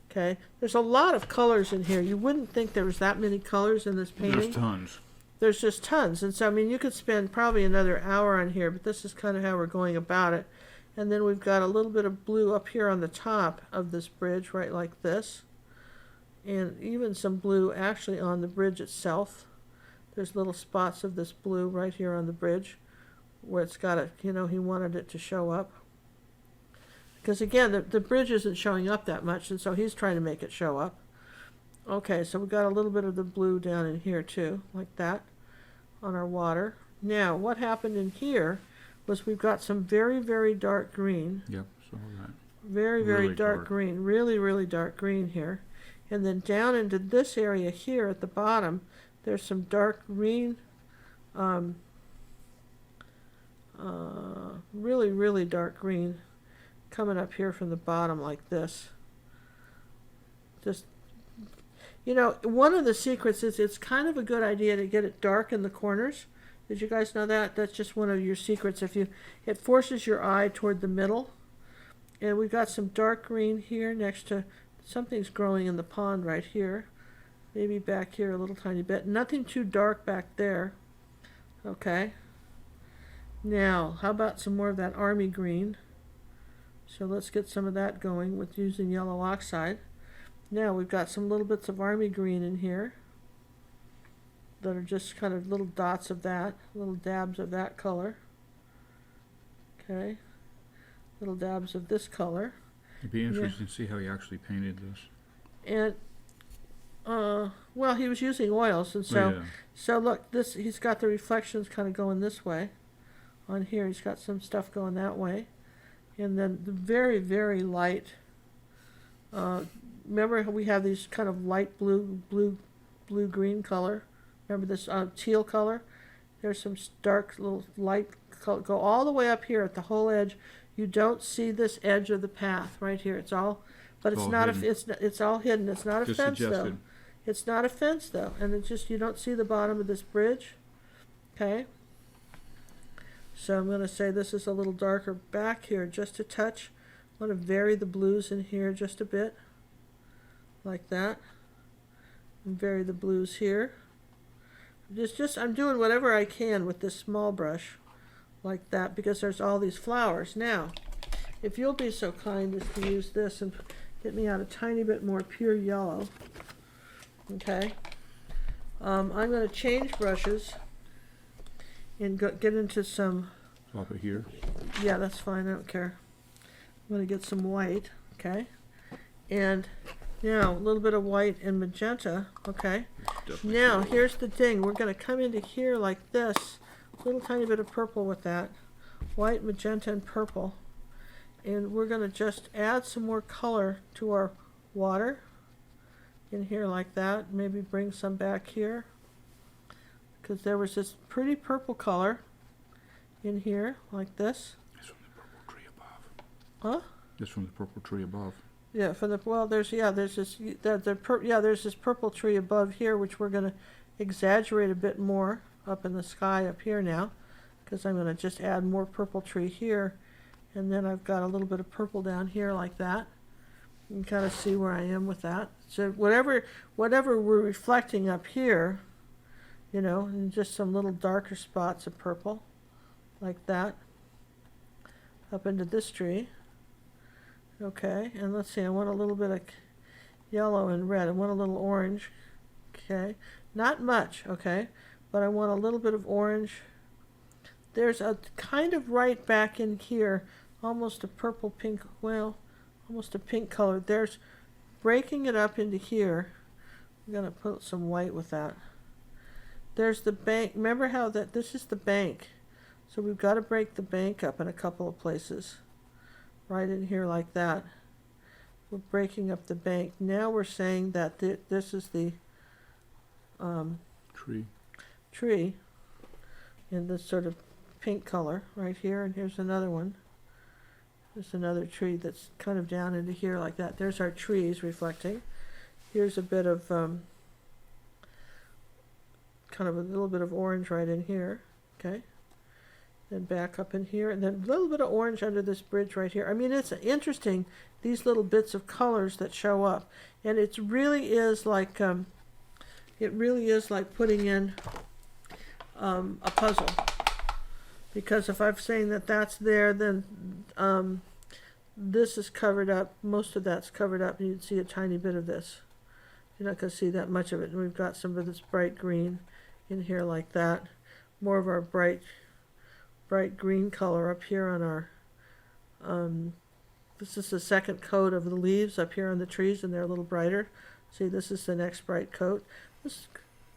Okay, there's a lot of colors in here. You wouldn't think there was that many colors in this painting. There's tons. There's just tons, and so I mean you could spend probably another hour on here, but this is kind of how we're going about it. And then we've got a little bit of blue up here on the top of this bridge, right like this, and even some blue actually on the bridge itself. There's little spots of this blue right here on the bridge where it's got it, you know, he wanted it to show up. Because again, the bridge isn't showing up that much, and so he's trying to make it show up. Okay, so we've got a little bit of the blue down in here too, like that, on our water. Now, what happened in here was we've got some very, very dark green. Yep, saw that. Very, very Really dark dark. green. Really, really dark green here. And then down into this area here at the bottom, there's some dark green really, really dark green coming up here from the bottom like this. Just, you know, one of the secrets is it's kind of a good idea to get it dark in the corners. Did you guys know that? That's just one of your secrets. It forces your eye toward the middle. And we've got some dark green here next to something's growing in the pond right here. Maybe back here a little tiny bit. Nothing too dark back there. Okay. Now, how about some more of that army green? So let's get some of that going with using yellow oxide. Now we've got some little bits of army green in here that are just kind of little dots of that, little dabs of that color. Okay. Little dabs of this color. It'd be interesting to see how he actually painted this. And well, he was using oils, and so so look, this he's got the reflections kind of going this way. On here, he's got some stuff going that way, and then the very, very light. Remember how we have these kind of light blue, green color. Remember this teal color? There's some dark little light color. Go all the way up here at the whole edge. You don't see this edge of the path right here. It's all, but it's not. It's all hidden. It's not a fence though. It's not a fence though, and it's just you don't see the bottom of this bridge. Okay. So I'm going to say this is a little darker back here, just a touch. I want to vary the blues in here just a bit, like that. And vary the blues here. I'm doing whatever I can with this small brush, like that, because there's all these flowers. Now, if you'll be so kind as to use this and get me out a tiny bit more pure yellow, okay? I'm going to change brushes and get into some. Drop it here. Yeah, that's fine. I don't care. I'm going to get some white, okay? And now a little bit of white and magenta, okay? Now here's the thing. We're going to come into here like this. A little tiny bit of purple with that. White, magenta, and purple. And we're going to just add some more color to our water in here like that. Maybe bring some back here, because there was this pretty purple color in here like this. It's from the purple tree above. Huh? It's from the purple tree above. Yeah, from the there's this purple tree above here, which we're going to exaggerate a bit more up in the sky up here now, because I'm going to just add more purple tree here, and then I've got a little bit of purple down here like that. You can kind of see where I am with that. So whatever we're reflecting up here, you know, and just some little darker spots of purple like that up into this tree. Okay, and let's see, I want a little bit of yellow and red. I want a little orange. Okay, not much, okay, but I want a little bit of orange. There's a kind of right back in here, almost a purple pink, well, almost a pink color. There's breaking it up into here. I'm going to put some white with that. There's the bank. Remember how this is the bank. So we've got to break the bank up in a couple of places. Right in here like that. We're breaking up the bank. Now we're saying that this is the tree in this sort of pink color right here. And here's another one. There's another tree that's kind of down into here like that. There's our trees reflecting. Here's a bit of kind of a little bit of orange right in here. Okay. Then back up in here, and then a little bit of orange under this bridge right here. I mean, it's interesting, these little bits of colors that show up, and it really is like putting in a puzzle. Because if I'm saying that that's there, then this is covered up. Most of that's covered up, and you can see a tiny bit of this. You're not going to see that much of it. And we've got some of this bright green in here like that. More of our bright green color up here on our, this is the second coat of the leaves up here on the trees, and they're a little brighter. See, this is the next bright coat. This is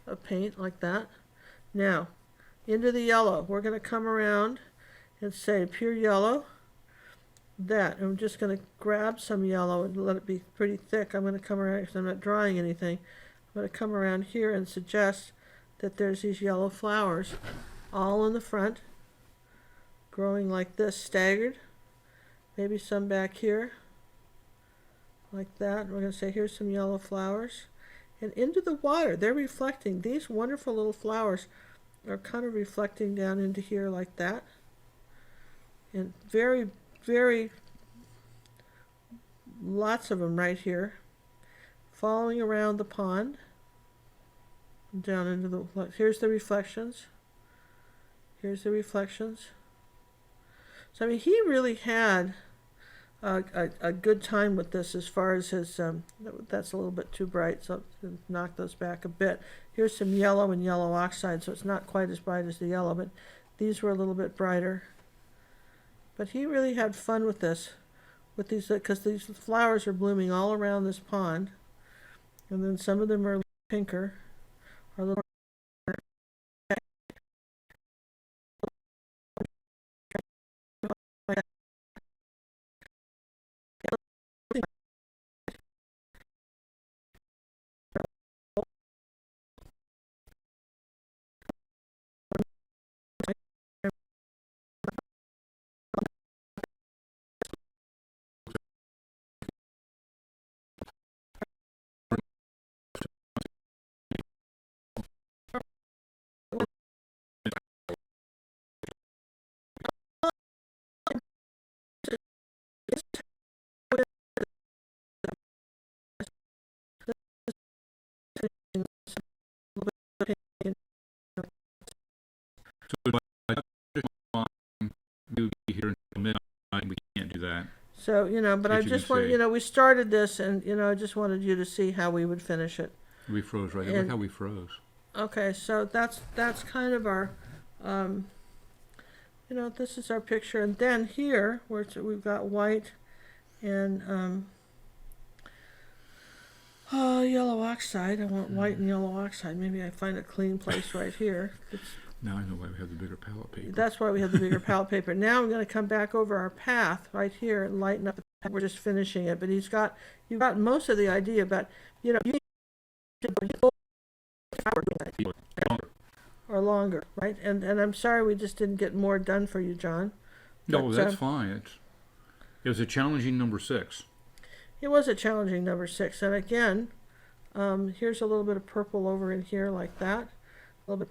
a paint like that. Now, into the yellow. We're going to come around and say pure yellow. That. And I'm just going to grab some yellow and let it be pretty thick. I'm going to come around, because I'm not drawing anything. I'm going to come around here and suggest that there's these yellow flowers all in the front. growing like this, staggered. Maybe some back here, like that. We're going to say here's some yellow flowers. And into the water, they're reflecting. These wonderful little flowers are kind of reflecting down into here like that. And very, very, lots of them right here. Following around the pond. Down into the, here's the reflections. Here's the reflections. So I mean, he really had a good time with this as far as his, that's a little bit too bright, so knock those back a bit. Here's some yellow and yellow oxide, so it's not quite as bright as the yellow, but these were a little bit brighter. But he really had fun with this, with these, because these flowers are blooming all around this pond. And then some of them are pinker, or a little We'll be here until midnight. We can't do that. so, you know, but I As you just can want, see. you know, we started this and, you know, I just wanted you to see how we would finish it. We froze right. And- Look how we froze. Okay, so that's kind of our, you know, this is our picture. And then here, where we've got white and, yellow oxide. I want white and yellow oxide. Maybe I find a clean place right here. Now I know why we have the bigger palette paper. That's why we have the bigger palette paper. Now I'm going to come back over our path right here and lighten up the path. We're just finishing it, but you've got most of the idea, but, you know, you or longer, right? And I'm sorry we just didn't get more done for you, John. No, But, that's fine. It was a challenging number 6. It was a challenging number 6. And again, here's a little bit of purple over in here like that. A little bit